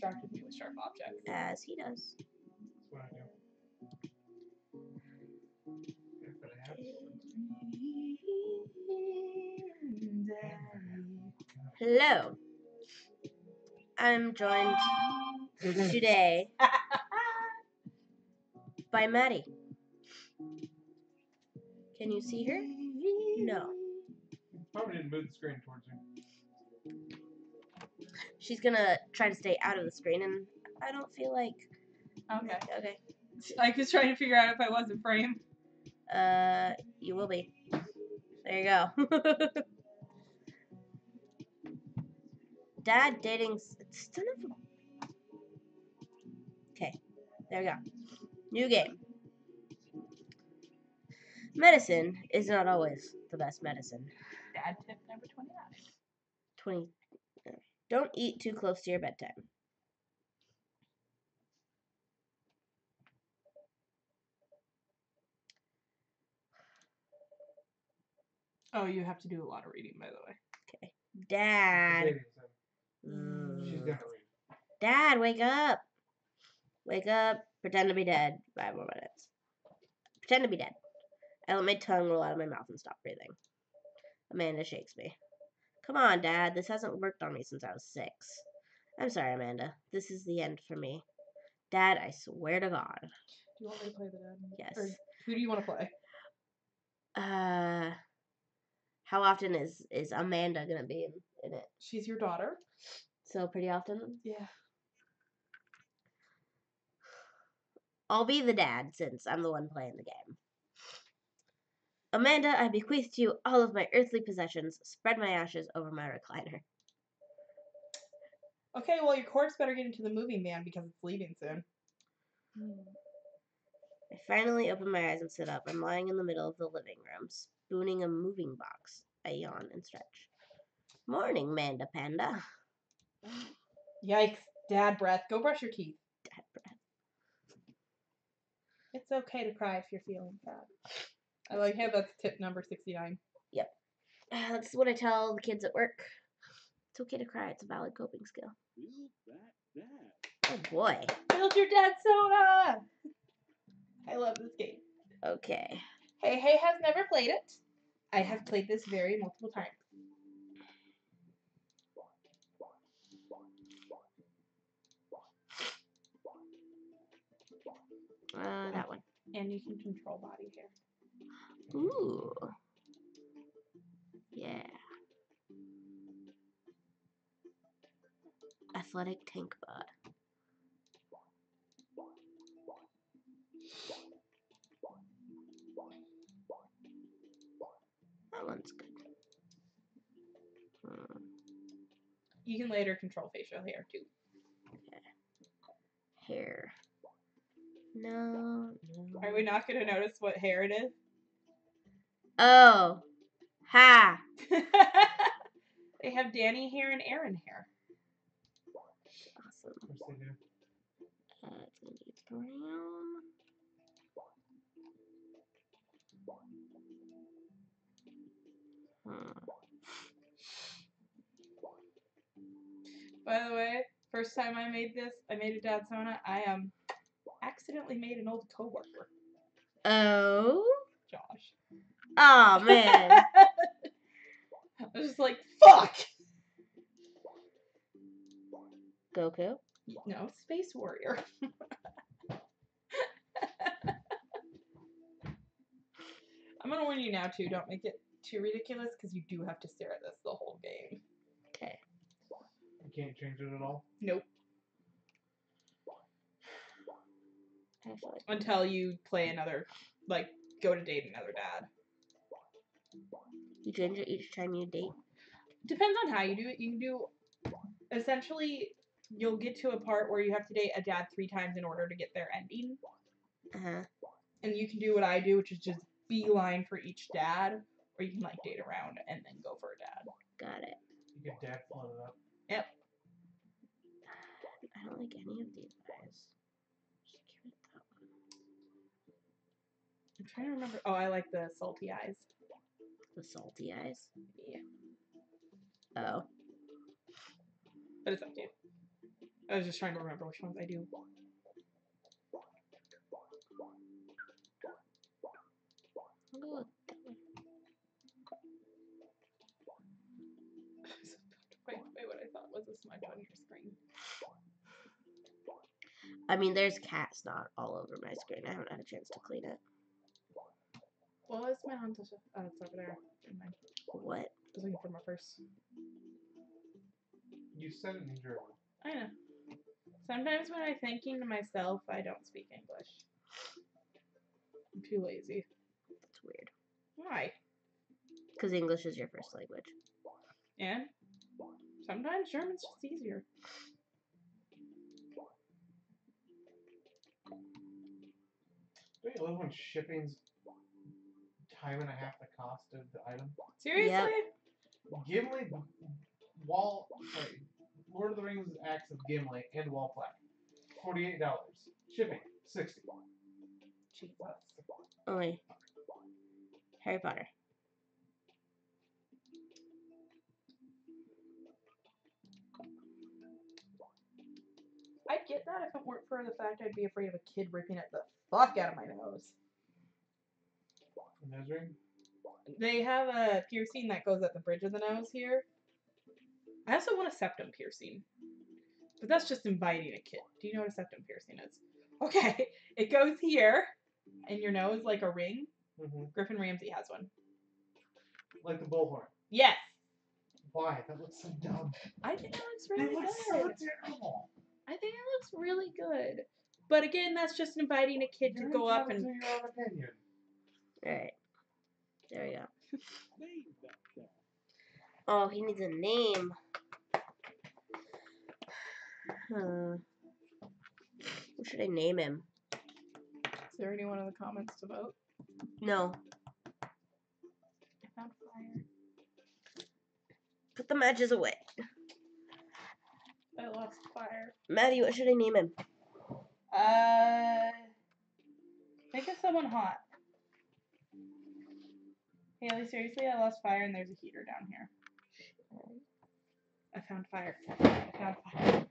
distracted me with sharp objects. As he does. That's what I do. If it happens. Hello. I'm joined today by Maddie. Can you see her? No. Probably didn't move the screen towards you. She's gonna try to stay out of the screen, and I don't feel like. Okay. Okay. I was trying to figure out if I was in frame. You will be. There you go. Dad dating. Son of a. Okay. There we go. New game. Medicine is not always the best medicine. Dad tip number 29. 20. Don't eat too close to your bedtime. Oh, you have to do a lot of reading, by the way. Okay. Dad. She's gonna read. Dad, wake up. Wake up. Pretend to be dead. 5 more minutes. Pretend to be dead. I let my tongue roll out of my mouth and stop breathing. Amanda shakes me. Come on, Dad. This hasn't worked on me since I was 6. I'm sorry, Amanda. This is the end for me. Dad, I swear to God. Do you want me to play the dad? Yes. Or who do you want to play? How often is Amanda gonna be in it? She's your daughter. So pretty often? Yeah. I'll be the dad since I'm the one playing the game. Amanda, I bequeath to you all of my earthly possessions. Spread my ashes over my recliner. Okay, well, your corpse better get into the moving van because it's leaving soon. I finally open my eyes and sit up. I'm lying in the middle of the living room, spooning a moving box. I yawn and stretch. Morning, Manda Panda. Yikes. Dad breath. Go brush your teeth. Dad breath. It's okay to cry if you're feeling sad. I like how that's tip number 69. Yep. That's what I tell the kids at work. It's okay to cry. It's a valid coping skill. Oh boy. Build your dad soda! I love this game. Okay. Hey has never played it. I have played this multiple times. That one. And you can control body hair. Ooh. Yeah. Athletic tank bod. That one's good. You can later control facial hair too. Okay. Hair. No. Are we not going to notice what hair it is? Oh. Ha. They have Danny hair and Aaron hair. Awesome. Of course they do. It's going to be brown. By the way, first time I made this, I made a dad sauna. I accidentally made an old coworker. Oh? Josh. Oh, man. I was just like, fuck! Goku? No, Space Warrior. I'm gonna warn you now, too. Don't make it too ridiculous, because you do have to stare at this the whole game. Okay. You can't change it at all? Nope. I feel like Until you play another, like, go to date another dad. you change it each time you date? Depends on how you do it. You can do, essentially, you'll get to a part where you have to date a dad 3 times in order to get their ending. Uh-huh. And you can do what I do, which is just beeline for each dad, or you can, like, date around and then go for a dad. Got it. You get dad flooded up. Yep. I don't like any of these guys. Just give it that one. I'm trying to remember. Oh, I like the salty eyes. The salty eyes? Yeah. Oh. But it's up to you. I was just trying to remember which ones I do. Look. Wait, what I thought was a smudge on your screen. I mean, there's cat snot all over my screen. I haven't had a chance to clean it. Well, it's my hand. Oh, it's over there. In mine. What? I was looking for my purse. You said it in German. I know. Sometimes when I'm thinking to myself, I don't speak English. I'm too lazy. That's weird. Why? Because English is your first language. And sometimes German's just easier. Don't you love when shipping's time and a half the cost of the item? Seriously? Yep. Gimli, Lord of the Rings Axe of Gimli and wall plaque, $48. Shipping, $60. Jesus. Oh, wait. Harry Potter. I'd get that if it weren't for the fact I'd be afraid of a kid ripping it the fuck out of my nose. Nose ring? They have a piercing that goes at the bridge of the nose here. I also want a septum piercing. But that's just inviting a kid. Do you know what a septum piercing is? Okay, it goes here in your nose like a ring. Mm-hmm. Griffin Ramsey has one. Like the bullhorn. Yes! Why? That looks so dumb. I think it looks really It looks good. so terrible. I think it looks really good. But again, that's just inviting a kid to You're go up entitled and... to your own opinion. Alright. There we go. Oh, he needs a name. What should I name him? Is there anyone in the comments to vote? No. I found fire. Put the matches away. I lost fire. Maddie, what should I name him? Think of someone hot. Haley, seriously, I lost fire and there's a heater down here. I found fire. I found fire.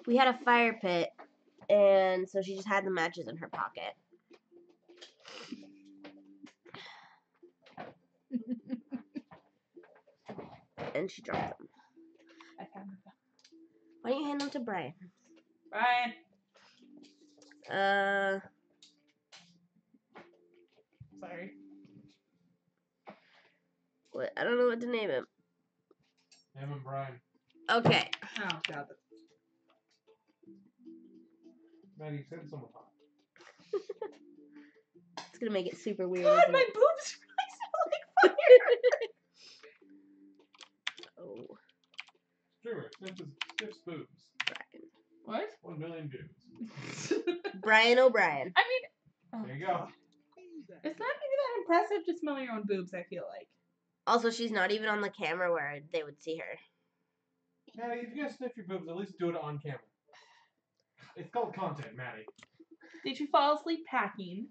We had a fire pit, and so she just had the matches in her pocket. And she dropped them. I found them. Why don't you hand them to Brian? Brian! Sorry. What? I don't know what to name him. Him and Brian. Okay. Oh, God. Maddie, said someone hot. It's gonna make it super weird. God, isn't my it? boobs really smell like fire! Oh, Streamer, Stiff's boobs. Brian. What? 1 million views. Brian O'Brien. I mean... Oh, There you go. it's not even that impressive to smell your own boobs, I feel like. Also, she's not even on the camera where they would see her. Maddie, if you're gonna sniff your boobs, at least do it on camera. It's called content, Maddie. Did you fall asleep packing?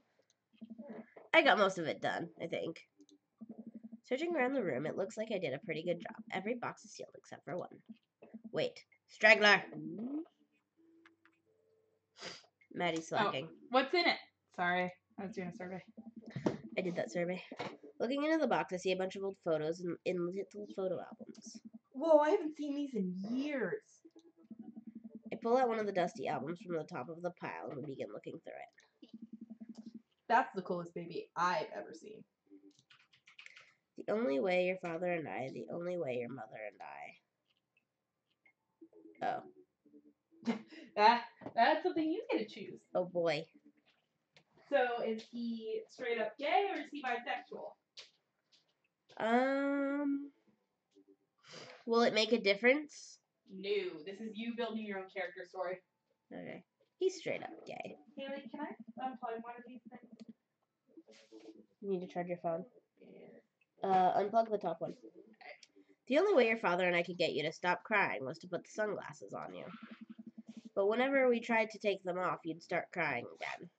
I got most of it done, I think. Searching around the room, it looks like I did a pretty good job. Every box is sealed except for one. Wait. Straggler! Maddie's slacking. What's in it? Sorry, I was doing a survey. I did that survey. Looking into the box, I see a bunch of old photos in little photo albums. Whoa, I haven't seen these in years. I pull out one of the dusty albums from the top of the pile and begin looking through it. That's the coolest baby I've ever seen. The only way your father and I, the only way your mother and I. Oh. That's something you get to choose. Oh boy. So is he straight up gay or is he bisexual? Will it make a difference? No, this is you building your own character story. Okay. He's straight up gay. Haley, can I unplug one of these things? You need to charge your phone. Unplug the top one. The only way your father and I could get you to stop crying was to put the sunglasses on you. But whenever we tried to take them off, you'd start crying again.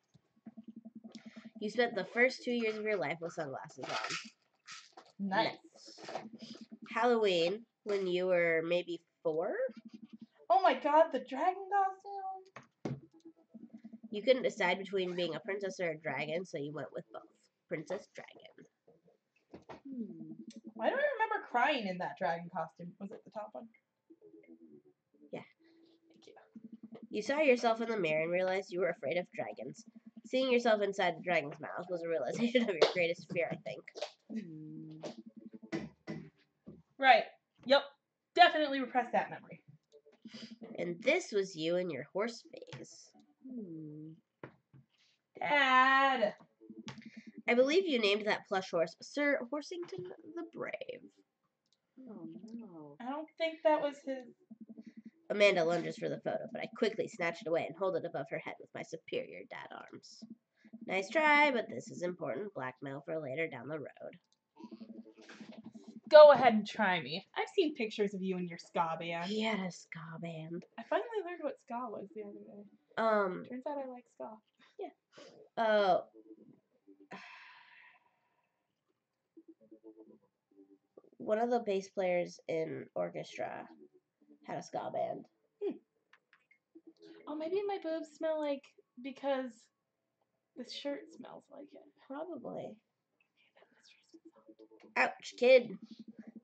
You spent the first 2 years of your life with sunglasses on. Nice. Halloween, when you were maybe 4, my god, the dragon costume. You couldn't decide between being a princess or a dragon, so you went with both. Princess Dragon. Why do I remember crying in that dragon costume? Was it the top one? Yeah. Thank you. You saw yourself in the mirror and realized you were afraid of dragons. Seeing yourself inside the dragon's mouth was a realization of your greatest fear, I think. Right. Yep. Definitely repress that memory. And this was you in your horse phase. Dad! I believe you named that plush horse Sir Horsington the Brave. Oh no. I don't think that was his. Amanda lunges for the photo, but I quickly snatch it away and hold it above her head with my superior dad arms. Nice try, but this is important blackmail for later down the road. Go ahead and try me. I've seen pictures of you in your ska band. He had a ska band. I finally learned what ska was the other day. Turns out I like ska. Oh. One of the bass players in orchestra had a ska band. Oh, maybe my boobs smell like because the shirt smells like it. Probably. Ouch, kid.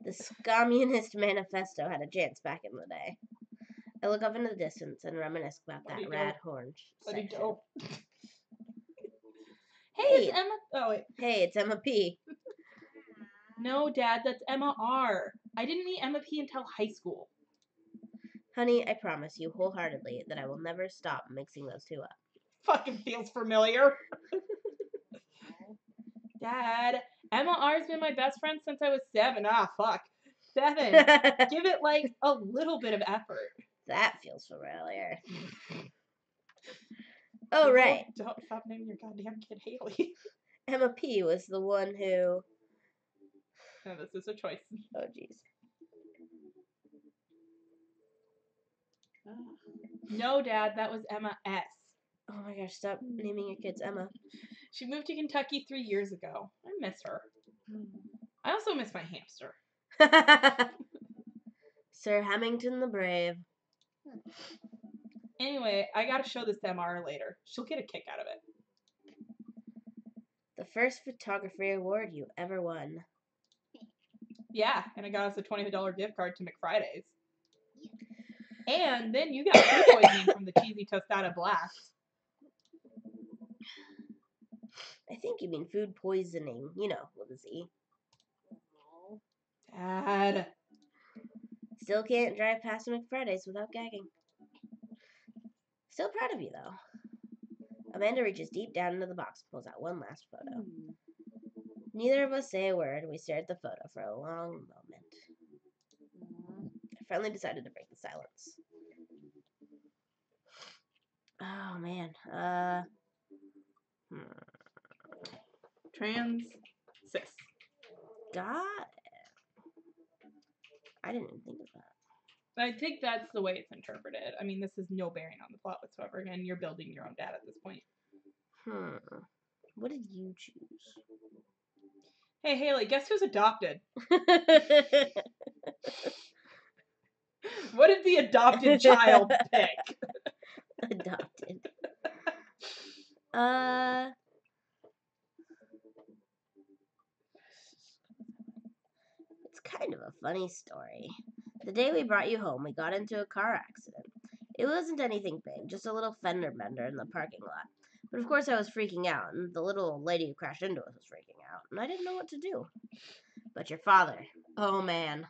The Communist Manifesto had a chance back in the day. I look up into the distance and reminisce about that Bloody rad horn Bloody section. dope. Hey, Hey. it's Emma. Oh, wait. Hey, it's Emma P. No, Dad, that's Emma R. I didn't meet Emma P until high school. Honey, I promise you wholeheartedly that I will never stop mixing those two up. Fucking feels familiar. Dad, Emma R's been my best friend since I was 7. Ah, fuck. 7. Give it, like, a little bit of effort. That feels familiar. Oh, right. Don't stop naming your goddamn kid Haley. Emma P was the one who... No, this is a choice. Oh, jeez. No, Dad, that was Emma S. Oh my gosh, stop naming your kids Emma. She moved to Kentucky 3 years ago. I miss her. I also miss my hamster. Sir Hamilton the Brave. Anyway, I gotta show this to MR later. She'll get a kick out of it. The first photography award you ever won. Yeah, and I got us a $20 gift card to McFriday's. And then you got food poisoning from the cheesy tostada blast. I think you mean food poisoning. You know, with a Z. Dad. Still can't drive past McFriday's without gagging. Still proud of you, though. Amanda reaches deep down into the box and pulls out one last photo. Neither of us say a word. We stare at the photo for a long moment. I finally decided to break the silence. Oh, man. Trans cis. Got it. I didn't even think of that. I think that's the way it's interpreted. I mean, this has no bearing on the plot whatsoever. Again, you're building your own dad at this point. What did you choose? Hey, Haley, guess who's adopted? What did the adopted child pick? Adopted. It's kind of a funny story. The day we brought you home, we got into a car accident. It wasn't anything big, just a little fender bender in the parking lot. But of course I was freaking out, and the little old lady who crashed into us was freaking out, and I didn't know what to do. But your father, oh man.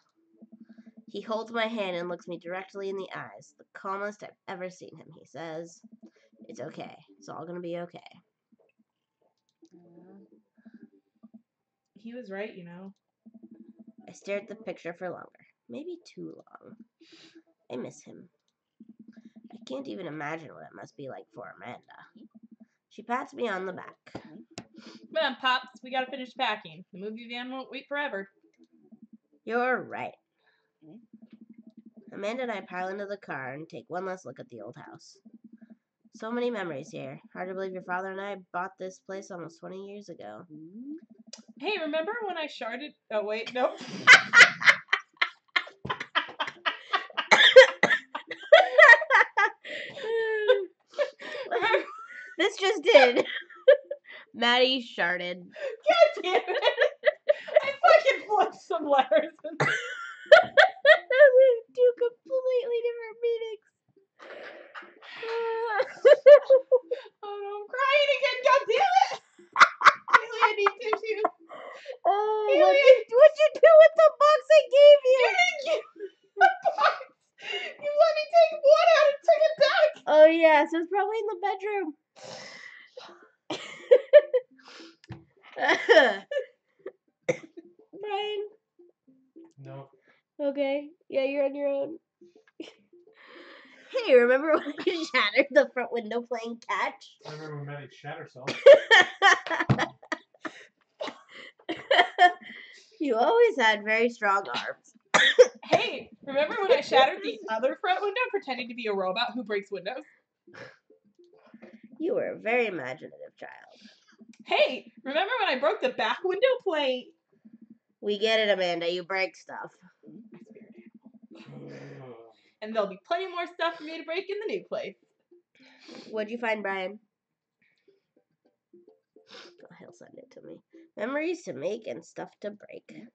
He holds my hand and looks me directly in the eyes, the calmest I've ever seen him. He says, "It's okay. It's all gonna be okay." He was right, you know. I stare at the picture for longer. Maybe too long. I miss him. I can't even imagine what it must be like for Amanda. She pats me on the back. Come on, Pops. We gotta finish packing. The movie van won't wait forever. You're right. Amanda and I pile into the car and take one last look at the old house. So many memories here. Hard to believe your father and I bought this place almost 20 years ago. Hey, remember when I sharded? Oh, wait, nope. just did. Maddie sharted. God damn it! I fucking flipped some letters. Two completely different meanings. Oh no, I'm crying again. God damn it! Haley, I need tissues. Oh, Haley, what'd you do with the box I gave you? You didn't give me the box. You let me take one out and took it back. Oh yeah, so it's probably in the bedroom. Brian. No. Okay. Yeah, you're on your own. Hey, remember when you shattered the front window playing catch? I remember when Maddie shat herself. You always had very strong arms. Hey, remember when I shattered the other front window pretending to be a robot who breaks windows? You were a very imaginative child. Hey, remember when I broke the back window plate? We get it, Amanda. You break stuff. And there'll be plenty more stuff for me to break in the new place. What'd you find, Brian? Oh, he'll send it to me. Memories to make and stuff to break.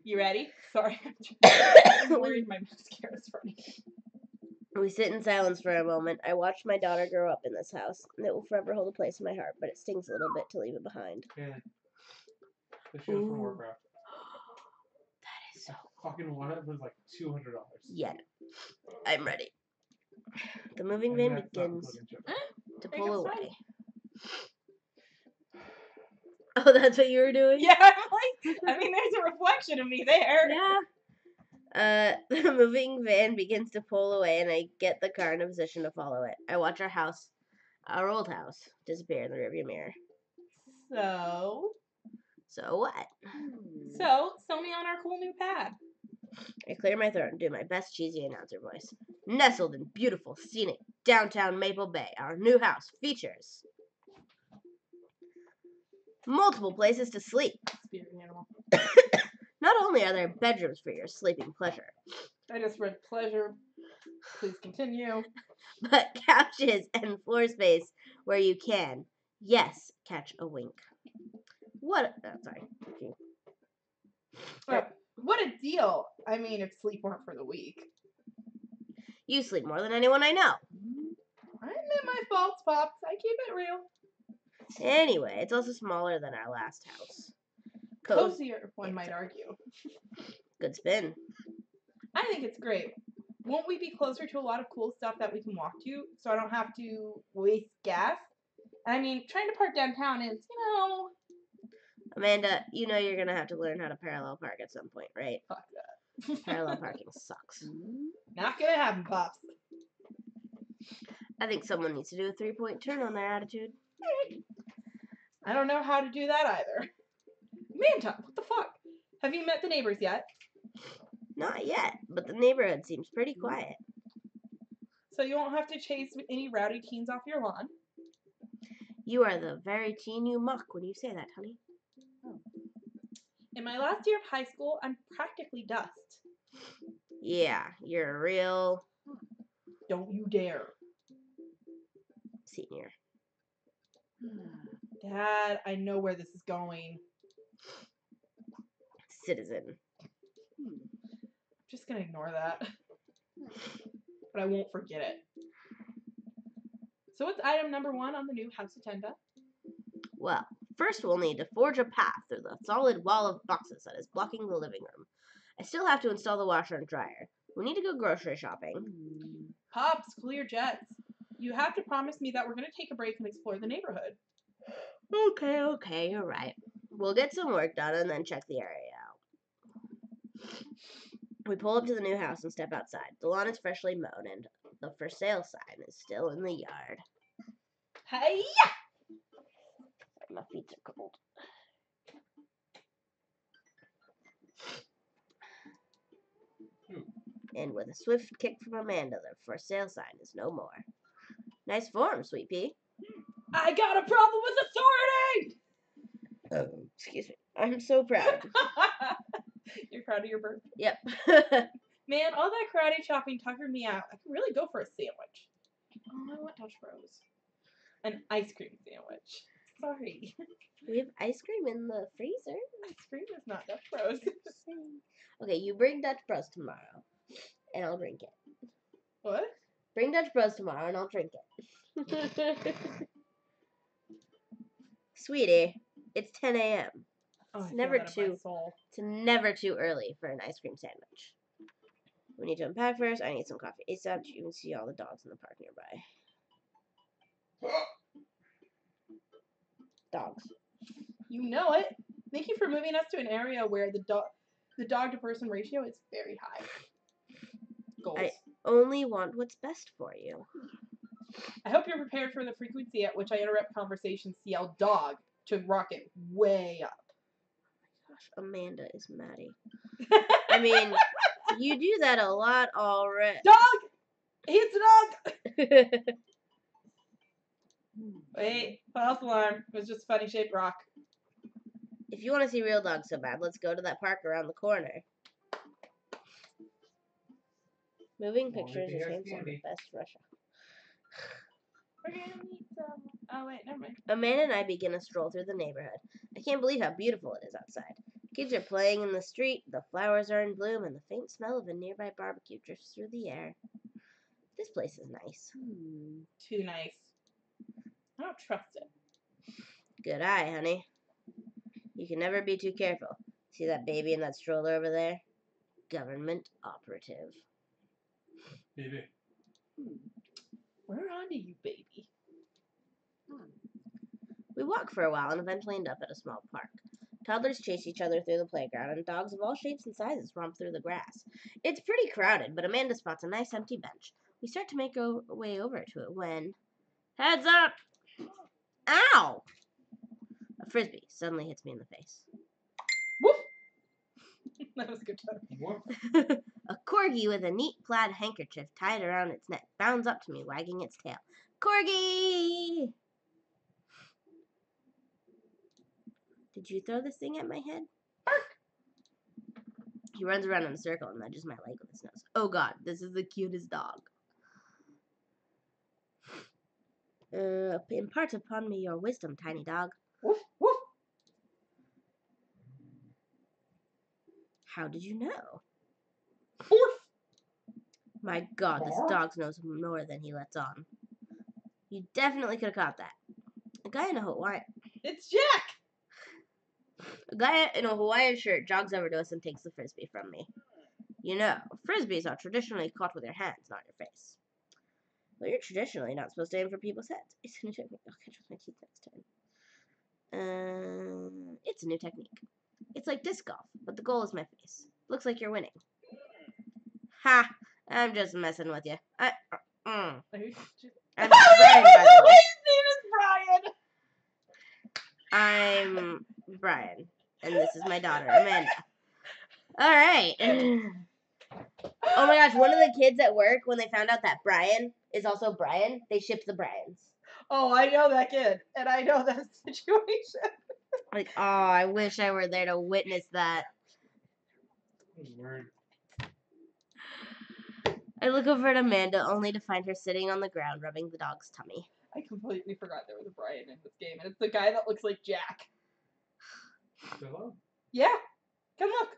You ready? Sorry, I'm worried my mascara's running. We sit in silence for a moment. I watched my daughter grow up in this house, and it will forever hold a place in my heart, but it stings a little bit to leave it behind. Haley. The show from Warcraft. That is so Fucking one it was like $200. Yeah. I'm ready. The moving And van that's not begins including shipping. to Make pull it away. Oh, that's what you were doing? Yeah, I'm like, I mean, there's a reflection of me there. Yeah. The moving van begins to pull away, and I get the car in a position to follow it. I watch our old house, disappear in the rearview mirror. So what? So, sell me on our cool new pad. I clear my throat and do my best cheesy announcer voice. Nestled in beautiful, scenic downtown Maple Bay, our new house features multiple places to sleep. Spirit animal. Not only are there bedrooms for your sleeping pleasure, I just read pleasure. Please continue. but couches and floor space where you can, yes, catch a wink. Sorry. What a deal. I mean, if sleep weren't for the weak. You sleep more than anyone I know. I admit my faults, Pops. I keep it real. Anyway, it's also smaller than our last house. Cozier, one might argue. Good spin. I think it's great. Won't we be closer to a lot of cool stuff that we can walk to, so I don't have to waste gas? I mean, trying to park downtown is, Amanda, you know you're gonna have to learn how to parallel park at some point, right? fuck that. Parallel parking sucks. Not gonna happen, Pops. I think someone needs to do a 3-point turn on their attitude. I don't know how to do that either. Manta, what the fuck? Have you met the neighbors yet? Not yet, but the neighborhood seems pretty quiet. So you won't have to chase any rowdy teens off your lawn? You are the very teen you mock when you say that, honey. In my last year of high school, I'm practically dust. Yeah, you're a real Don't you dare. senior. Dad, I know where this is going. Citizen. I'm just gonna ignore that. But I won't forget it. So what's item number 1 on the new house agenda? Well, first we'll need to forge a path through the solid wall of boxes that is blocking the living room. I still have to install the washer and dryer. We need to go grocery shopping. Pops, cool your jets. You have to promise me that we're gonna take a break and explore the neighborhood. Okay, you're right. We'll get some work done and then check the area out. We pull up to the new house and step outside. The lawn is freshly mown and the for sale sign is still in the yard. Hi-ya! My feet are cold. And with a swift kick from Amanda, the for sale sign is no more. Nice form, Sweet Pea. I got a problem with authority! Oh, excuse me. I'm so proud. You're proud of your birth? Yep. Man, all that karate chopping tuckered me out. I could really go for a sandwich. Oh, I want Dutch Bros. an ice cream sandwich. Sorry. We have ice cream in the freezer. Ice cream is not Dutch Bros. Okay, you bring Dutch Bros tomorrow, and I'll drink it. What? Bring Dutch Bros tomorrow, and I'll drink it. Sweetie, it's 10 a.m. Oh, I It's feel never that in my too. soul. It's never too early for an ice cream sandwich. We need to unpack first. I need some coffee ASAP. You can see all the dogs in the park nearby. Dogs. You know it. Thank you for moving us to an area where the dog to person ratio is very high. Goals. Only want what's best for you. I hope you're prepared for the frequency at which I interrupt conversations to yell dog to rocket way up. Gosh, Amanda is Maddie. I mean, you do that a lot already. Dog! It's a dog! Wait, false alarm. It was just a funny shaped rock. If you want to see real dogs so bad, let's go to that park around the corner. Moving Well, pictures maybe is here's handsome candy. at best Russia. We're gonna need some. Oh, wait, never mind. Amanda and I begin a stroll through the neighborhood. I can't believe how beautiful it is outside. Kids are playing in the street, the flowers are in bloom, and the faint smell of a nearby barbecue drifts through the air. This place is nice. Too nice. I don't trust it. Good eye, honey. You can never be too careful. See that baby in that stroller over there? Government operative. Baby. We're on to you, baby. We walk for a while and eventually end up at a small park. Toddlers chase each other through the playground, and dogs of all shapes and sizes romp through the grass. It's pretty crowded, but Amanda spots a nice empty bench. We start to make our way over to it when... Heads up! Ow! A frisbee suddenly hits me in the face. Woof! That was a good time. What? A corgi with a neat plaid handkerchief tied around its neck bounds up to me, wagging its tail. Corgi! Did you throw this thing at my head? Bark! He runs around in a circle and nudges my leg with his nose. Oh god, this is the cutest dog. Impart upon me your wisdom, tiny dog. Woof, woof. How did you know? Woof. My god, this dog knows more than he lets on. You definitely could have caught that. A guy in a Hawaiian... It's Jack! A guy in a Hawaiian shirt jogs over to us and takes the frisbee from me. You know, frisbees are traditionally caught with your hands, not your face. Well, you're traditionally not supposed to aim for people's heads. It's a new technique. I'll catch with my teeth next time. It's a new technique. It's like disc golf, but the goal is my face. Looks like you're winning. Ha! I'm just messing with you. I'm Are you just... Brian, by the way. His name is Brian! I'm Brian, and this is my daughter, Amanda. All right. Oh my gosh, one of the kids at work, when they found out that Brian is also Brian, they shipped the Brians. Oh, I know that kid, and I know that situation. Like, oh, I wish I were there to witness that. Word. I look over at Amanda, only to find her sitting on the ground, rubbing the dog's tummy. I completely forgot there was a Brian in this game, and it's the guy that looks like Jack. Hello? Yeah, come look.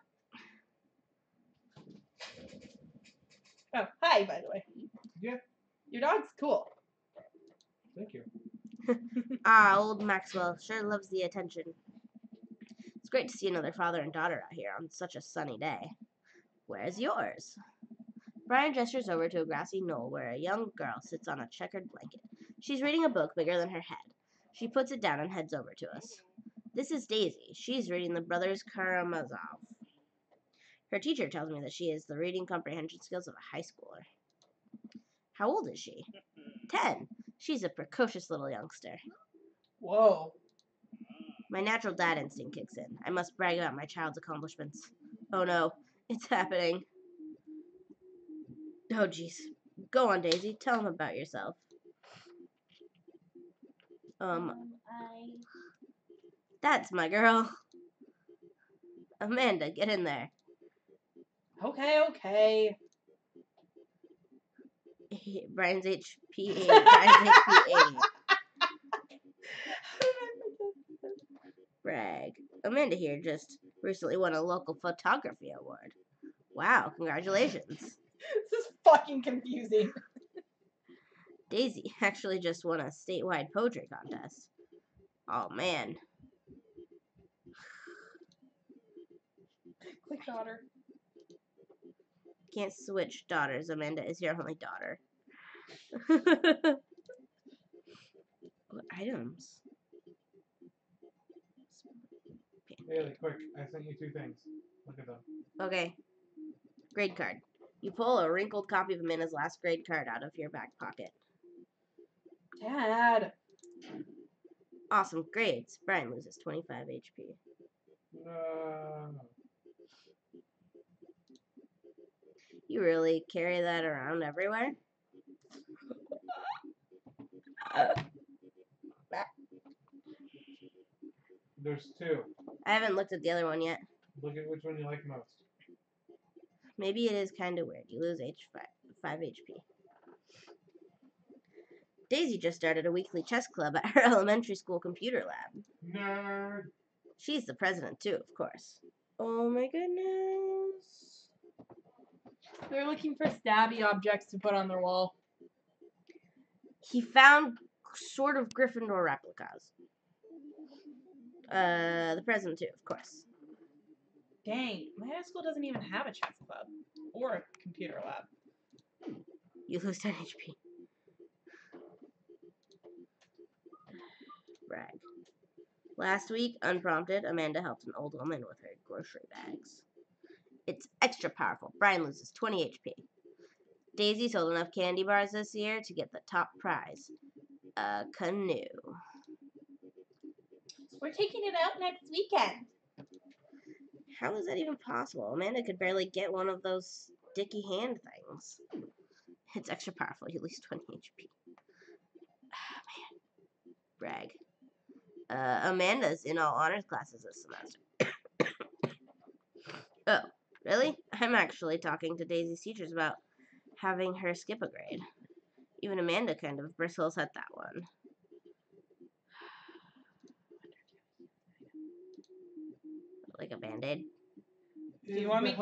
Oh, hi, by the way. Yeah. Your dog's cool. Thank you. Ah, old Maxwell sure loves the attention. It's great to see another father and daughter out here on such a sunny day. Where's yours? Brian gestures over to a grassy knoll where a young girl sits on a checkered blanket. She's reading a book bigger than her head. She puts it down and heads over to us. This is Daisy. She's reading the Brothers Karamazov. Her teacher tells me that she has the reading comprehension skills of a high schooler. How old is she? 10. She's a precocious little youngster. Whoa. My natural dad instinct kicks in. I must brag about my child's accomplishments. Oh no, it's happening. Oh jeez. Go on, Daisy. Tell him about yourself. That's my girl. Amanda, get in there. Okay. Brian's HP 80. Amanda here just recently won a local photography award. Wow, congratulations. This is fucking confusing. Daisy actually just won a statewide poetry contest. Oh man. Click daughter. Can't switch daughters. Amanda is your only daughter. What items? Haley, quick. I sent you 2 things. Look at them. Okay. Grade card. You pull a wrinkled copy of Amanda's last grade card out of your back pocket. Dad. Awesome grades. Brian loses 25 HP. No. You really carry that around everywhere? There's 2. I haven't looked at the other one yet. Look at which one you like most. Maybe it is kind of weird. You lose 5 HP. Daisy just started a weekly chess club at her elementary school computer lab. Nerd. She's the president too, of course. Oh my goodness. They're looking for stabby objects to put on their wall. He found sort of Gryffindor replicas. The president too, of course. Dang, my high school doesn't even have a chess club or a computer lab. You lose 10 HP. Brag. Last week, unprompted, Amanda helped an old woman with her grocery bags. It's extra powerful. Brian loses 20 HP. Daisy sold enough candy bars this year to get the top prize. A canoe. We're taking it out next weekend. How is that even possible? Amanda could barely get one of those sticky hand things. It's extra powerful. You lose 20 HP. Ah, man. Brag. Amanda's in all honors classes this semester. Oh, really? I'm actually talking to Daisy's teachers about having her skip a grade. Even Amanda kind of bristles at that one. Like a band-aid. Do you want me?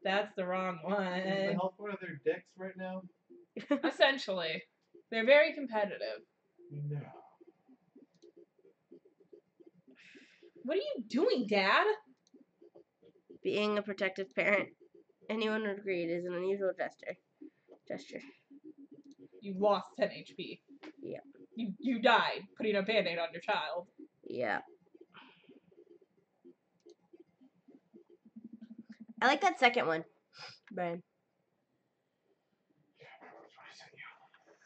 That's the wrong Is the one. health part of their dicks right now? Essentially, they're very competitive. No. What are you doing, Dad? Being a protective parent, anyone would agree it is an unusual gesture. You lost 10 HP. Yep. You died putting a band-aid on your child. Yeah. I like that second one, Brian.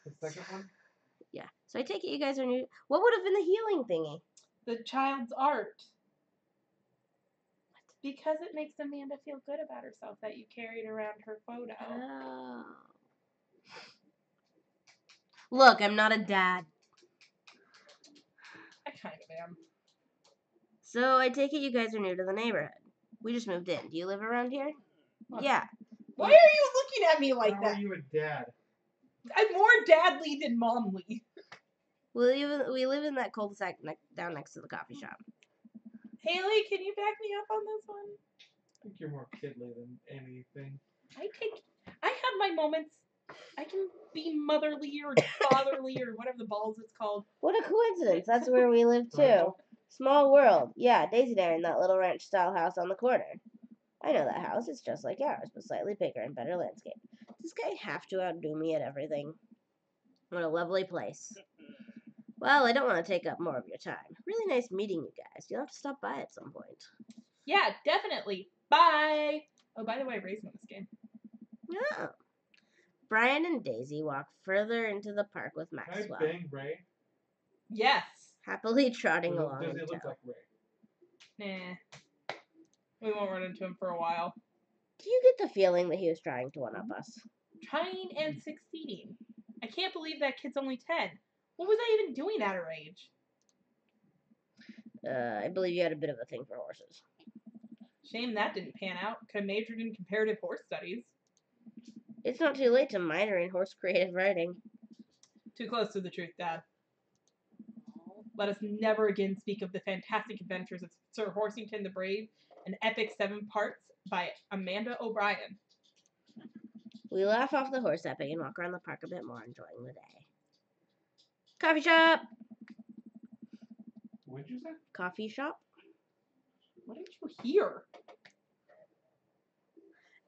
The second one? Yeah. So I take it you guys are new. What would have been the healing thingy? The child's art. Because it makes Amanda feel good about herself that you carried around her photo. Oh. Look, I'm not a dad. I kind of am. So I take it you guys are new to the neighborhood. We just moved in. Do you live around here? What? Yeah. Why are you looking at me like How that? are you a dad? I'm more dadly than momly. We live in that cul-de-sac down next to the coffee shop. Haley, can you back me up on this one? I think you're more kidly than anything. I have my moments. I can be motherly or fatherly or whatever the balls it's called. What a coincidence. That's where we live too. Small world. Yeah, Daisy and I are in that little ranch-style house on the corner. I know that house. It's just like ours, but slightly bigger and better landscape. Does this guy have to outdo me at everything? What a lovely place. Well, I don't want to take up more of your time. Really nice meeting you guys. You'll have to stop by at some point. Yeah, definitely. Bye. Oh, by the way, Ray's in this game. Oh. Brian and Daisy walk further into the park with Can Maxwell, I bang Ray? Yes. happily trotting along Does in he look tow. like Ray? Nah. We won't run into him for a while. Do you get the feeling that he was trying to one-up us? Trying and succeeding. I can't believe that kid's only 10. What was I even doing at her age? I believe you had a bit of a thing for horses. Shame that didn't pan out. Could have majored in comparative horse studies. It's not too late to minor in horse creative writing. Too close to the truth, Dad. Let us never again speak of the fantastic adventures of Sir Horsington the Brave, an epic 7 parts by Amanda O'Brien. We laugh off the horse epic and walk around the park a bit more, enjoying the day. Coffee shop! What'd you say? Coffee shop? What did you hear?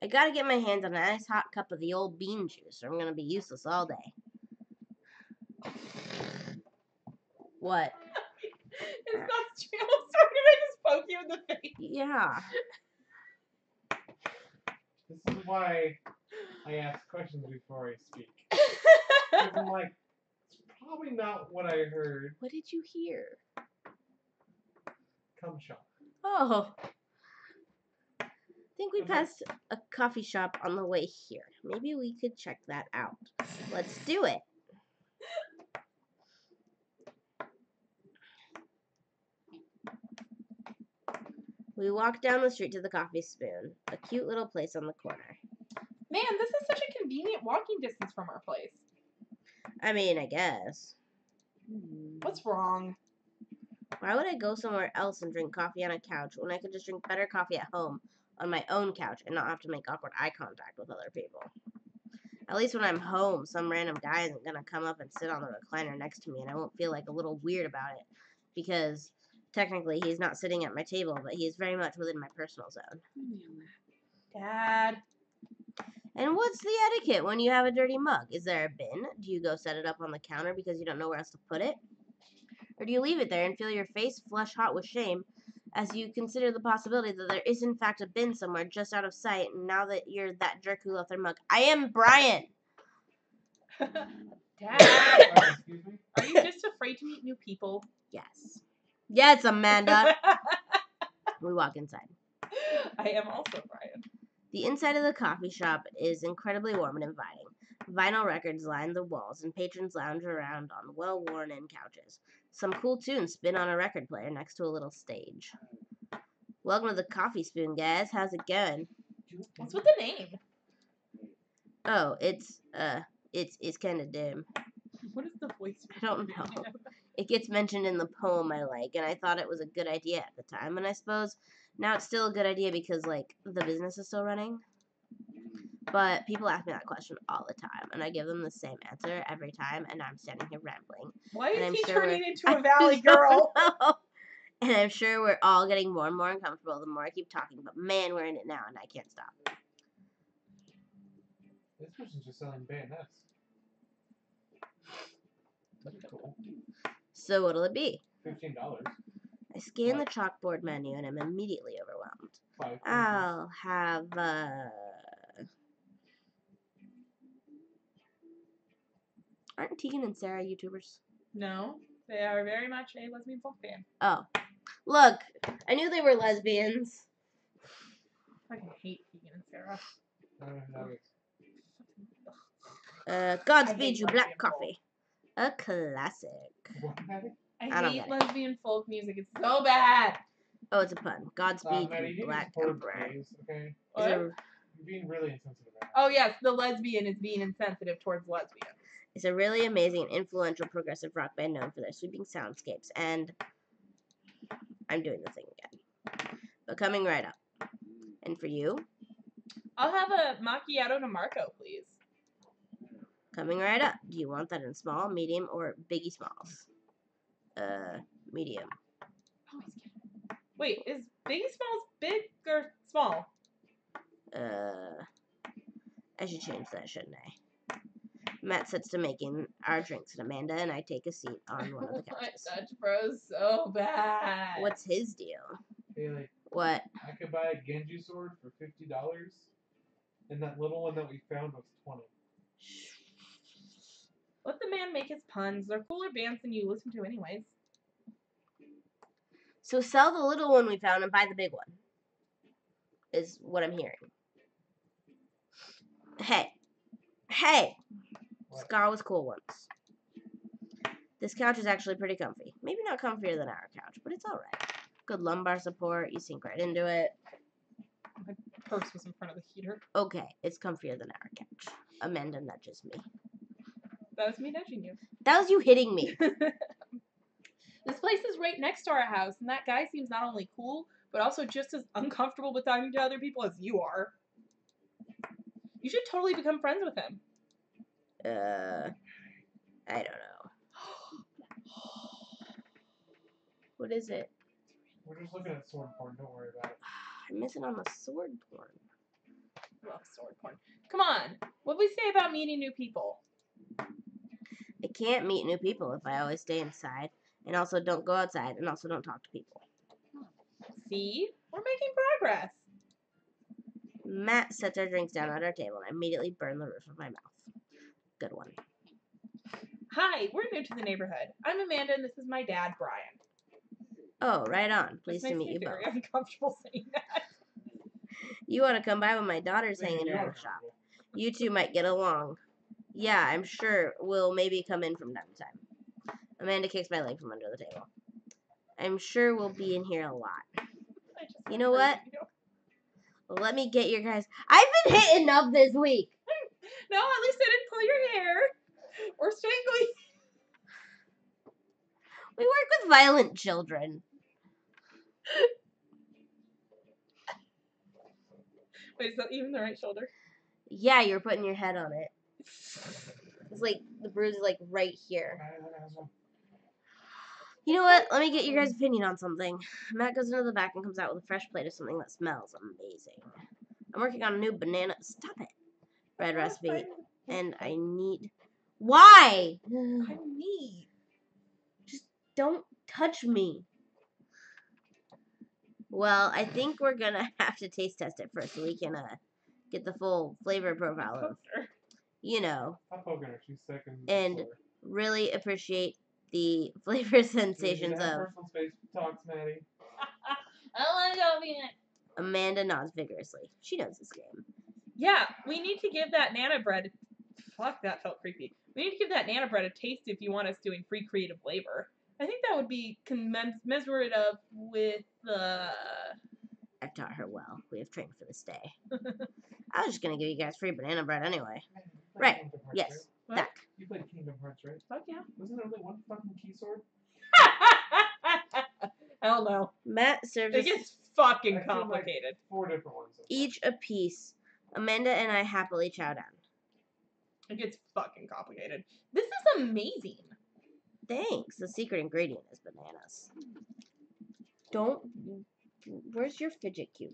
I gotta get my hands on a nice hot cup of the old bean juice, or I'm gonna be useless all day. What? It's not true. I'm sorry, did I just poke you in the face? Yeah. This is why I ask questions before I speak. 'Cause I'm like, it's probably not what I heard. What did you hear? Cum shop. Oh. I think we Okay. passed a coffee shop on the way here. Maybe we could check that out. Let's do it. We walk down the street to the Coffee Spoon, a cute little place on the corner. Man, this is such a convenient walking distance from our place. I mean, I guess. What's wrong? Why would I go somewhere else and drink coffee on a couch when I could just drink better coffee at home on my own couch and not have to make awkward eye contact with other people? At least when I'm home, some random guy isn't gonna come up and sit on the recliner next to me, and I won't feel like a little weird about it, because technically he's not sitting at my table, but he is very much within my personal zone. Dad. And what's the etiquette when you have a dirty mug? Is there a bin? Do you go set it up on the counter because you don't know where else to put it? Or do you leave it there and feel your face flush hot with shame as you consider the possibility that there is in fact a bin somewhere just out of sight, and now that you're that jerk who left their mug? I am Brian! Dad. Excuse me? Are you just afraid to meet new people? Yes. Yes, Amanda! We walk inside. I am also Brian. The inside of the coffee shop is incredibly warm and inviting. Vinyl records line the walls, and patrons lounge around on well-worn-in couches. Some cool tunes spin on a record player next to a little stage. Welcome to the Coffee Spoon, guys. How's it going? What's with the name? Oh, it's kind of dim. What is the voice? I don't know. It gets mentioned in the poem I like, and I thought it was a good idea at the time, and I suppose now it's still a good idea because, like, the business is still running. But people ask me that question all the time, and I give them the same answer every time, and I'm standing here rambling. Why And is I'm he sure turning we're- into a valley girl? And I'm sure we're all getting more and more uncomfortable the more I keep talking, but man, we're in it now, and I can't stop. This person's just selling bayonets. That's cool. So what'll it be? $15. I scan the chalkboard menu, and I'm immediately overwhelmed. 5 fingers. I'll have, Aren't Tegan and Sarah YouTubers? No, they are very much a lesbian folk band. Oh. Look, I knew they were lesbians. I fucking hate Tegan and Sarah. Godspeed hate You lesbian Black folk. Coffee. A classic. What, Maddie? I I don't hate get it. lesbian folk music. It's so bad. Oh, it's a pun. Godspeed Maddie, You you Black support Emperor. gays, okay? Is What? a, You're being really insensitive right now. Oh yes, the lesbian is being insensitive towards lesbians. it's a really amazing and influential progressive rock band known for their sweeping soundscapes, and I'm doing the thing again. But coming right up. And for you, I'll have a macchiato de Marco, please. coming right up. Do you want that in small, medium, or biggie smalls? Medium. Oh, he's kidding. Wait, is Biggie Smalls big or small? I should change that, shouldn't I? Matt sets to making our drinks, and Amanda and I take a seat on one of the My couches. Dutch bro's so bad. What's his deal? Haley, What? I could buy a Genji sword for $50, and that little one that we found was $20. Let the man make his puns. They're cooler bands than you listen to anyways. So sell the little one we found and buy the big one. Is what I'm hearing. Hey! What? Scar was cool once. This couch is actually pretty comfy. Maybe not comfier than our couch, but it's alright. Good lumbar support, you sink right into it. My purse was in front of the heater. Okay, it's comfier than our couch. Amanda nudges me. That was me nudging you. That was you hitting me. This place is right next to our house, and that guy seems not only cool, but also just as uncomfortable with talking to other people as you are. You should totally become friends with him. I don't know. What is it? We're just looking at sword porn. Don't worry about it. I'm missing on the sword porn. Love sword porn. Come on. What'd we say about meeting new people? I can't meet new people if I always stay inside, and also don't go outside, and also don't talk to people. See? We're making progress. Matt sets our drinks down at our table, and I immediately burn the roof of my mouth. Good one. Hi, we're new to the neighborhood. I'm Amanda, and this is my dad, Brian. Oh, right on. This Pleased to makes meet me you very both. uncomfortable saying that. You want to come by when my daughter's Maybe hanging you around are the shop. comfortable. You two might get along. Yeah, I'm sure we'll maybe come in from time to time. Amanda kicks my leg from under the table. I'm sure we'll be in here a lot. I just You know heard what? you. Well, let me get your guys. I've been hitting up this week. No, at least I didn't pull your hair. Or strangle you. We work with violent children. Wait, is that even the right shoulder? Yeah, you're putting your head on it. It's like the bruise is like right here. You know what? Let me get your guys' opinion on something. Matt goes into the back and comes out with a fresh plate of something that smells amazing. I'm working on a new banana. Stop it. Bread recipe, and I need. Why? I'm neat. Don't touch me. Well, I think we're gonna have to taste test it first so we can get the full flavor profile of, you know, Stop poking her. She's sick And- sore. really appreciate the flavor We sensations need to have of. personal space talks, Maddie. I don't want to go be in it. Amanda nods vigorously. She knows this game. Yeah, we need to give that Nana bread. Fuck, that felt creepy. We need to give that Nana bread a taste if you want us doing free creative labor. I think that would be commensurate with I've taught her well. We have trained for this day. I was just gonna give you guys free banana bread anyway. You played Right. Kingdom Hearts, Yes. right? What? That. You played Kingdom Hearts, right? Fuck yeah. Wasn't there only one fucking key sword? Hell no. Matt serves It us gets fucking I feel like- complicated. 4 different ones. so far. each a piece. Amanda and I happily chow down. It gets fucking complicated. This is amazing. Thanks. The secret ingredient is bananas. Don't. Where's your fidget cube?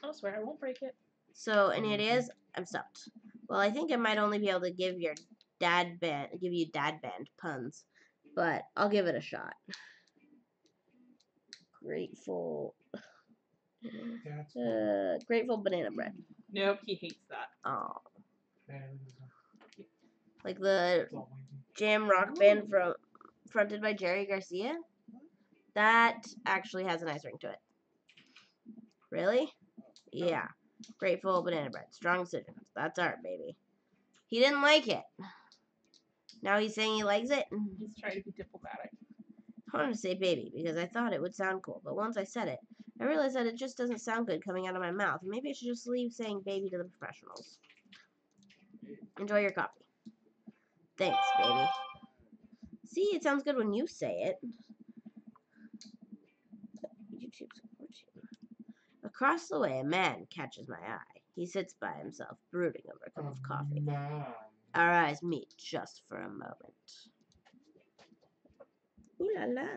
I'll swear I won't break it. So, any ideas? I'm stumped. Well, I think I might only be able to give you dad band puns, but I'll give it a shot. Grateful. Yeah, it's Grateful banana bread. Nope, he hates that. Oh, Man, like the it's all winky. jam rock band fronted by Jerry Garcia. That actually has a nice ring to it. Really? Yeah. Grateful banana bread. Strong decisions. That's art, baby. He didn't like it. Now he's saying he likes it. He's trying to be diplomatic. I wanted to say baby because I thought it would sound cool, but once I said it, I realized that it just doesn't sound good coming out of my mouth. Maybe I should just leave saying baby to the professionals. Enjoy your coffee. Thanks, baby. See, it sounds good when you say it. YouTube supports you. Across the way, a man catches my eye. He sits by himself, brooding over a cup of coffee. Man. Our eyes meet just for a moment. Ooh la la.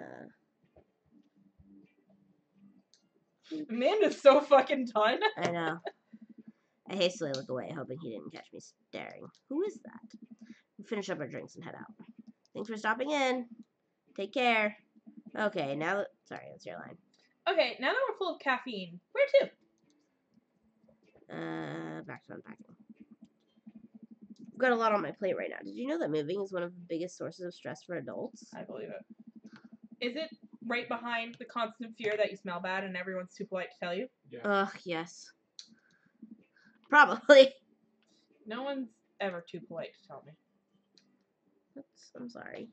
Amanda's so fucking done. I know. I hastily look away, hoping he didn't catch me staring. Who is that? We finish up our drinks and head out. Thanks for stopping in. Take care. Okay, now that... Sorry, that's your line. Okay, now that we're full of caffeine, where to? Back to unpacking. I've got a lot on my plate right now. Did you know that moving is one of the biggest sources of stress for adults? I believe it. Is it right behind the constant fear that you smell bad and everyone's too polite to tell you? Yeah. Ugh, yes. Probably. No one's ever too polite to tell me. I'm sorry.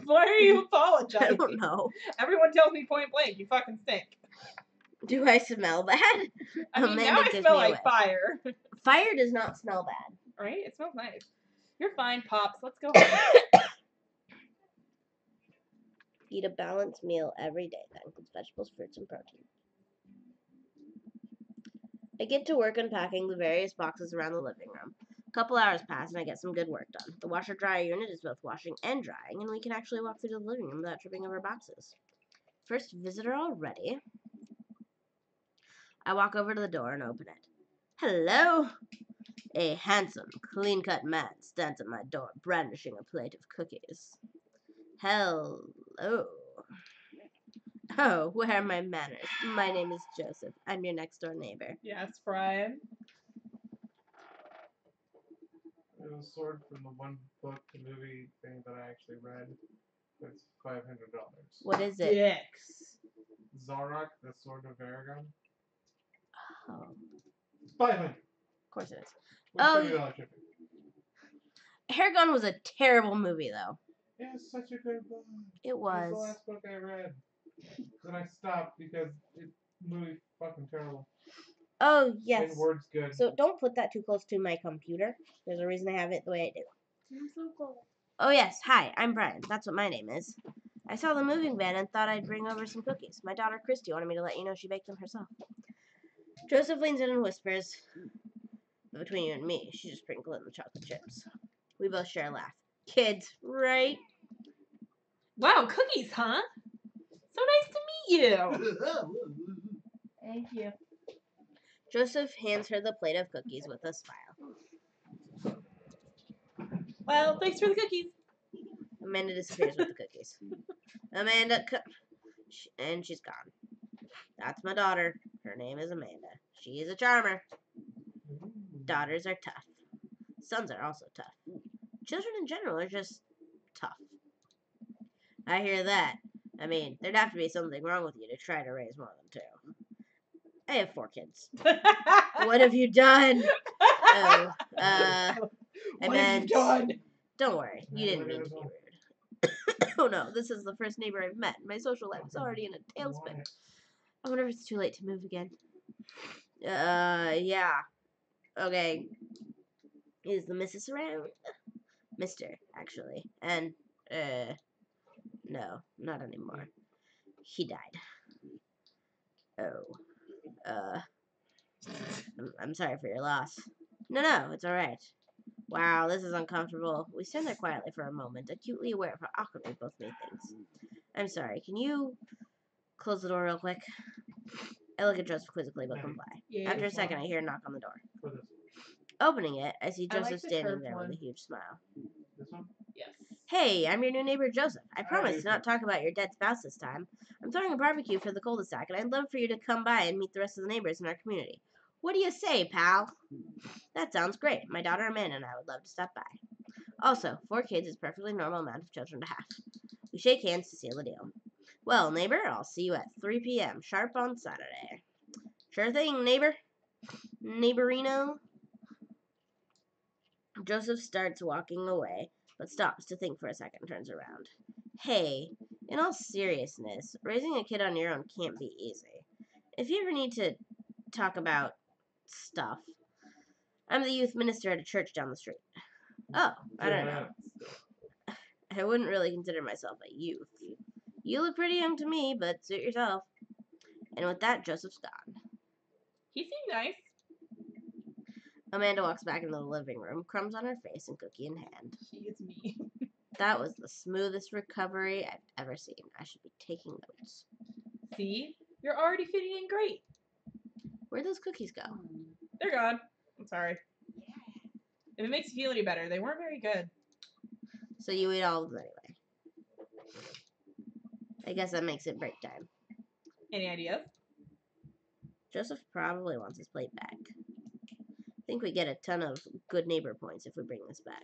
Why are you I apologizing? don't know. Everyone tells me point blank, you fucking stink. Do I smell bad? I mean, Amanda now I gives smell me like away. fire. Fire does not smell bad. Right? It smells nice. You're fine, Pops. Let's go home. Eat a balanced meal every day that includes vegetables, fruits, and protein. I get to work unpacking the various boxes around the living room. A couple hours pass and I get some good work done. The washer-dryer unit is both washing and drying, and we can actually walk through the living room without tripping over boxes. First visitor already. I walk over to the door and open it. Hello! A handsome, clean-cut man stands at my door, brandishing a plate of cookies. Hello. Oh, where are my manners? My name is Joseph. I'm your next-door neighbor. Yes, Brian. It was sword from the one book, the movie thing that I actually read. It's $500. What is it? Dicks. Zarok, the Sword of Aragon. Oh, It's $500. of course it is. With Oh, $30 shipping. Aragon was a terrible movie, though. It's such a good book. It It was the was. last book I read. Then I stopped because the movie fucking terrible. Oh, yes. And word's good. So don't put that too close to my computer. There's a reason I have it the way I do. I'm so cold. Oh, yes. Hi, I'm Brian. That's what my name is. I saw the moving van and thought I'd bring over some cookies. My daughter Christy wanted me to let you know she baked them herself. Joseph leans in and whispers, between you and me, she just sprinkled in the chocolate chips. We both share a laugh. Kids, right? Wow, cookies, huh? So nice to meet you. Thank you. Joseph hands her the plate of cookies with a smile. Well, thanks for the cookies. Amanda disappears with the cookies. Amanda, and she's gone. That's my daughter. Her name is Amanda. She is a charmer. Daughters are tough. Sons are also tough. Children in general are just tough. I hear that. I mean, there'd have to be something wrong with you to try to raise more than 2. I have 4 kids. What have you done? Oh, I What have meant. you done? Don't worry, you didn't mean to be rude. Oh no, this is the first neighbor I've met. My social life is already in a tailspin. I wonder if it's too late to move again. Yeah. Okay. Is the missus around? Mr., actually. And, no, not anymore. He died. Oh. I'm sorry for your loss. No, it's alright. Wow, this is uncomfortable. We stand there quietly for a moment, acutely aware of how awkward we both made things. I'm sorry, can you close the door real quick? I look at Joseph quizzically but comply. Yeah, After a second, I hear a knock on the door. For this Opening it, I see I like Joseph the standing curved there with one. a huge smile. one? Yes. Hey, I'm your new neighbor Joseph. I promise you to not talk about your dead spouse this time. I'm throwing a barbecue for the cul-de-sac, and I'd love for you to come by and meet the rest of the neighbors in our community. What do you say, pal? That sounds great. My daughter Amanda and I would love to stop by. Also, 4 kids is a perfectly normal amount of children to have. We shake hands to seal the deal. Well, neighbor, I'll see you at 3 p.m. sharp on Saturday. Sure thing, neighbor. Neighborino. Joseph starts walking away, but stops to think for a second and turns around. Hey, in all seriousness, raising a kid on your own can't be easy. If you ever need to talk about stuff, I'm the youth minister at a church down the street. Oh, I don't know. I wouldn't really consider myself a youth. You look pretty young to me, but suit yourself. And with that, Joseph's gone. He seemed nice. Amanda walks back into the living room, crumbs on her face and cookie in hand. She is me. That was the smoothest recovery I've ever seen. I should be taking notes. See? You're already fitting in great. Where'd those cookies go? They're gone. I'm sorry. If it makes you feel any better, they weren't very good. So you eat all of them anyway. I guess that makes it break time. Any ideas? Joseph probably wants his plate back. I think we get a ton of good neighbor points if we bring this back.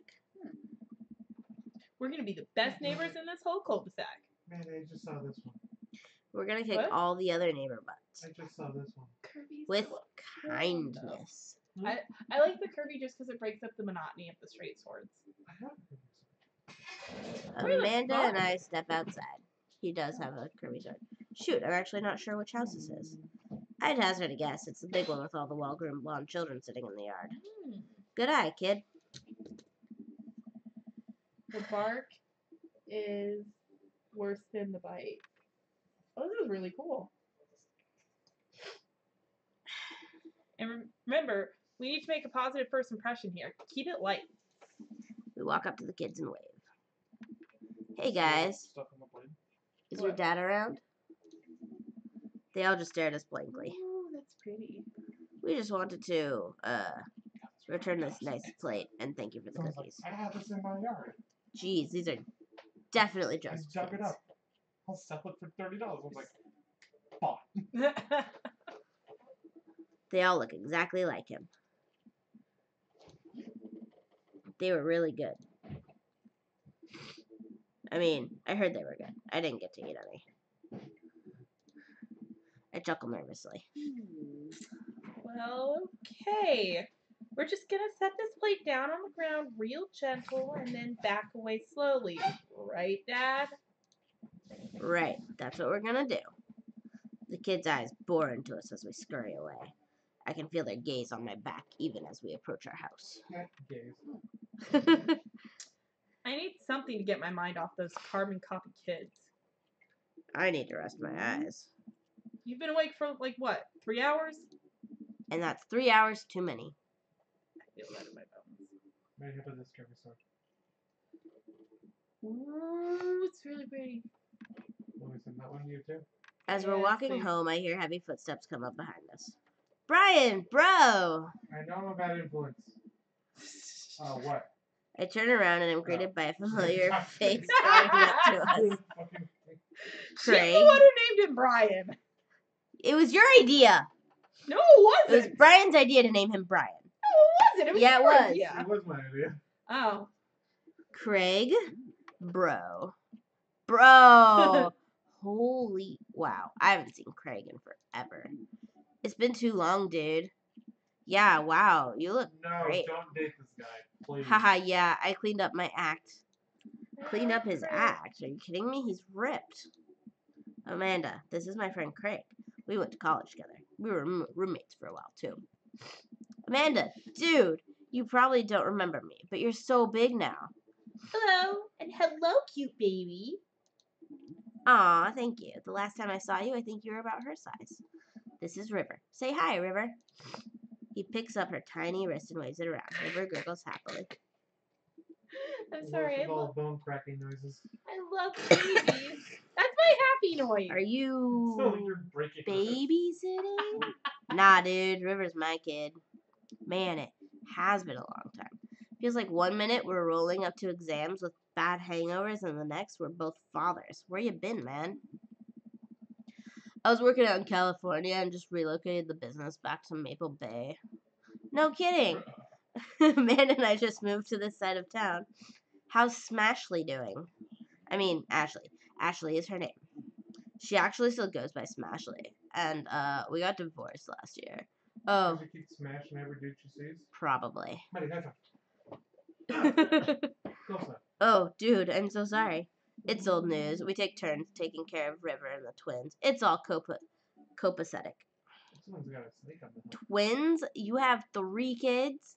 We're going to be the best neighbors in this whole cul-de-sac. Man, I just saw this one. We're gonna kick What? all the other neighbor butts. I just saw this one. Kirby's With so kindness. I like the Kirby just because it breaks up the monotony of the straight swords. I have Where the Amanda fuck? and I step outside. He does have a Kirby sword. Shoot, I'm actually not sure which house this is. I'd hazard a guess. It's the big one with all the well-groomed blonde children sitting in the yard. Good eye, kid. The bark is worse than the bite. Oh, this is really cool. And remember, we need to make a positive first impression here. Keep it light. We walk up to the kids and wave. Hey guys, Stuff on the plate. is your What? dad around? They all just stare at us blankly. Ooh, that's pretty. We just wanted to return this nice plate and thank you for the Someone's like, cookies. I have this in my yard. Jeez, these are definitely I just dug it kids. up. I'll sell it for $30. I was like, fine. They all look exactly like him. They were really good. I mean, I heard they were good. I didn't get to eat any. I chuckle nervously. Well, okay. We're just gonna set this plate down on the ground real gentle and then back away slowly. Right, Dad? Right, that's what we're gonna do. The kids' eyes bore into us as we scurry away. I can feel their gaze on my back even as we approach our house. Gaze. I need something to get my mind off those carbon copy kids. I need to rest my eyes. You've been awake for, like, what, 3 hours? And that's 3 hours too many. I feel that in my bones. Maybe hit this trigger sword. Ooh, it's really pretty. Let me send that one to you too. As we're Yes, walking please. home, I hear heavy footsteps come up behind us. Brian, bro! I know I'm a bad influence. What? I turn around and am greeted by a familiar God. face striding up to us. Fucking She's Craig. the one who named him Brian. It was your idea. No, it It was wasn't. Brian's idea to name him Brian. No, it wasn't. It was Yeah, it your was. idea. It was my idea. Oh. Craig, bro. Bro. Holy wow. I haven't seen Craig in forever. It's been too long, dude. Yeah, wow. You look No, great. don't date this guy, please. Haha, yeah, I cleaned up my act. Cleaned up his act? Are you kidding me? He's ripped. Amanda, this is my friend Craig. We went to college together. We were roommates for a while, too. Amanda, dude, you probably don't remember me, but you're so big now. Hello. And hello, cute baby. Aw, thank you. The last time I saw you, I think you were about her size. This is River. Say hi, River. He picks up her tiny wrist and waves it around. River gurgles happily. I'm What's sorry. with all bone cracking noises? I love babies. That's my happy noise. Are So you you're breaking babysitting? Nah, dude. River's my kid. Man, it has been a long time. Feels like 1 minute we're rolling up to exams with bad hangovers, and the next we're both fathers. Where you been, man? I was working out in California and just relocated the business back to Maple Bay. No kidding. Man and I just moved to this side of town. How's Smashley doing? I mean, Ashley. Ashley is her name. She actually still goes by Smashley. And, we got divorced last year. Oh, Does he keep smashing every dude she sees? probably. Buddy, that's a close enough. Oh, dude, I'm so sorry. It's old news. We take turns taking care of River and the twins. It's all copacetic. Someone's got a snake on the hook. Twins? You have 3 kids?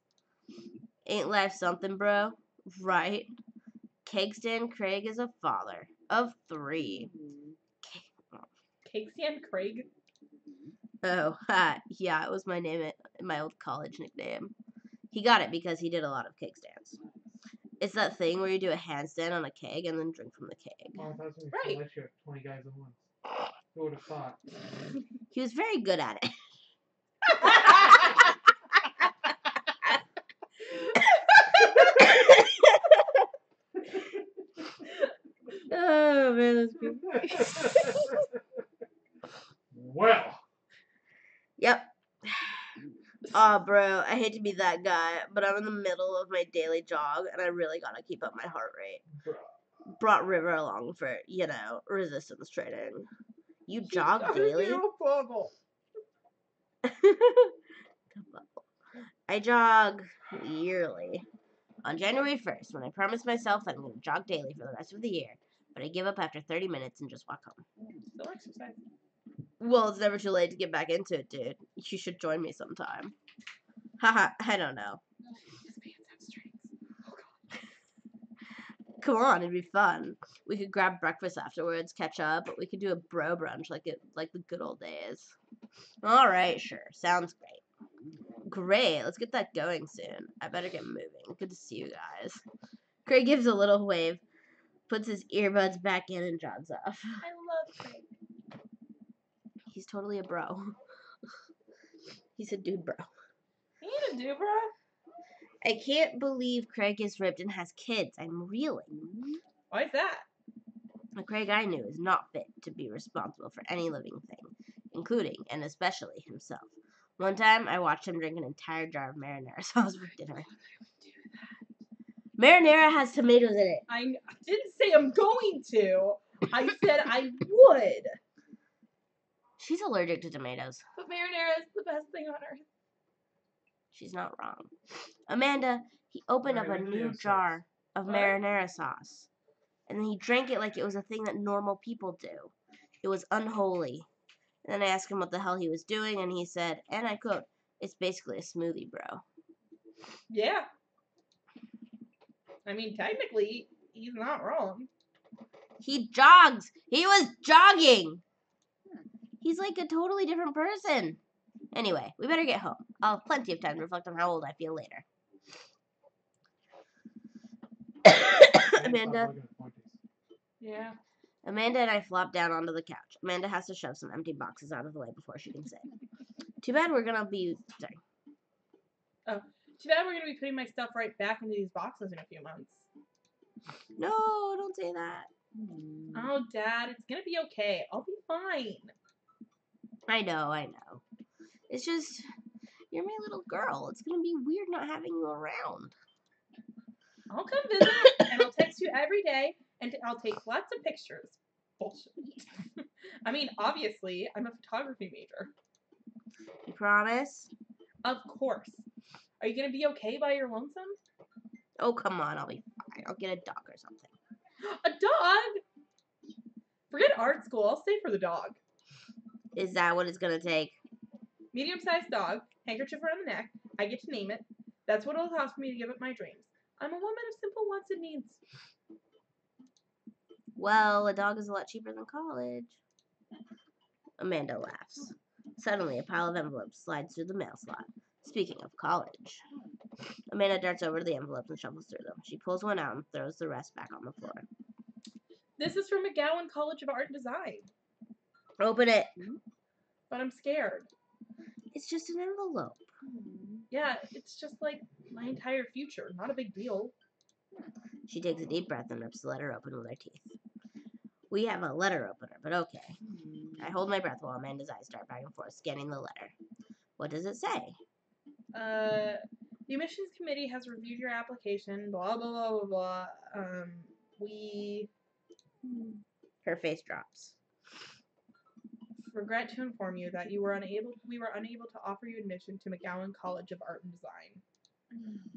Ain't life something, bro? Right. Kegston Craig is a father of 3. Cake stand Craig. Oh, yeah, it was my name at my old college nickname. He got it because he did a lot of keg stands. It's that thing where you do a handstand on a keg and then drink from the keg. Oh, that's when Right. you let you have 20 guys at once. Who would have thought? He was very good at it. Oh, man, that's good. Well, Yep. Aw, bro, I hate to be that guy, but I'm in the middle of my daily jog, and I really gotta keep up my heart rate. bro. Brought River along for, resistance training. You jog daily? I jog yearly. On January 1st, when I promised myself that I'm going to jog daily for the rest of the year, but I give up after 30 minutes and just walk home. Still exercise. Well, it's never too late to get back into it, dude. You should join me sometime. Haha, I don't know. His pants have strings. Oh god. Come on, it'd be fun. We could grab breakfast afterwards, catch up, but we could do a bro brunch like the good old days. All right, sure. Sounds great. Great. Let's get that going soon. I better get moving. Good to see you guys. Craig gives a little wave, puts his earbuds back in, and jogs off. I love Craig. He's totally a bro. He's a dude bro. You need a do, bro? I can't believe Craig is ripped and has kids. I'm reeling. Why is that? The Craig I knew is not fit to be responsible for any living thing, including and especially himself. One time, I watched him drink an entire jar of marinara sauce for dinner. Marinara has tomatoes in it. I didn't say I'm going to. I said I would. She's allergic to tomatoes. But marinara is the best thing on earth. She's not wrong. Amanda, he opened up a new jar of What? marinara sauce. And then he drank it like it was a thing that normal people do. It was unholy. And then I asked him what the hell he was doing, and he said, and I quote, "It's basically a smoothie, bro." Yeah. I mean, technically, he's not wrong. He jogs! He was jogging! He's like a totally different person. Anyway, we better get home. I'll have plenty of time to reflect on how old I feel later. Amanda Yeah. Amanda and I flop down onto the couch. Amanda has to shove some empty boxes out of the way before she can sit. Too bad we're gonna be... Sorry. Too bad we're going to be putting my stuff right back into these boxes in a few months. No, don't say that. Oh, Dad, it's going to be okay. I'll be fine. I know. It's just... You're my little girl. It's gonna be weird not having you around. I'll come visit, and I'll text you every day, and I'll take lots of pictures. Bullshit. I mean, obviously, I'm a photography major. You promise? Of course. Are you going to be okay by your lonesome? Oh, come on. I'll be fine. I'll get a dog or something. A dog? Forget art school. I'll stay for the dog. Is that what it's gonna take? Medium-sized dog, handkerchief around the neck. I get to name it. That's what it'll cost for me to give up my dreams. I'm a woman of simple wants and needs. Well, a dog is a lot cheaper than college. Amanda laughs. Suddenly, a pile of envelopes slides through the mail slot. Speaking of college. Amanda darts over to the envelopes and shuffles through them. She pulls one out and throws the rest back on the floor. This is from McGowan College of Art and Design. Open it. But I'm scared. It's just an envelope. Yeah, it's just like my entire future. Not a big deal. She takes a deep breath and rips the letter open with her teeth. We have a letter opener, but okay. I hold my breath while Amanda's eyes dart back and forth, scanning the letter. What does it say? The admissions committee has reviewed your application, blah, blah, blah, blah, blah. We Her face drops. regret to inform you that we were unable to offer you admission to McGowan College of Art and Design.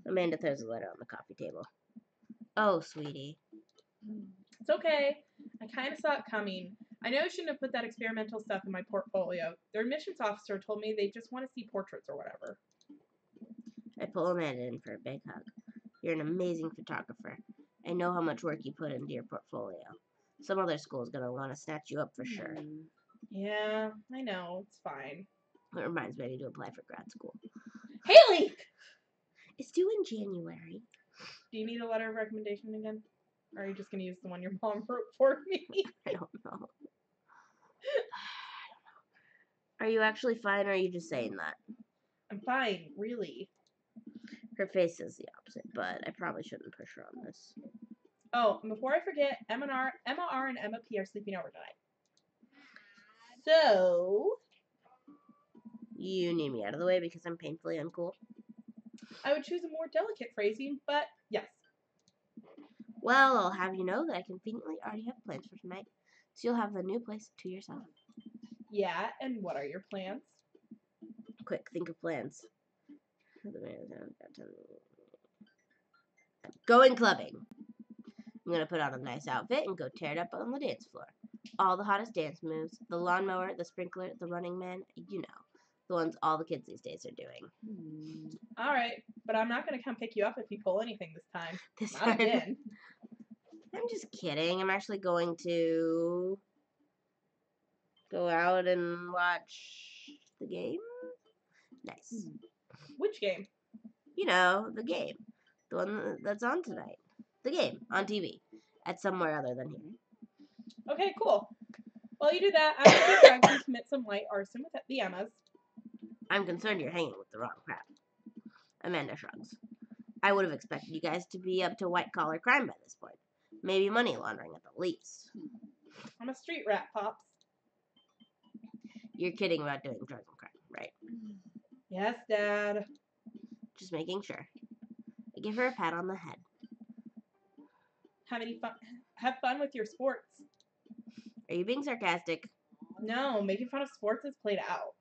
Amanda throws the letter on the coffee table. Oh, sweetie. It's okay. I kind of saw it coming. I know I shouldn't have put that experimental stuff in my portfolio. Their admissions officer told me they just want to see portraits or whatever. I pull Amanda in for a big hug. You're an amazing photographer. I know how much work you put into your portfolio. Some other school's gonna want to snatch you up for sure. Yeah, I know. It's fine. It reminds me I need to apply for grad school. Haley! It's due in January. Do you need a letter of recommendation again? Or are you just going to use the one your mom wrote for me? I don't know. Are you actually fine, or are you just saying that? I'm fine, really. Her face says the opposite, but I probably shouldn't push her on this. Oh, and before I forget, Emma R, and Emma P are sleeping over tonight. So, You need me out of the way because I'm painfully uncool? I would choose a more delicate phrasing, but yes. Well, I'll have you know that I conveniently already have plans for tonight, so you'll have the new place to yourself. Yeah, and what are your plans? Quick, think of plans. Going clubbing. I'm gonna put on a nice outfit and go tear it up on the dance floor. All the hottest dance moves, the lawnmower, the sprinkler, the running man, you know, the ones all the kids these days are doing. Alright, but I'm not going to come pick you up if you pull anything this time. This Not time, again. I'm just kidding. I'm actually going to go out and watch the game. Nice. Which game? You know, the game. The one that's on tonight. The game on TV. At somewhere other than here. Okay, cool. While you do that, I'm going to try to commit some light arson with the Emmas. I'm concerned you're hanging with the wrong crowd. Amanda shrugs. I would have expected you guys to be up to white-collar crime by this point. Maybe money laundering at the least. I'm a street rat, Pops. You're kidding about doing drugs and crime, right? Yes, Dad. Just making sure. I give her a pat on the head. Have fun with your sports. Are you being sarcastic? No, making fun of sports is played out.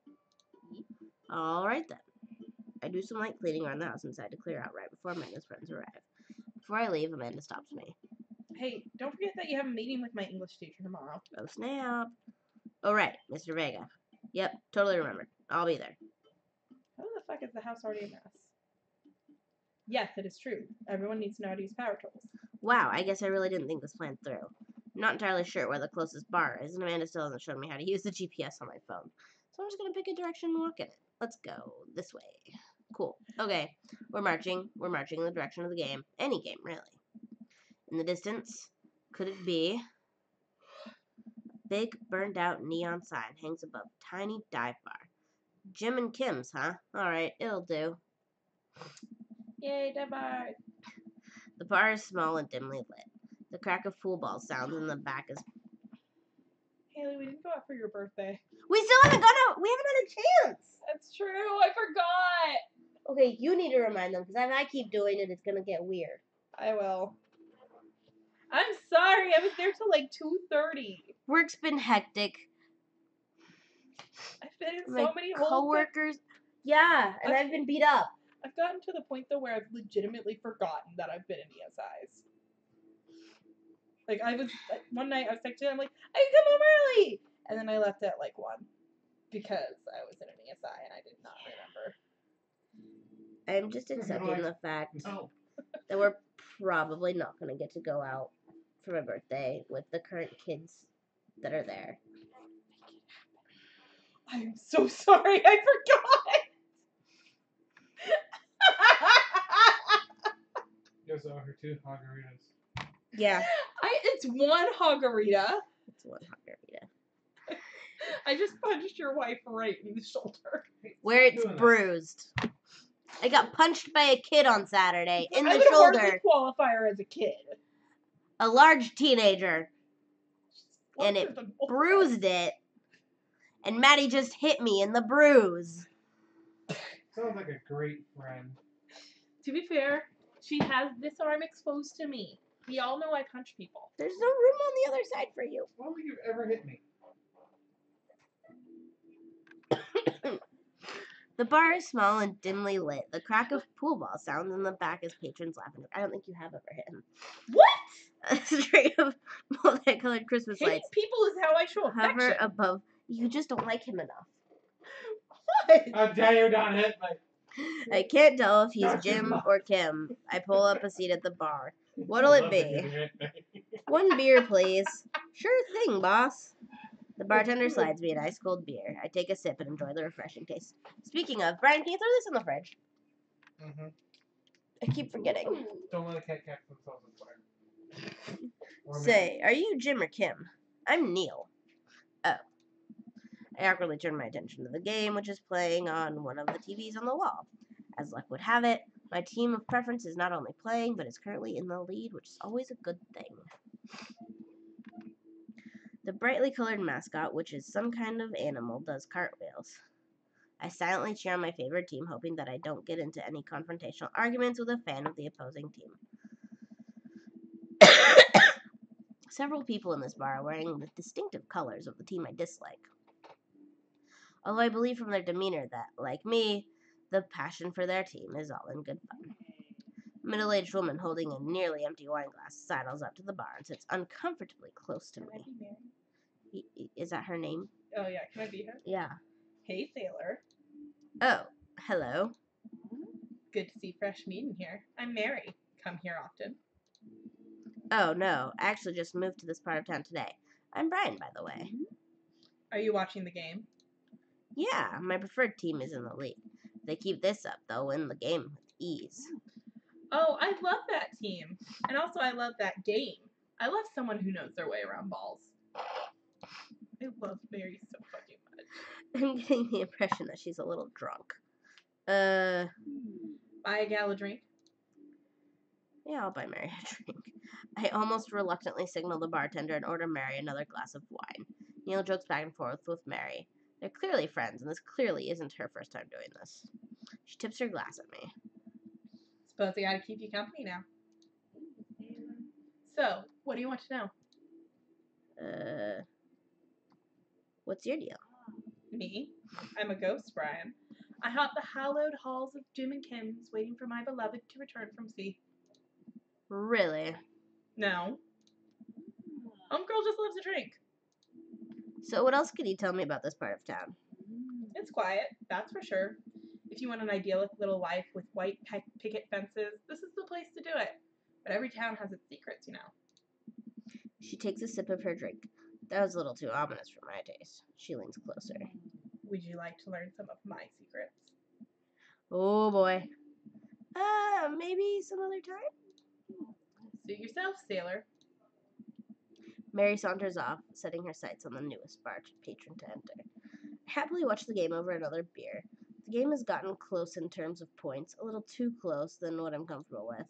All right then. I do some light cleaning around the house inside to clear out right before Amanda's friends arrive. Before I leave, Amanda stops me. Hey, don't forget that you have a meeting with my English teacher tomorrow. Oh snap! Oh right, Mr. Vega. Yep, totally remembered. I'll be there. How the fuck is the house already a mess? Yes, it is true. Everyone needs to know how to use power tools. Wow, I guess I really didn't think this plan through. I'm not entirely sure where the closest bar is, and Amanda still hasn't shown me how to use the GPS on my phone. So I'm just gonna pick a direction and walk in it. Let's go this way. Cool. Okay, we're marching. We're marching in the direction of the game. Any game, really. In the distance, could it be? Big, burned-out neon sign hangs above tiny dive bar. Jim and Kim's, huh? Alright, it'll do. Yay, Dead Bar! The bar is small and dimly lit. The crack of pool ball sounds in the back as... Haley, we didn't go out for your birthday. We still haven't gone out! We haven't had a chance! That's true, I forgot! Okay, you need to remind them, because if I keep doing it, it's gonna get weird. I will. I'm sorry, I was there till like 2:30. Work's been hectic. I've been in My so many holes. coworkers... Yeah, and I've been beat up. I've gotten to the point though where I've legitimately forgotten that I've been in ESIs. Like one night I was texting, I'm like, I can come home early, and then I left at like 1 because I was in an ESI and I did not remember. I'm just accepting the fact No. that we're probably not gonna get to go out for my birthday with the current kids that are there. I'm so sorry, I forgot. You also owe her 2 margaritas. Yeah, It's one Hogarita. it's one margarita. I just punched your wife right in the shoulder. Where it's Doing that. bruised. I got punched by a kid on Saturday in I the would hardly shoulder. qualify her as a kid. A large teenager. And it Larger than both of us. bruised it. And Maddie just hit me in the bruise. Sounds like a great friend. To be fair, she has this arm exposed to me. We all know I punch people. There's no room on the other side for you. I don't think you've ever hit me. The bar is small and dimly lit. The crack of pool ball sounds in the back as patrons laugh. I don't think you have ever hit him. What? A string of multicolored Christmas Hate lights people is how I show hover affection. above. You just don't like him enough. What? How dare you not hit me? I can't tell if he's Not Jim Jim. or Kim. I pull up a seat at the bar. What'll I'd it love to be? get hit me. 1 beer, please. Sure thing, boss. The bartender slides me an ice cold beer. I take a sip and enjoy the refreshing taste. Speaking of, Brian, can you throw this in the fridge? Mhm. I keep forgetting. Don't let a cat catch themselves on fire. Or me. Say, are you Jim or Kim? I'm Neil. Oh. I awkwardly turn my attention to the game, which is playing on one of the TVs on the wall. As luck would have it, my team of preference is not only playing, but is currently in the lead, which is always a good thing. The brightly colored mascot, which is some kind of animal, does cartwheels. I silently cheer on my favorite team, hoping that I don't get into any confrontational arguments with a fan of the opposing team. Several people in this bar are wearing the distinctive colors of the team I dislike. Although I believe from their demeanor that, like me, the passion for their team is all in good fun. A middle-aged woman holding a nearly empty wine glass sidles up to the bar and sits uncomfortably close to Can I me. be Mary? Is that her name? Oh yeah, can I be her? Yeah. Hey Sailor. Oh, hello. Good to see fresh meat in here. I'm Mary. Come here often. Oh, no. I actually just moved to this part of town today. I'm Brian, by the way. Are you watching the game? Yeah, my preferred team is in the league. If they keep this up, they'll win the game with ease. Oh, I love that team. And also, I love that game. I love someone who knows their way around balls. I love Mary so fucking much. I'm getting the impression that she's a little drunk. Buy a gal a drink. Yeah, I'll buy Mary a drink. I almost reluctantly signal the bartender and order Mary another glass of wine. Neil jokes back and forth with Mary. They're clearly friends, and this clearly isn't her first time doing this. She tips her glass at me. Suppose I gotta keep you company now. So, what do you want to know? What's your deal? Me? I'm a ghost, Brian. I haunt the hallowed halls of Jim and Kim's, waiting for my beloved to return from sea. Really? No. Homegirl just loves a drink. So what else can you tell me about this part of town? It's quiet, that's for sure. If you want an idyllic little life with white picket fences, this is the place to do it. But every town has its secrets, you know. She takes a sip of her drink. That was a little too ominous for my taste. She leans closer. Would you like to learn some of my secrets? Oh boy. Maybe some other time? Suit yourself, sailor. Mary saunters off, setting her sights on the newest patron to enter. I happily watch the game over another beer. The game has gotten close in terms of points, a little too close than what I'm comfortable with.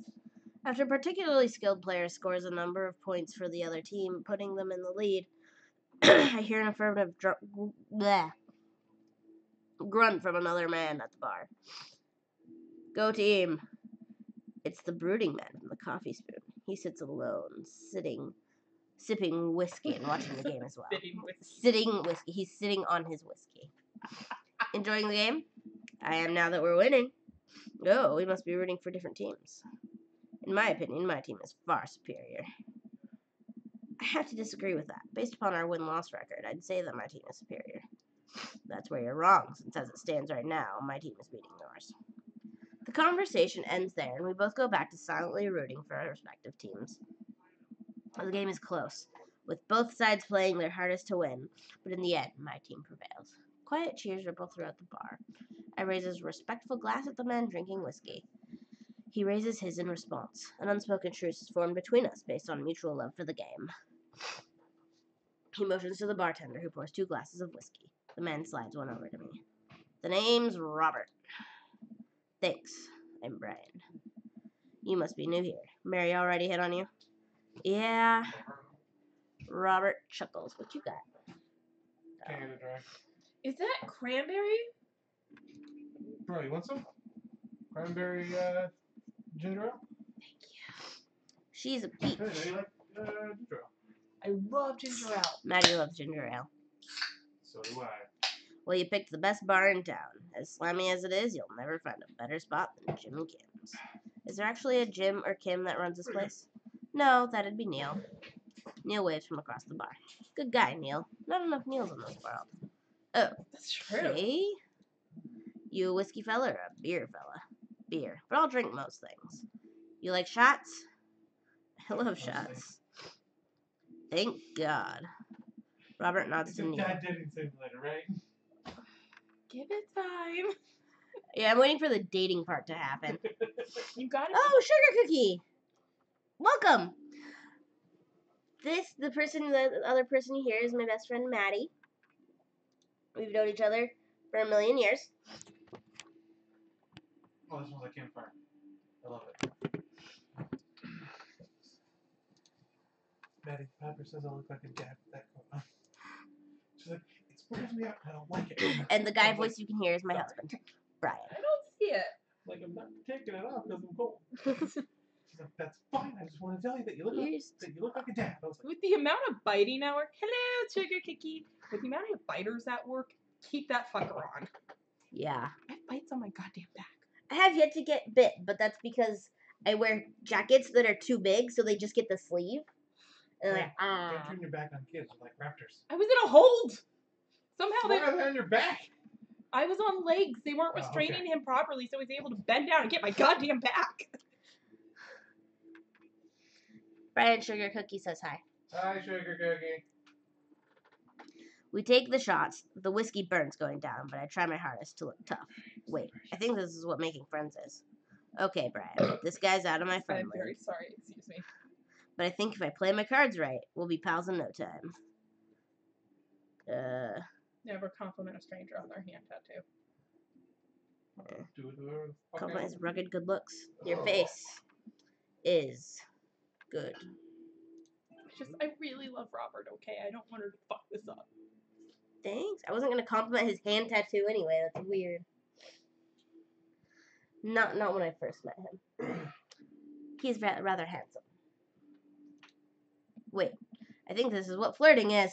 After a particularly skilled player scores a number of points for the other team, putting them in the lead, I hear an affirmative grunt from another man at the bar. Go team! It's the brooding man from the Coffee Spoon. He sits alone, sipping whiskey and watching the game as well. He's sitting on his whiskey. Enjoying the game? I am now that we're winning. Oh, we must be rooting for different teams. In my opinion, my team is far superior. I have to disagree with that. Based upon our win-loss record, I'd say that my team is superior. That's where you're wrong, since as it stands right now, my team is beating yours. The conversation ends there, and we both go back to silently rooting for our respective teams. The game is close, with both sides playing their hardest to win, but in the end, my team prevails. Quiet cheers ripple throughout the bar. I raise a respectful glass at the man drinking whiskey. He raises his in response. An unspoken truce is formed between us based on mutual love for the game. He motions to the bartender, who pours 2 glasses of whiskey. The man slides one over to me. The name's Robert. Thanks. I'm Brian. You must be new here. Mary already hit on you? Yeah. Robert chuckles. What you got? Canada Dry. Is that cranberry? Bro, you want some? Cranberry ginger ale? She's a peach. Hey, do you like ginger ale? I love ginger ale. Maddie loves ginger ale. So do I. Well, you picked the best bar in town. As slimy as it is, you'll never find a better spot than Jim Kim's. Is there actually a Jim or Kim that runs this place? No, that'd be Neil. Neil waves from across the bar. Good guy, Neil. Not enough Neils in this world. Oh, That's true. okay. You a whiskey fella or a beer fella? Beer, but I'll drink most things. You like shots? I love shots. Thank God. Robert nods to Neil. Dad didn't say later, right? Give it time. Yeah, I'm waiting for the dating part to happen. You got it. Oh, Sugar Cookie! Welcome! The other person here is my best friend, Maddie. We've known each other for a million years. Oh, this one's a campfire. I love it. Maddie Piper says I look like a dad with that coat on. She's like, it squares me out. I don't like it. And the guy voice you can hear is my husband, Brian. I don't see it. Like, I'm not taking it off because I'm cold. She's like, that's fine. I just want to tell you that you look like a dad. I was like, With the amount of biting at work, hello, Sugar Cookie. With the amount of biters at work, keep that fucker on. Yeah. I have bites on my goddamn back. I have yet to get bit, but that's because I wear jackets that are too big, so they just get the sleeve. And Hey, like, don't turn your back on kids like raptors. I was in a hold. Somehow Why are they on your back? I was on legs. They weren't Oh, restraining okay. him properly, so he was able to bend down and get my goddamn back. Brian Sugar Cookie says hi. Hi, Sugar Cookie. We take the shots. The whiskey burns going down, but I try my hardest to look tough. Wait, I think this is what making friends is. Okay, Brian, this guy's out of my friend I'm very league, sorry. Excuse me. but I think if I play my cards right, we'll be pals in no time. Never compliment a stranger on their hand tattoo. Compliment his rugged good looks. Your face is good. I really love Robert, okay? I don't want her to fuck this up. Thanks. I wasn't gonna compliment his hand tattoo anyway. That's weird. Not when I first met him. He's rather handsome. Wait, I think this is what flirting is.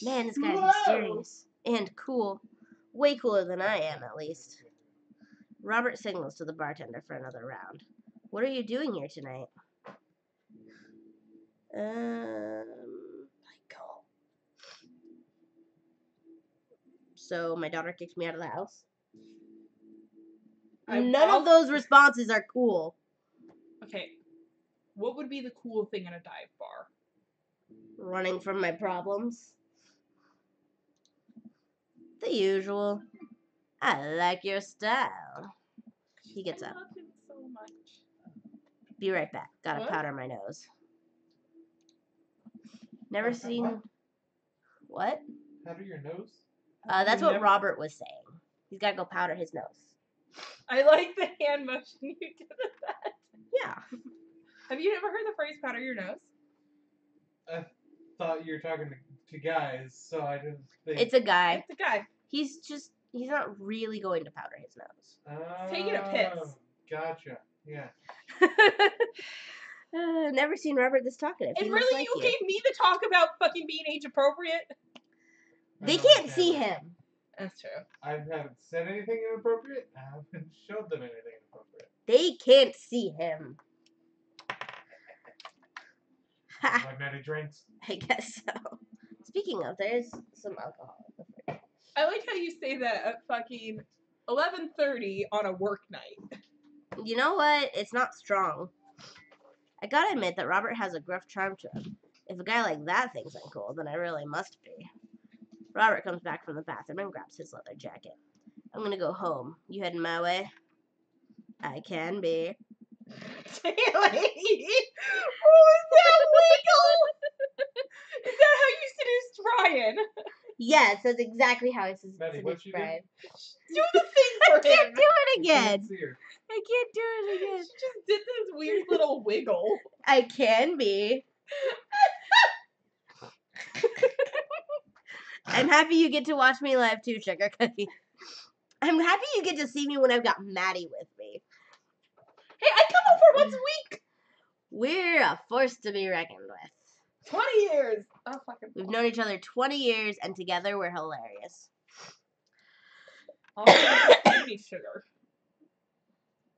Man, this guy's mysterious and cool. Way cooler than I am, at least. Robert signals to the bartender for another round. What are you doing here tonight? Michael. So my daughter kicked me out of the house? None of those responses are cool. Okay. What would be the cool thing in a dive bar? Running from my problems. The usual. I like your style. He gets I up. love him so much. Be right back. Gotta What? powder my nose. Never What? seen... What? Powder your nose? That's You what never- Robert was saying. He's gotta go powder his nose. I like the hand motion you did with that. Yeah. Have you never heard the phrase powder your nose? I thought you were talking to guys, so I didn't think. It's a guy. It's a guy. He's not really going to powder his nose. taking a piss. Gotcha. Yeah. Never seen Robert this talkative. He And looks really, like you gave me the talk about fucking being age appropriate? They I can't know, see I him. That's true. haven't said anything inappropriate. I haven't showed them anything inappropriate. They can't see him. Ha! Like many drinks. I guess so. Speaking of, there's some alcohol in the fridge. I like how you say that at fucking 11:30 on a work night. You know what? It's not strong. I gotta admit that Robert has a gruff charm to him. If a guy like that thinks I'm cool, then I really must be. Robert comes back from the bathroom and grabs his leather jacket. I'm gonna go home. You heading my way? I can be. What was that wiggle? Is that how you seduced Ryan? Yes, that's exactly how it's Betty, what seduced you do? Brian. Do the thing I for can't him. do it again. Can't see her. I can't do it She again. just did this weird little wiggle. I can be. I'm happy you get to watch me live too, Sugar Cookie. I'm happy you get to see me when I've got Maddie with me. Hey, I come over once a week. We're a force to be reckoned with. 20 years. Oh, fucking. We've known each other 20 years, and together we're hilarious. Oh, you just gave me sugar.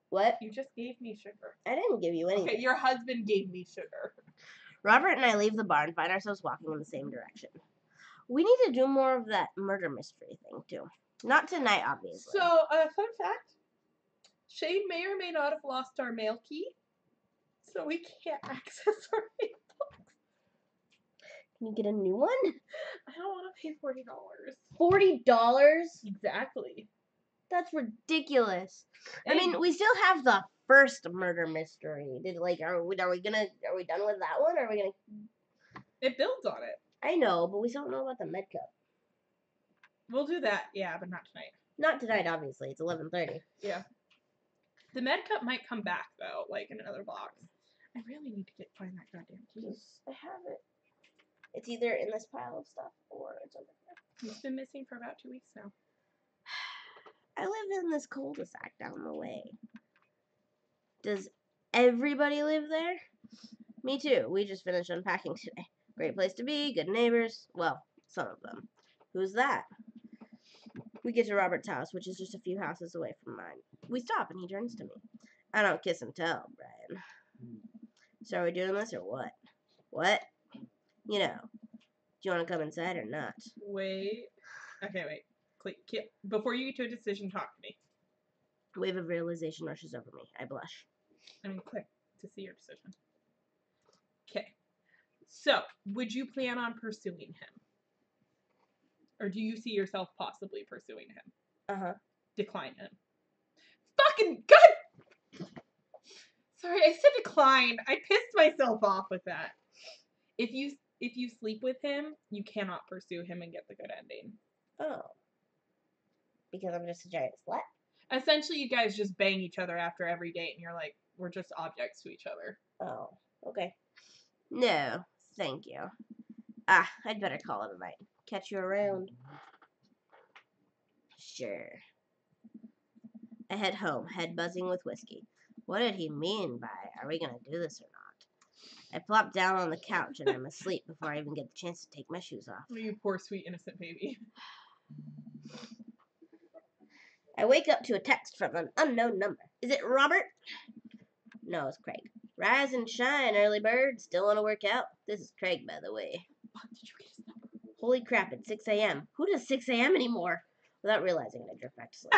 What? You just gave me sugar. I didn't give you anything. Okay, your husband gave me sugar. Robert and I leave the bar and find ourselves walking in the same direction. We need to do more of that murder mystery thing, too. Not tonight, obviously. So, fun fact. Shane may or may not have lost our mail key, so we can't access our mailbox. Can you get a new one? I don't want to pay $40. $40? Exactly. That's ridiculous. I And- mean, we still have the first murder mystery. Are we done with that one? Are we gonna? it builds on it. I know, but we still don't know about the med cup. We'll do that, yeah, but not tonight. Not tonight, obviously. It's 11:30. The med cup might come back though, like in another box. I really need to find that goddamn key. I have it. It's either in this pile of stuff or it's over there. It's been missing for about 2 weeks now. I live in this cul-de-sac down the way. Does everybody live there? Me too. We just finished unpacking today. Great place to be, good neighbors. Well, some of them. Who's that? We get to Robert's house, which is just a few houses away from mine. We stop and he turns to me. I don't kiss and tell, Brian. So are we doing this or what? What? You know. Do you want to come inside or not? Wait. Okay, wait. Click. Before you get to a decision, talk to me. Wave of realization rushes over me. I blush. I mean, click to see your decision. So, would you plan on pursuing him? Or do you see yourself possibly pursuing him? Uh-huh. Decline him. Fucking God! Sorry, I said decline. I pissed myself off with that. If you sleep with him, you cannot pursue him and get the good ending. Oh. Because I'm just a giant slut? Essentially, you guys just bang each other after every date, and you're like, we're just objects to each other. Oh, okay. No, thank you. Ah, I'd better call it a night. Catch you around. Sure. I head home, head buzzing with whiskey. What did he mean by, are we gonna do this or not? I plop down on the couch and I'm asleep before I even get the chance to take my shoes off. Oh, you poor, sweet, innocent baby. I wake up to a text from an unknown number. Is it Robert? No, it's Craig. Rise and shine, early bird. Still want to work out? This is Craig, by the way. Did you get his number? Holy crap, it's 6 a.m. Who does 6 a.m. anymore? Without realizing it, I drift back to sleep.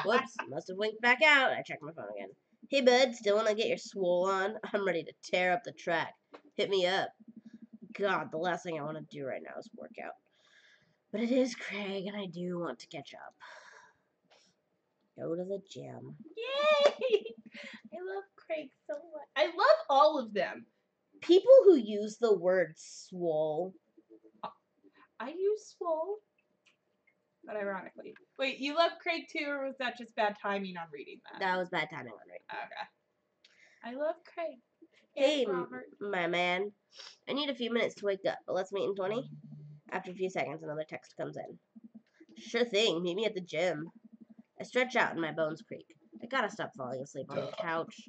Whoops, must have winked back out. I check my phone again. Hey, bud, still want to get your swole on? I'm ready to tear up the track. Hit me up. God, the last thing I want to do right now is work out. But it is Craig, and I do want to catch up. Go to the gym. Yay! I love Craig so much. I love all of them. People who use the word swole. I use swole. But ironically. Wait, you love Craig too, or was that just bad timing on reading that? That was bad timing on right. Okay. I love Craig. Hey, And Robert. my man. I need a few minutes to wake up, but let's meet in 20. After a few seconds, another text comes in. Sure thing, meet me at the gym. I stretch out and my bones creak. I gotta stop falling asleep on the couch.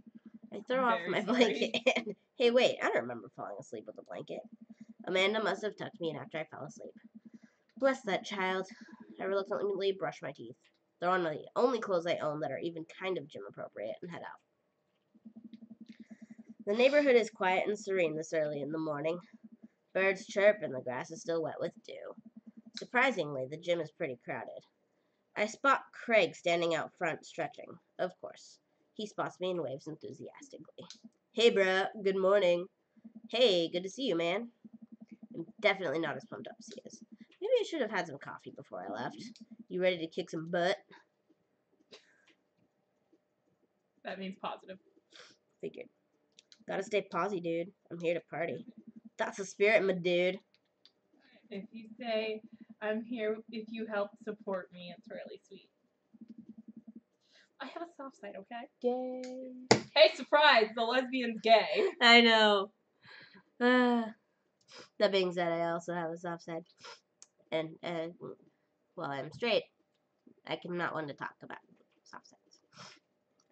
I throw off Very my sorry. blanket and... Hey, wait, I don't remember falling asleep with a blanket. Amanda must have tucked me in after I fell asleep. Bless that child. I reluctantly brush my teeth. Throw on the only clothes I own that are even kind of gym appropriate and head out. The neighborhood is quiet and serene this early in the morning. Birds chirp and the grass is still wet with dew. Surprisingly, the gym is pretty crowded. I spot Craig standing out front stretching. Of course. He spots me and waves enthusiastically. Hey, bruh. Good morning. Hey, good to see you, man. I'm definitely not as pumped up as he is. Maybe I should have had some coffee before I left. You ready to kick some butt? That means positive. Figured. Gotta stay posy, dude. I'm here to party. That's the spirit, my dude. If you say, I'm here if you help support me, it's really sweet. I have a soft side, okay? Gay. Hey, surprise! The lesbian's gay. I know. That being said, I also have a soft side. And well, I'm straight. I cannot want to talk about soft sides.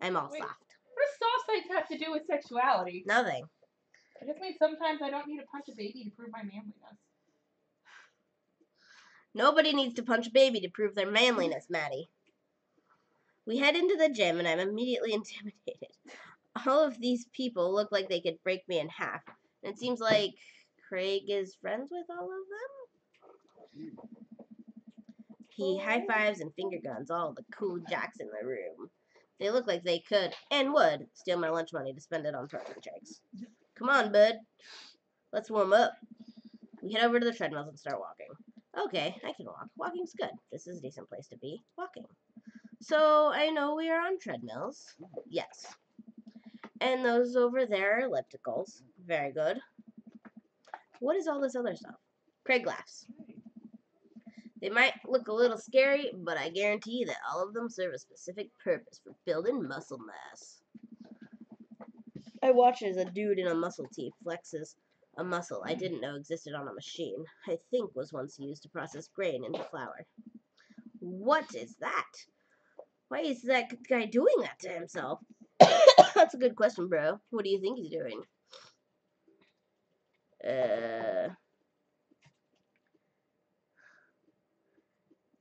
I'm all Wait. soft. What does soft sides have to do with sexuality? Nothing. It just means sometimes I don't need to punch a baby to prove my manliness. Nobody needs to punch a baby to prove their manliness, Maddie. We head into the gym, and I'm immediately intimidated. All of these people look like they could break me in half. And it seems like Craig is friends with all of them. He high-fives and finger guns all the cool jocks in the room. They look like they could, and would, steal my lunch money to spend it on protein shakes. Come on, bud. Let's warm up. We head over to the treadmills and start walking. Okay, I can walk. Walking's good. This is a decent place to be. Walking. So, I know we are on treadmills. Yes. And those over there are ellipticals. Very good. What is all this other stuff? Craig laughs. They might look a little scary, but I guarantee that all of them serve a specific purpose for building muscle mass. I watch as a dude in a muscle tee flexes a muscle I didn't know existed on a machine I think was once used to process grain into flour. What is that? Why is that guy doing that to himself? That's a good question, bro. What do you think he's doing?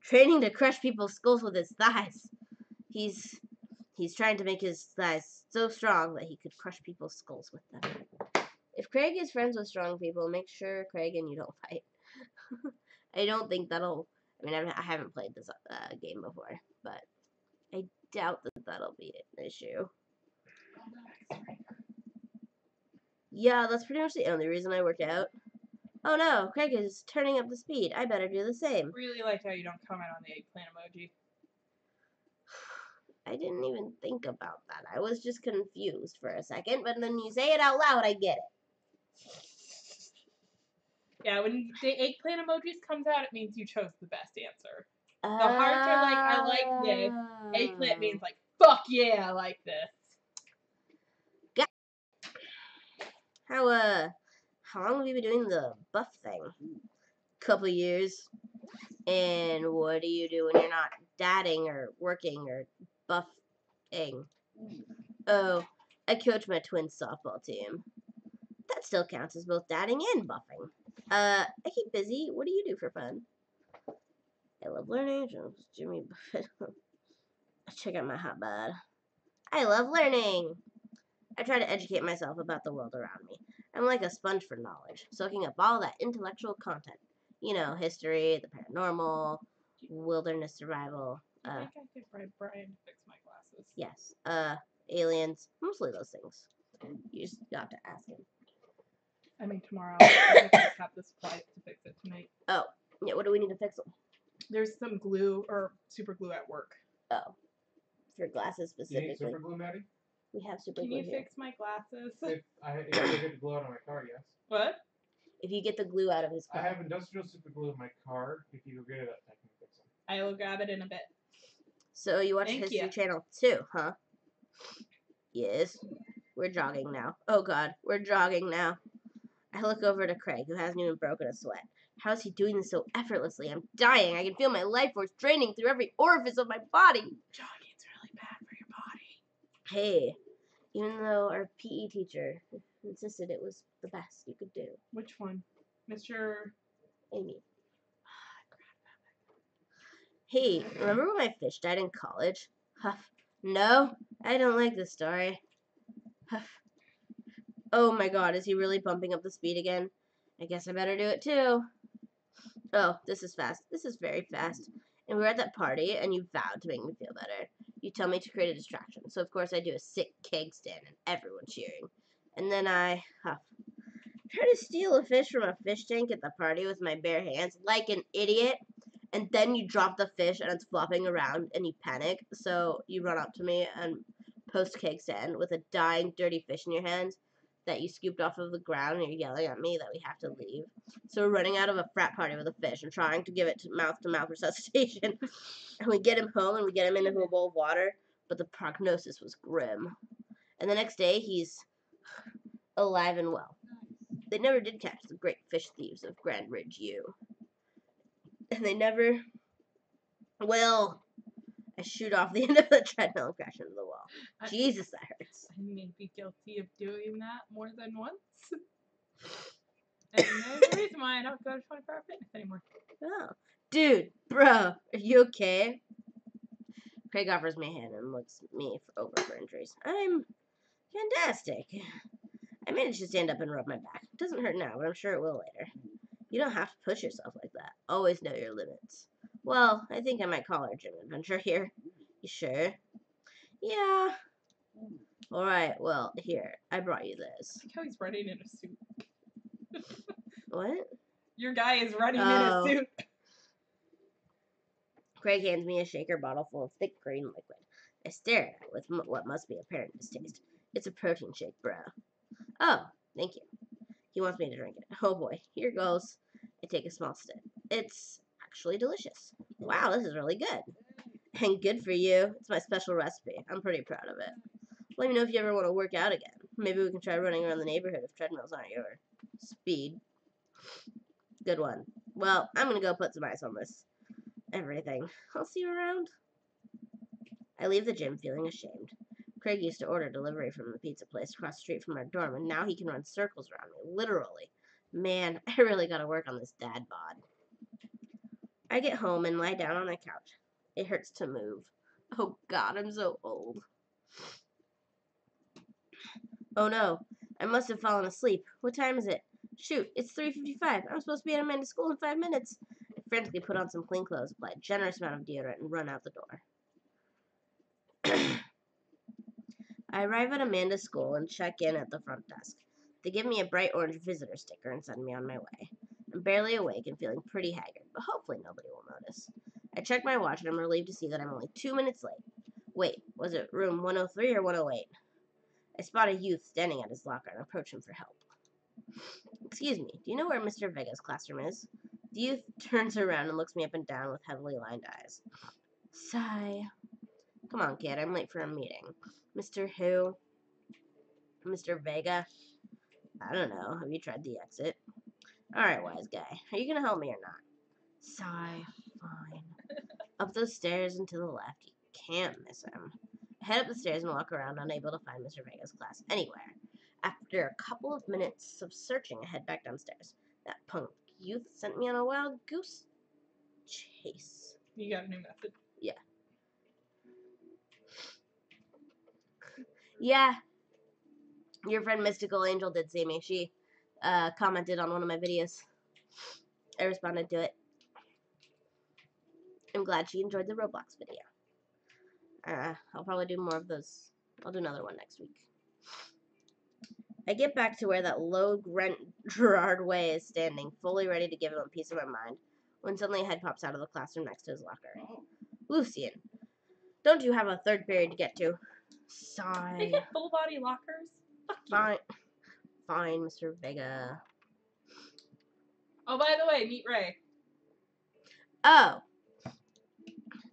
Training to crush people's skulls with his thighs. He's trying to make his thighs so strong that he could crush people's skulls with them. If Craig is friends with strong people, make sure Craig and you don't fight. I don't think that'll... I mean, I haven't played this game before, but I doubt that that'll be an issue. Yeah, that's pretty much the only reason I work out. Oh no, Craig is turning up the speed. I better do the same. Really like how you don't comment on the eggplant emoji. I didn't even think about that. I was just confused for a second, but then you say it out loud, I get it. Yeah, when the eggplant emojis comes out, it means you chose the best answer. The hearts are like, I like this. Eggplant means like, fuck yeah, I like this. How long have you been doing the buff thing? Couple years. And what do you do when you're not dadding or working or buffing? Oh, I coach my twin softball team. That still counts as both dadding and buffing. I keep busy. What do you do for fun? I love learning. Jimmy Buffett. Check out my hotbod. I love learning. I try to educate myself about the world around me. I'm like a sponge for knowledge, soaking up all that intellectual content. You know, history, the paranormal, wilderness survival. I think I could bribe Brian to fix my glasses. Yes. Aliens. Mostly those things. You just got to ask him. I mean, tomorrow. I just have the supply to fix it tonight. Oh, yeah. What do we need to fix them? There's some glue or super glue at work. Oh, for glasses Do you need specifically. super glue, Maddie? We have super Can glue you here. fix my glasses? If I get the glue out of my car, yes. What? If you get the glue out of his I car. have industrial super glue in my car. If you go get it, I can fix them. I will grab it in a bit. So you watch Thank History you. Channel too, huh? Yes. We're jogging now. Oh god, we're jogging now. I look over to Craig, who hasn't even broken a sweat. How is he doing this so effortlessly? I'm dying. I can feel my life force draining through every orifice of my body. Jogging's really bad for your body. Hey, even though our PE teacher insisted it was the best you could do. Which one? Mr. Amy. Hey, remember when my fish died in college? Huff. No, I don't like this story. Huff. Oh my god, is he really bumping up the speed again? I guess I better do it too. Oh, this is fast. This is very fast. And we were at that party, and you vowed to make me feel better. You tell me to create a distraction, so of course I do a sick keg stand, and everyone cheering. And then I, huff. Try to steal a fish from a fish tank at the party with my bare hands, like an idiot. And then you drop the fish, and it's flopping around, and you panic. So you run up to me and post keg stand with a dying, dirty fish in your hands that you scooped off of the ground, and you're yelling at me that we have to leave. So we're running out of a frat party with a fish and trying to give it mouth-to-mouth resuscitation. And we get him home, and we get him into a bowl of water, but the prognosis was grim. And the next day, he's alive and well. They never did catch the great fish thieves of Grand Ridge U. And they never... Well, I shoot off the end of the treadmill and crash into the wall. Jesus, that hurts. I may be guilty of doing that more than once. And there's a reason why I don't go to 24-hour fitness anymore. Oh. Dude, bro, are you okay? Craig offers me a hand and looks me over for injuries. I'm fantastic. I managed to stand up and rub my back. It doesn't hurt now, but I'm sure it will later. You don't have to push yourself like that. Always know your limits. Well, I think I might call our gym adventure here. You sure? Yeah. Alright, well, here. I brought you this. I like how he's running in a suit. What? Your guy is running in Oh. a suit. Craig hands me a shaker bottle full of thick green liquid. I stare at it with what must be apparent distaste. It's a protein shake, bro. Oh, thank you. He wants me to drink it. Oh boy, here goes. I take a small sip. It's actually delicious. Wow, this is really good. And good for you. It's my special recipe. I'm pretty proud of it. Let me know if you ever want to work out again. Maybe we can try running around the neighborhood if treadmills aren't your speed. Good one. Well, I'm gonna go put some ice on this. Everything. I'll see you around. I leave the gym feeling ashamed. Craig used to order delivery from the pizza place across the street from our dorm, and now he can run circles around me, literally. Man, I really gotta work on this dad bod. I get home and lie down on the couch. It hurts to move. Oh god, I'm so old. Oh no, I must have fallen asleep. What time is it? Shoot, it's 3:55. I'm supposed to be at Amanda's school in 5 minutes. I frantically put on some clean clothes, apply a generous amount of deodorant, and run out the door. I arrive at Amanda's school and check in at the front desk. They give me a bright orange visitor sticker and send me on my way. I'm barely awake and feeling pretty haggard, but hopefully nobody will notice. I check my watch and I'm relieved to see that I'm only 2 minutes late. Wait, was it room 103 or 108? I spot a youth standing at his locker and approach him for help. Excuse me, do you know where Mr. Vega's classroom is? The youth turns around and looks me up and down with heavily lined eyes. Sigh. Come on, kid, I'm late for a meeting. Mr. Who? Mr. Vega? I don't know. Have you tried the exit? Alright, wise guy. Are you gonna help me or not? Sigh. Fine. Up those stairs and to the left. You can't miss him. I head up the stairs and walk around, unable to find Mr. Vega's class anywhere. After a couple of minutes of searching, I head back downstairs. That punk youth sent me on a wild goose chase. You got a new method. Yeah. Your friend Mystical Angel did see me. She commented on one of my videos. I responded to it. I'm glad she enjoyed the Roblox video. I'll probably do more of those. I'll do another one next week. I get back to where that low rent Gerard Way is standing, fully ready to give him a piece of my mind, when suddenly a head pops out of the classroom next to his locker. Lucian, don't you have a third period to get to? They Sigh. get full body lockers? Fuck you. Fine. Fine, Mr. Vega. Oh, by the way, meet Ray. Oh.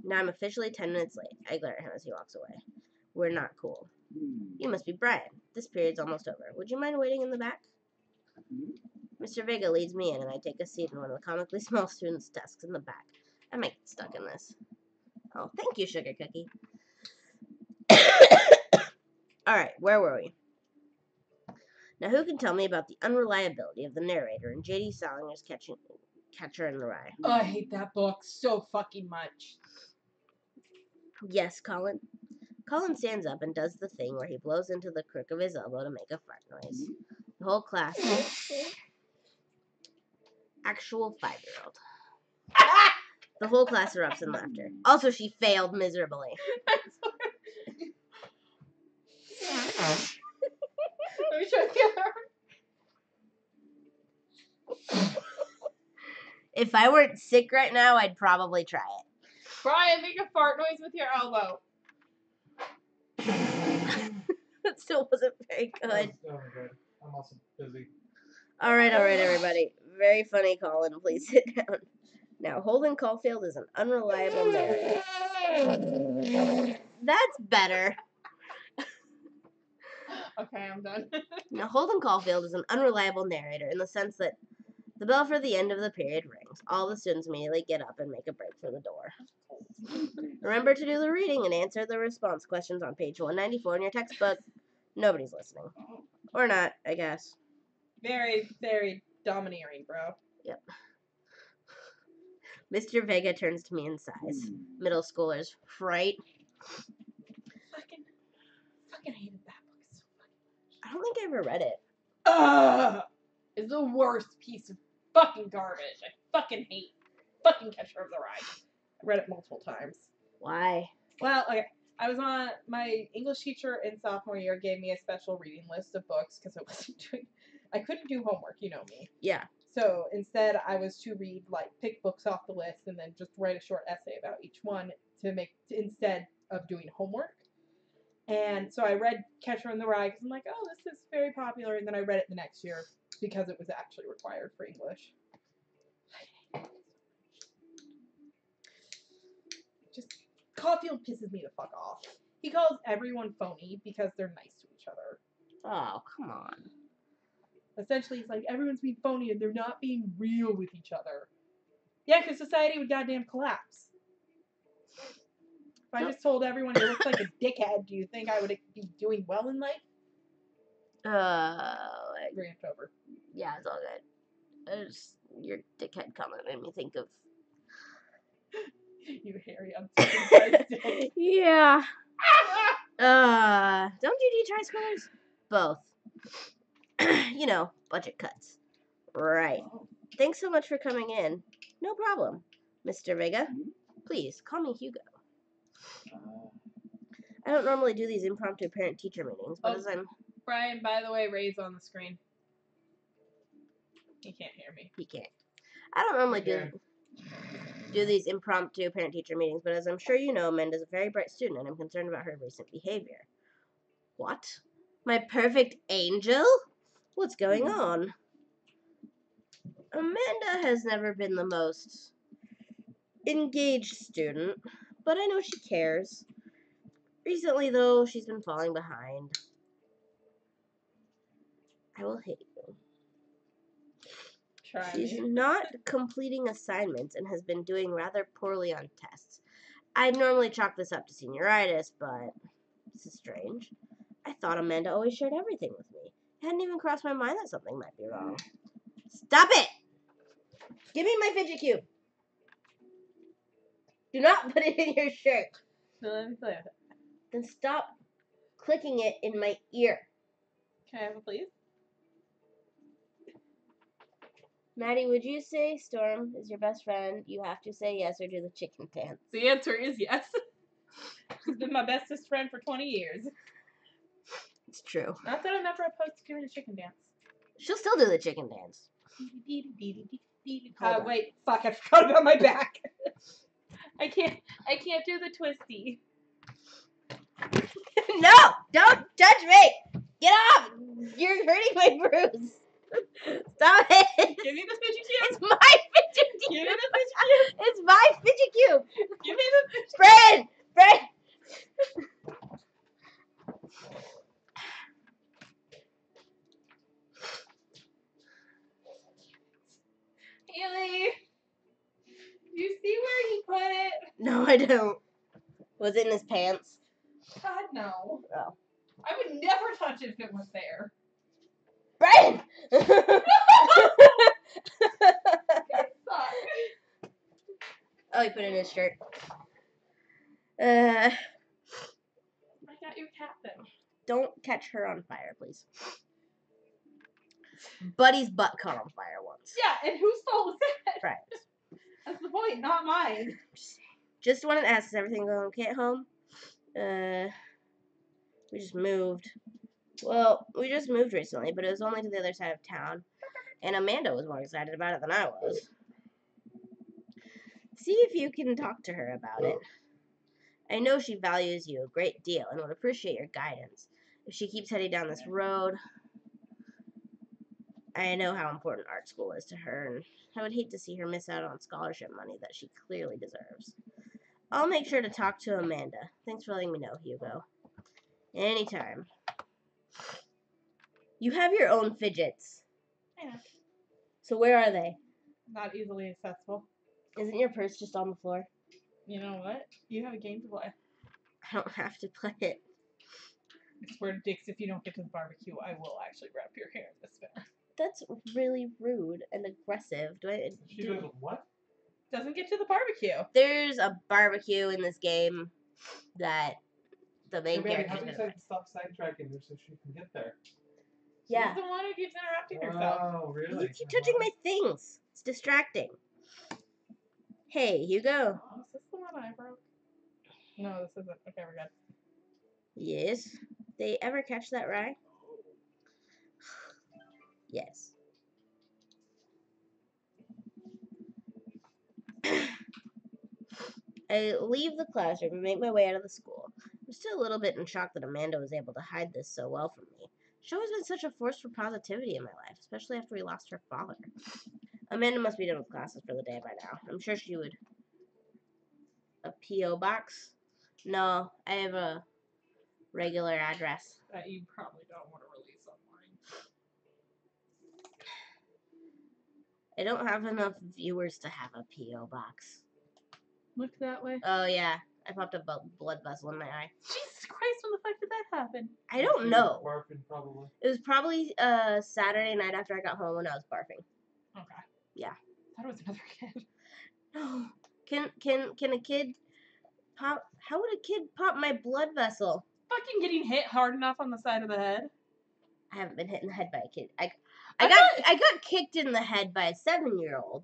Now I'm officially 10 minutes late. I glare at him as he walks away. We're not cool. You must be Brian. This period's almost over. Would you mind waiting in the back? Mr. Vega leads me in, and I take a seat in one of the comically small students' desks in the back. I might get stuck in this. Oh, thank you, Sugar Cookie. Alright, where were we? Now, who can tell me about the unreliability of the narrator in J.D. Salinger's Catcher in the Rye? Oh, I hate that book so fucking much. Yes, Colin. Colin stands up and does the thing where he blows into the crook of his elbow to make a fart noise. The whole class... Actual 5-year-old. The whole class erupts in laughter. Also, she failed miserably. Let me try the other. If I weren't sick right now, I'd probably try it. Brian, make a fart noise with your elbow. That still wasn't very good. That was good. I'm also busy. Alright, everybody. Very funny, Colin. Please sit down. Now, Holden Caulfield is an unreliable narrator. That's better. Okay, I'm done. Now, Holden Caulfield is an unreliable narrator in the sense that the bell for the end of the period rings. All the students immediately get up and make a break for the door. Remember to do the reading and answer the response questions on page 194 in your textbook. Nobody's listening. Or not, I guess. Very, very domineering, bro. Yep. Mr. Vega turns to me and sighs. Middle schoolers, right? Fucking hated that book so fucking I don't think I ever read it. Ugh! It's the worst piece of fucking garbage. I fucking hate fucking Catcher of the Rye. I read it multiple times. Why? Well, okay. I was on my English teacher in sophomore year gave me a special reading list of books because I couldn't do homework, you know me. Yeah. So instead, I was to read, pick books off the list and then just write a short essay about each one instead of doing homework. And so I read Catcher in the Rye because I'm like, oh, this is very popular. And then I read it the next year because it was actually required for English. Just, Caulfield pisses me the fuck off. He calls everyone phony because they're nice to each other. Oh, come on. Essentially, it's like everyone's being phony and they're not being real with each other. Yeah, because society would goddamn collapse. If I just told everyone I looked like a dickhead, do you think I would be doing well in life? Rant over. Yeah, it's all good. Your dickhead comment made me think of... You hairy, uncircumcised dick. Yeah. Don't you do tri-squares? Both. You know, budget cuts. Right. Thanks so much for coming in. No problem. Mr. Vega, please, call me Hugo. I don't normally do these impromptu parent-teacher meetings, but as I'm... Brian, by the way, Ray's on the screen. He can't hear me. He can't. I don't normally Okay. do these impromptu parent-teacher meetings, but as I'm sure you know, Amanda's a very bright student, and I'm concerned about her recent behavior. What? My perfect angel? What's going on? Amanda has never been the most engaged student, but I know she cares. Recently, though, she's been falling behind. I will hate you. Try She's me. not completing assignments and has been doing rather poorly on tests. I'd normally chalk this up to senioritis, but this is strange. I thought Amanda always shared everything with me. It hadn't even crossed my mind that something might be wrong. Stop it! Give me my fidget cube. Do not put it in your shirt. No, let me play with it. Then stop clicking it in my ear. Can I have it, please? Maddie, would you say Storm is your best friend? You have to say yes or do the chicken dance. The answer is yes. She's been my bestest friend for 20 years. It's true. Not that I'm ever opposed to doing a chicken dance. She'll still do the chicken dance. Hold on. Wait, fuck, I forgot about my back. I can't do the twisty. No! Don't touch me! Get off! You're hurting my bruise. Stop it! Give me the fidget cube. It's my fidget Give me cube! the fidget cube. It's my fidget cube! Give me the fidget Fred! Fred! Haley, do you see where he put it? No, I don't. Was it in his pants? God, no. Oh. I would never touch it if it was there. Brian! Fuck. Oh, he put it in his shirt. I got your captain. Don't catch her on fire, please. Buddy's butt caught on fire once. Yeah, and whose fault was that? Right. That's the point, not mine. Just wanted to ask, is everything going okay at home? We just moved. Well, we just moved recently, but it was only to the other side of town. And Amanda was more excited about it than I was. See if you can talk to her about it. I know she values you a great deal and would appreciate your guidance. If she keeps heading down this road, I know how important art school is to her, and I would hate to see her miss out on scholarship money that she clearly deserves. I'll make sure to talk to Amanda. Thanks for letting me know, Hugo. Anytime. You have your own fidgets. I know. So where are they? Not easily accessible. Isn't your purse just on the floor? You know what? You have a game to play. I don't have to play it. I swear to Dix, if you don't get to the barbecue, I will actually wrap your hair in this spinner. That's really rude and aggressive. She does what? Doesn't get to the barbecue. There's a barbecue in this game that the main Hey, Manny, how character's do you gonna. stop sidetracking her so she can get there? Yeah. She's the one who keeps interrupting herself. Oh, really? You keep touching my things. It's distracting. Hey, Hugo. Oh, is this the one I broke? No, this isn't. Okay, we're good. Yes. They ever catch that rye? Yes. I leave the classroom and make my way out of the school. I'm still a little bit in shock that Amanda was able to hide this so well from me. She's always been such a force for positivity in my life, especially after we lost her father. Amanda must be done with classes for the day by now. I'm sure she would. A P.O. box? No, I have a regular address. That you probably don't want to release online. I don't have enough viewers to have a P.O. box. Look that way. Oh, yeah. I popped a blood vessel in my eye. Jesus Christ, when the fuck did that happen? I don't know. Barfing, probably. It was probably Saturday night after I got home when I was barfing. Okay. Yeah. I thought it was another kid. No. Can a kid pop? How would a kid pop my blood vessel? Fucking getting hit hard enough on the side of the head. I haven't been hit in the head by a kid. I thought- got kicked in the head by a 7-year-old.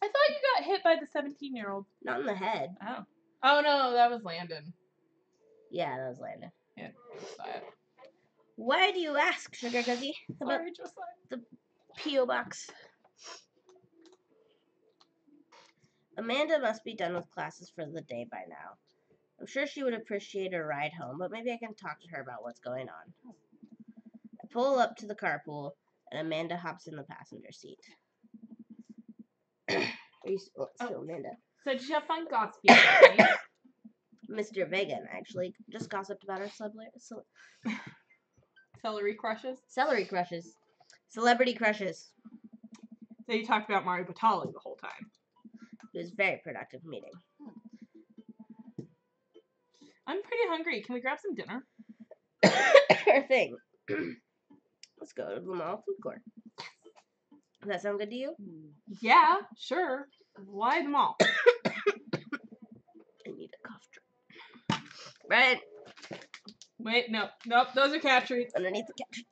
I thought you got hit by the 17-year-old. Not in the head. Oh. Oh no, that was Landon. Yeah, that was Landon. Yeah, Josiah. Why do you ask, Sugar Cookie? About Sorry, Josiah. P.O. box. Amanda must be done with classes for the day by now. I'm sure she would appreciate a ride home, but maybe I can talk to her about what's going on. I pull up to the carpool, and Amanda hops in the passenger seat. Are you still Amanda? So did you have fun gossiping about me? Mr. Vegan, actually, just gossiped about our Celery crushes? celery crushes. Celebrity crushes. So you talked about Mario Batali the whole time. It was a very productive meeting. I'm pretty hungry. Can we grab some dinner? Sure thing. Let's go to the mall food court. Does that sound good to you? Yeah, sure. Why the mall? I need a cough drop. Right Wait, no. Nope, those are cat treats. underneath the couch.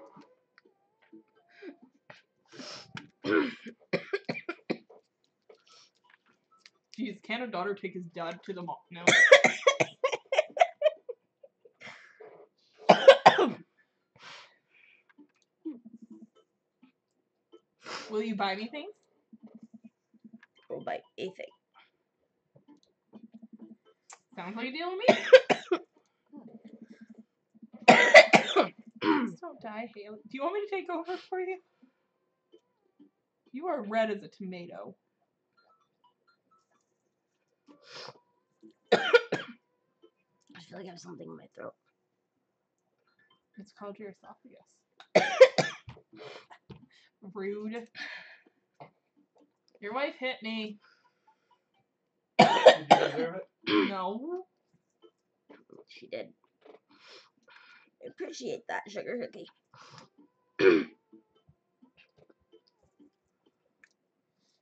Jeez, can a daughter take his dad to the mall? No. Will you buy me things? We'll buy a thing. Sounds like a deal to me. Please don't die, Haley. Do you want me to take over for you? You are red as a tomato. I feel like I have something in my throat. It's called your esophagus. Rude. Your wife hit me. Did you deserve it? No. She did. I appreciate that, sugar cookie.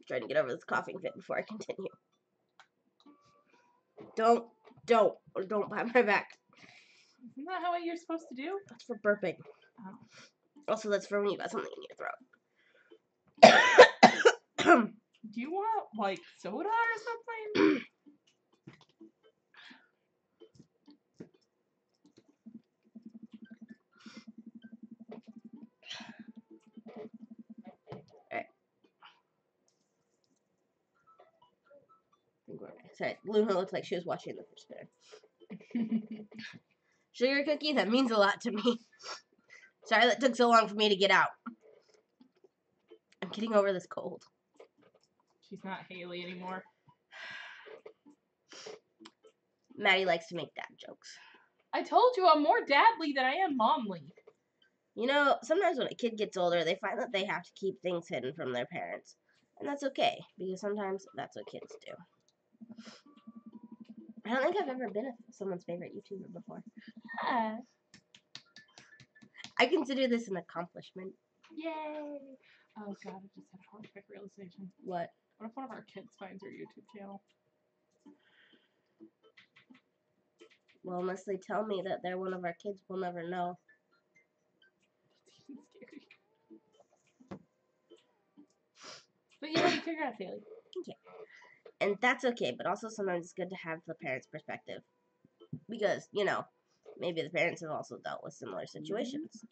Trying to get over this coughing fit before I continue. Don't buy my back. Isn't that how you're supposed to do? That's for burping. Oh. Also, that's for when you got something in your throat. Do you want, like, soda or something? Sorry, Luna looked like she was watching the fish there. Sugar cookie, that means a lot to me. Sorry that took so long for me to get out. I'm getting over this cold. She's not Haley anymore. Maddie likes to make dad jokes. I told you I'm more dadly than I am momly. You know, sometimes when a kid gets older, they find that they have to keep things hidden from their parents. And that's okay, because sometimes that's what kids do. I don't think I've ever been someone's favorite YouTuber before. I consider this an accomplishment. Yay! Oh god, I just had a horrific realization. What? What if one of our kids finds our YouTube channel? Well, unless they tell me that they're one of our kids, we'll never know. That's even scary. But you let me figure out, Haley. Okay. And that's okay, but also sometimes it's good to have the parents' perspective. Because, you know, maybe the parents have also dealt with similar situations.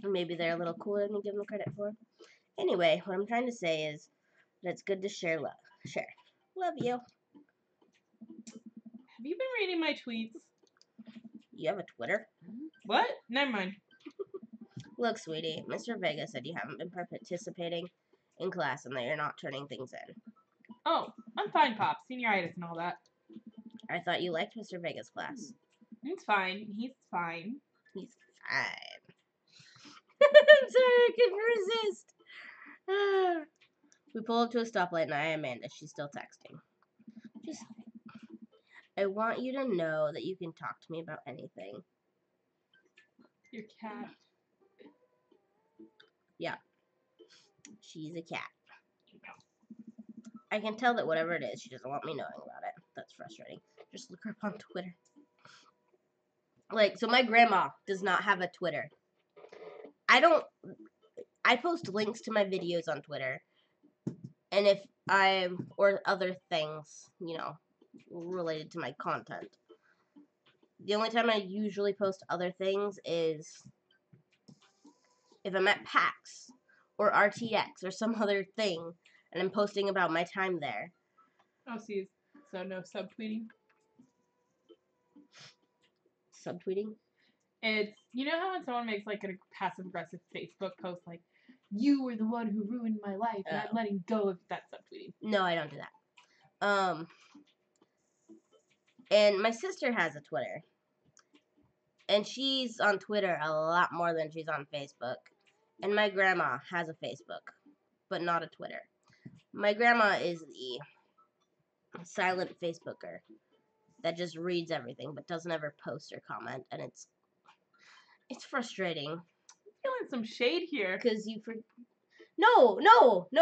Or maybe they're a little cooler than you give them credit for. Anyway, what I'm trying to say is that it's good to share love. Share. Love you. Have you been reading my tweets? You have a Twitter? What? Never mind. Look, sweetie, Mr. Vega said you haven't been participating in class and that you're not turning things in. Oh, I'm fine, Pop. Senioritis and all that. I thought you liked Mr. Vega's class. It's fine. He's fine. He's fine. I'm sorry, I couldn't resist. We pull up to a stoplight and I am Amanda. She's still texting. Just, I want you to know that you can talk to me about anything. Your cat. Yeah. She's a cat. I can tell that whatever it is, she doesn't want me knowing about it. That's frustrating. Just look her up on Twitter. Like, so my grandma does not have a Twitter. I post links to my videos on Twitter. And if or other things, you know, related to my content. The only time I usually post other things is if I'm at PAX or RTX or some other thing and I'm posting about my time there. Oh, see, so no subtweeting. Subtweeting? It's, you know how when someone makes like a passive aggressive Facebook post like, "You were the one who ruined my life, and I'm Oh. letting go of that," subtweeting. No, I don't do that. And my sister has a Twitter. And she's on Twitter a lot more than she's on Facebook. And my grandma has a Facebook, but not a Twitter. My grandma is the silent Facebooker that just reads everything but doesn't ever post or comment, and it's frustrating Feeling some shade here. because No,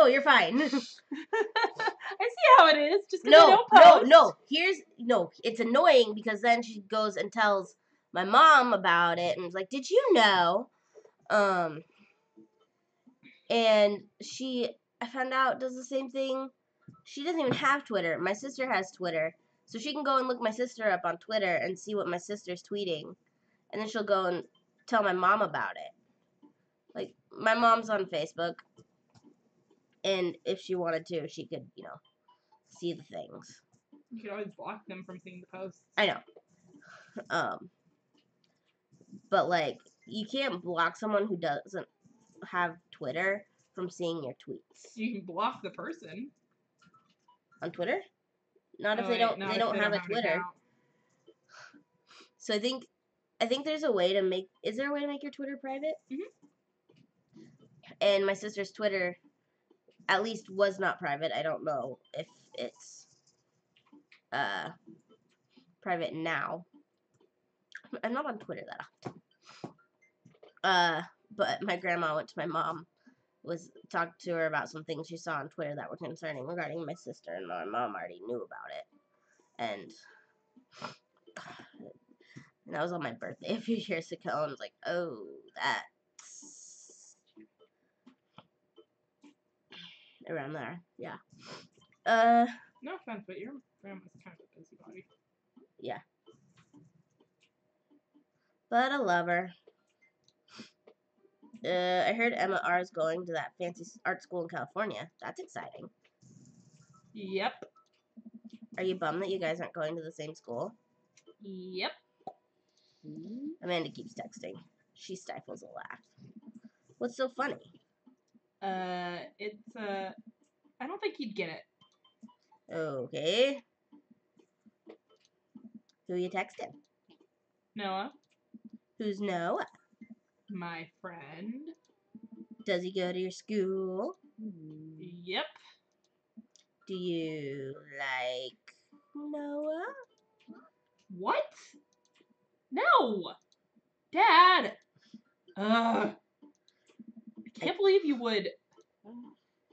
you're fine. I see how it is. Just because I don't post. It's annoying because then she goes and tells my mom about it and is like, "Did you know?" And I found out, does the same thing. She doesn't even have Twitter. My sister has Twitter. So she can go and look my sister up on Twitter and see what my sister's tweeting. And then she'll go and tell my mom about it. Like, my mom's on Facebook. And if she wanted to, she could, see the things. You could always block them from seeing the posts. I know. But, like, you can't block someone who doesn't have Twitter from seeing your tweets. You can block the person. On Twitter? Not if Oh, they wait, don't no, they if don't they have a an Twitter. account. So I think there's a way to make is there a way to make your Twitter private? Mhm. And my sister's Twitter at least was not private. I don't know if it's private now. I'm not on Twitter that often. But my grandma went to my mom, talked to her about some things she saw on Twitter that were concerning regarding my sister, and my mom already knew about it. And that was on my birthday a few years ago. And I was like, oh, that's around there. Yeah. No offense, but your grandma's kind of a busybody. Yeah. But I love her. I heard Emma R is going to that fancy art school in California. That's exciting. Yep. Are you bummed that you guys aren't going to the same school? Yep. Amanda keeps texting. She stifles a laugh. What's so funny? I don't think he'd get it. Okay. Who you texting? Noah, Who's Noah? my friend. Does he go to your school? Yep. Do you like Noah? What? No! Dad! Ugh. I can't believe you would.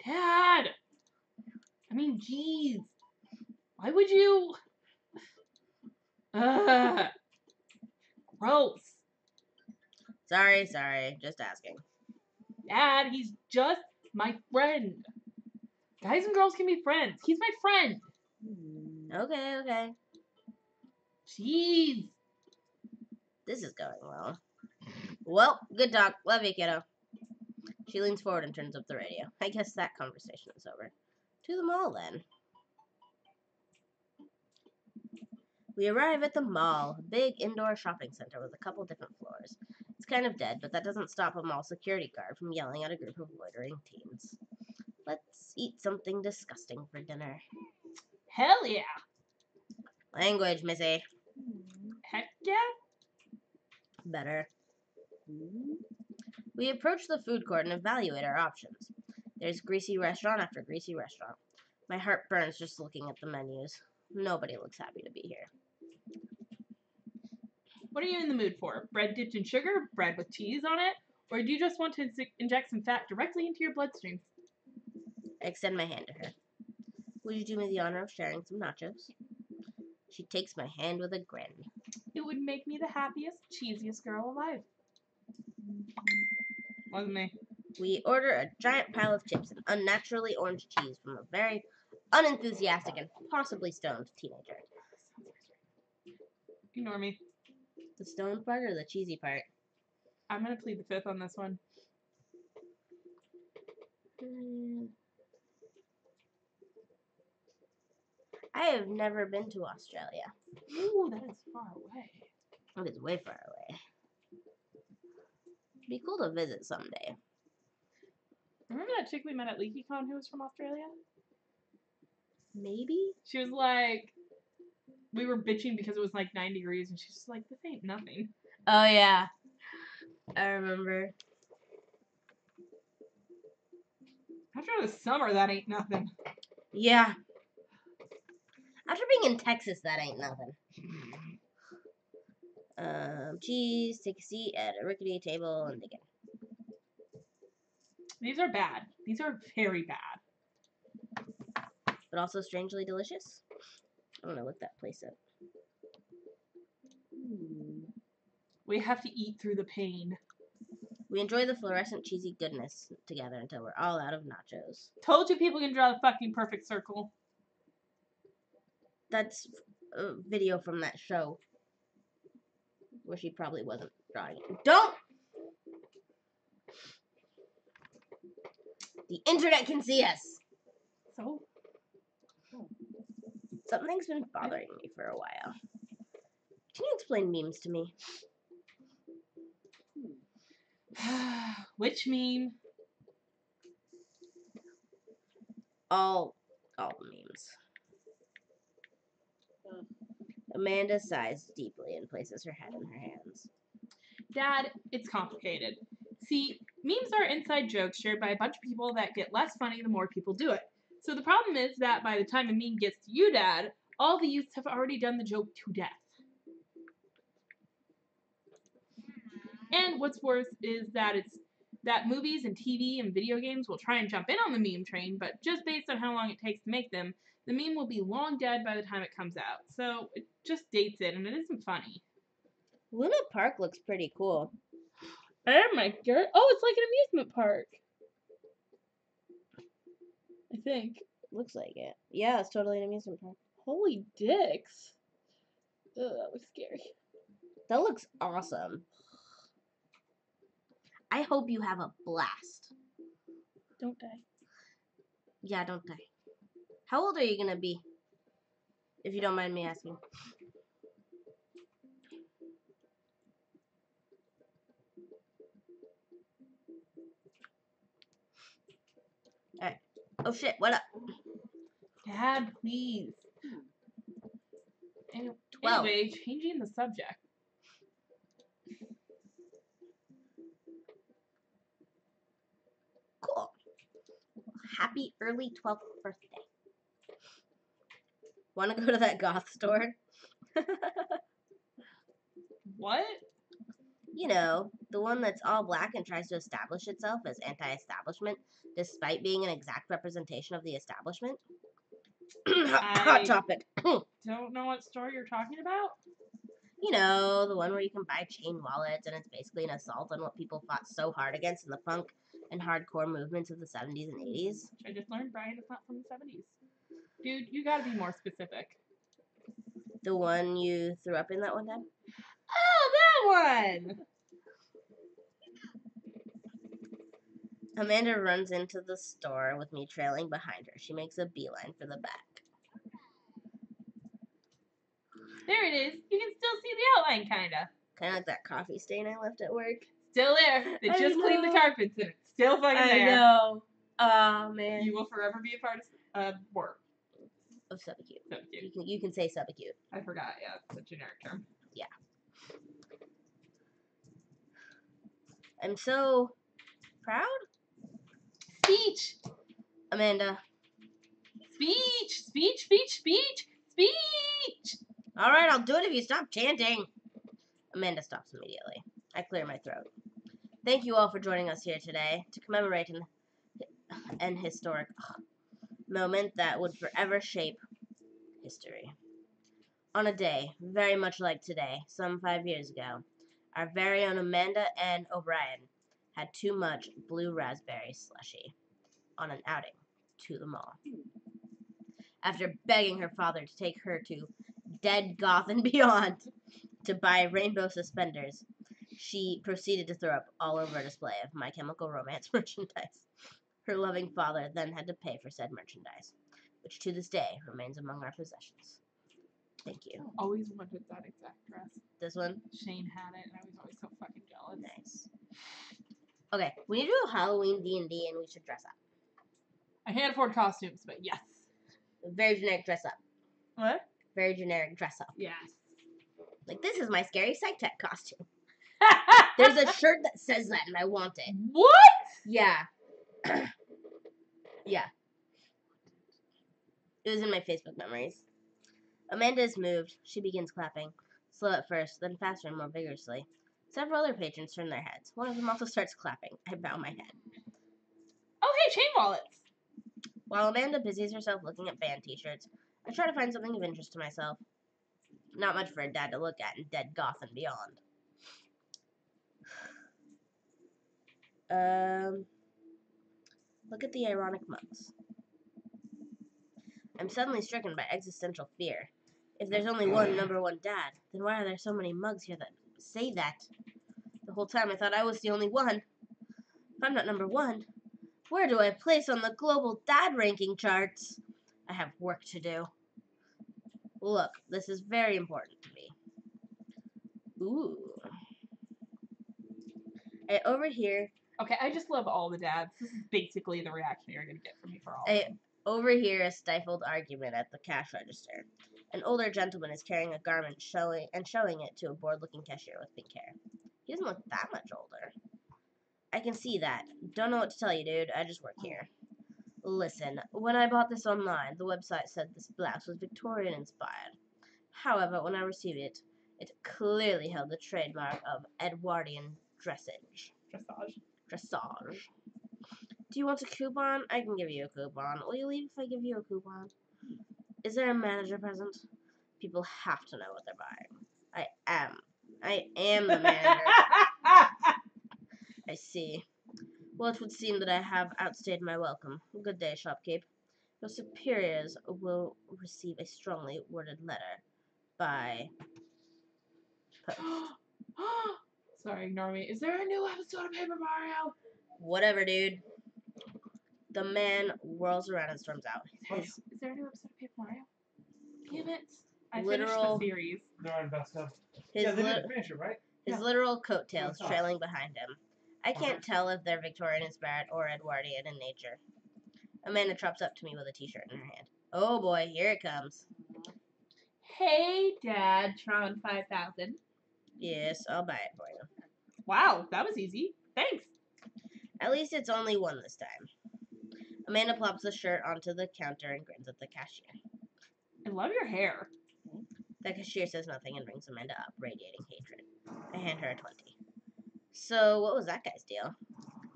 Dad! I mean, jeez. Why would you? Ugh. Gross. Sorry. Just asking. Dad, he's just my friend. Guys and girls can be friends. He's my friend. Okay. Jeez. This is going well. Well, good talk. Love you, kiddo. She leans forward and turns up the radio. I guess that conversation is over. To the mall, then. We arrive at the mall, a big indoor shopping center with a couple different floors. It's kind of dead, but that doesn't stop a mall security guard from yelling at a group of loitering teens. Let's eat something disgusting for dinner. Hell yeah. Language, Missy. Heck yeah. Better. We approach the food court and evaluate our options. There's greasy restaurant after greasy restaurant. My heart burns just looking at the menus. Nobody looks happy to be here. What are you in the mood for? Bread dipped in sugar? Bread with cheese on it? Or do you just want to inject some fat directly into your bloodstream? I extend my hand to her. Would you do me the honor of sharing some nachos? She takes my hand with a grin. It would make me the happiest, cheesiest girl alive. Wasn't me. We order a giant pile of chips and unnaturally orange cheese from a very unenthusiastic and possibly stoned teenager. Ignore me. The stoned part or the cheesy part? I'm gonna plead the fifth on this one. I have never been to Australia. Ooh, that is far away. It is way far away. Be cool to visit someday. Remember that chick we met at LeakyCon who was from Australia? Maybe? She was like, we were bitching because it was like 9 degrees, and she's just like, this ain't nothing. Oh, yeah. I remember. After the summer, that ain't nothing. Yeah. After being in Texas, that ain't nothing. Cheese, take a seat at a rickety table and begin. These are bad. These are very bad. But also strangely delicious. I'm gonna look that place up. We have to eat through the pain. We enjoy the fluorescent cheesy goodness together until we're all out of nachos. Told you people can draw the fucking perfect circle. That's a video from that show. Where she probably wasn't drawing it. Don't! The internet can see us! So? Something's been bothering me for a while. Can you explain memes to me? Which meme? All memes. Amanda sighs deeply and places her head in her hands. Dad, it's complicated. See, memes are inside jokes shared by a bunch of people that get less funny the more people do it. So the problem is that by the time a meme gets to you, Dad, all the youths have already done the joke to death. And what's worse is that movies and TV and video games will try and jump in on the meme train, but just based on how long it takes to make them, the meme will be long dead by the time it comes out. So it just dates it, and it isn't funny. Luna Park looks pretty cool. Oh my god. Oh, it's like an amusement park. I think. Looks like it. Yeah, it's totally an amusement park. Holy dicks. Ugh, that looks scary. That looks awesome. I hope you have a blast. Don't die. Yeah, don't die. How old are you gonna be? If you don't mind me asking. Alright. Oh shit, what up? Dad, please. 12. Anyway, changing the subject. Cool. Happy early 12th birthday. Wanna go to that goth store? What? You know, the one that's all black and tries to establish itself as anti-establishment, despite being an exact representation of the establishment. Hot topic. Don't know what store you're talking about? You know, the one where you can buy chain wallets, and it's basically an assault on what people fought so hard against in the punk and hardcore movements of the 70s and 80s. Which I just learned Brian is not from the 70s. Dude, you gotta be more specific. The one you threw up in that one time? Oh, that one! Amanda runs into the store with me trailing behind her. She makes a beeline for the back. There it is. You can still see the outline, kinda. Kind of like that coffee stain I left at work. Still there. They I just cleaned the know. carpets and it's still fucking there. know. Oh, man. You will forever be a part of work. Of subacute. Subacute. You can say subacute. I forgot, yeah, it's a generic term. Yeah. I'm so proud. Speech! Amanda. Speech! Speech, speech, speech, speech! Alright, I'll do it if you stop chanting. Amanda stops immediately. I clear my throat. Thank you all for joining us here today to commemorate an historic moment that would forever shape history. On a day very much like today, some 5 years ago, our very own Amanda N. O'Brien had too much blue raspberry slushy on an outing to the mall. After begging her father to take her to Dead Goth and Beyond to buy rainbow suspenders, she proceeded to throw up all over a display of My Chemical Romance merchandise. Her loving father then had to pay for said merchandise. which to this day remains among our possessions. Thank you. Always wanted that exact dress. This one? Shane had it, and I was always so fucking jealous. Nice. Okay, we need to do a Halloween D&D and we should dress up. I can't afford costumes, but yes. Very generic dress up. What? Very generic dress up. Yes. Like, this is my scary psych tech costume. There's a shirt that says that and I want it. What? Yeah. Yeah. It was in my Facebook memories. Amanda is moved. She begins clapping. Slow at first, then faster and more vigorously. Several other patrons turn their heads. One of them also starts clapping. I bow my head. Oh, hey, chain wallets. While Amanda busies herself looking at band t-shirts, I try to find something of interest to myself. Not much for a dad to look at in Dead Goth and beyond. Look at the ironic mugs. I'm suddenly stricken by existential fear. If there's only one number one dad, then why are there so many mugs here that say that? The whole time I thought I was the only one. If I'm not number one, where do I place on the global dad ranking charts? I have work to do. Look, this is very important to me. Ooh. I overhear Okay, I just love all the dads. This is basically the reaction you're going to get from me for all of them. overhear a stifled argument at the cash register. An older gentleman is carrying a garment showing it to a bored-looking cashier with pink hair. He doesn't look that much older. I can see that. Don't know what to tell you, dude. I just work here. Listen, when I bought this online, the website said this blouse was Victorian-inspired. However, when I received it, it clearly held the trademark of Edwardian dressage. Dressage. Do you want a coupon? I can give you a coupon. Will you leave if I give you a coupon? Is there a manager present? People have to know what they're buying. I am the manager. I see. Well, it would seem that I have outstayed my welcome. Good day, shopkeep. Your superiors will receive a strongly worded letter by post. Sorry, ignore me. Is there a new episode of Paper Mario? Whatever, dude. The man whirls around and storms out. Is there a new episode of Paper Mario? Damn it. I Literal- finished the series. They're on best of. His, Yeah, they li- didn't finish it, right? his Yeah. literal coattails That's trailing behind him. I can't tell if they're Victorian-inspired or Edwardian in nature. Amanda trots up to me with a t-shirt in her hand. Oh boy, here it comes. Hey, Dad, Tron 5000. Yes, I'll buy it for you. Wow, that was easy. Thanks. At least it's only one this time. Amanda plops the shirt onto the counter and grins at the cashier. I love your hair. The cashier says nothing and rings Amanda up, radiating hatred. I hand her a 20. So, what was that guy's deal?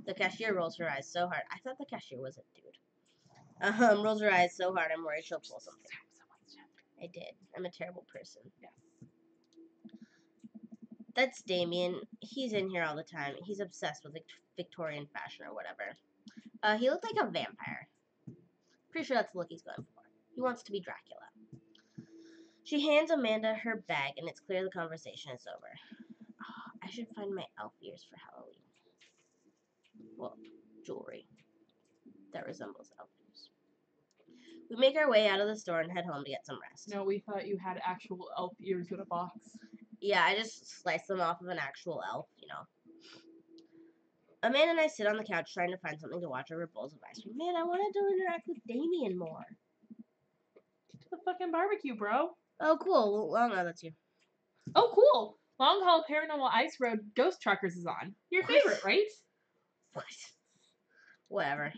The cashier rolls her eyes so hard. I thought the cashier was a dude. Rolls her eyes so hard I'm worried she'll pull something. I did. I'm a terrible person. Yes. That's Damien. He's in here all the time. He's obsessed with Victorian fashion or whatever. He looked like a vampire. Pretty sure that's the look he's going for. He wants to be Dracula. She hands Amanda her bag, and it's clear the conversation is over. Oh, I should find my elf ears for Halloween. Well, jewelry that resembles elf ears. We make our way out of the store and head home to get some rest. No, we thought you had actual elf ears in a box. Yeah, I just sliced them off of an actual elf, you know. Amanda and I sit on the couch trying to find something to watch over bowls of ice cream. Man, I wanted to interact with Damien more. Get to the fucking barbecue, bro. Oh, cool. Well, no, that's you. Oh, cool. Long Haul Paranormal Ice Road Ghost Truckers is on. Your What? favorite, right? What? Whatever.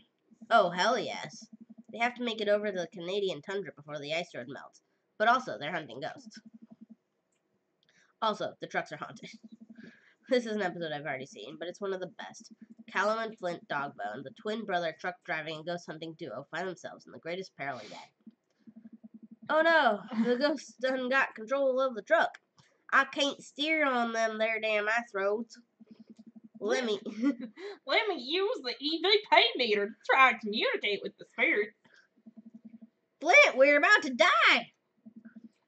Oh, hell yes. They have to make it over the Canadian tundra before the ice road melts. But also, they're hunting ghosts. Also, the trucks are haunted. This is an episode I've already seen, but it's one of the best. Callum and Flint Dogbone, the twin brother truck driving and ghost hunting duo, find themselves in the greatest peril yet. Oh no, the ghost done got control of the truck. I can't steer on them there damn ice roads. Let me use the EVP meter to try and communicate with the spirits. Flint, we're about to die.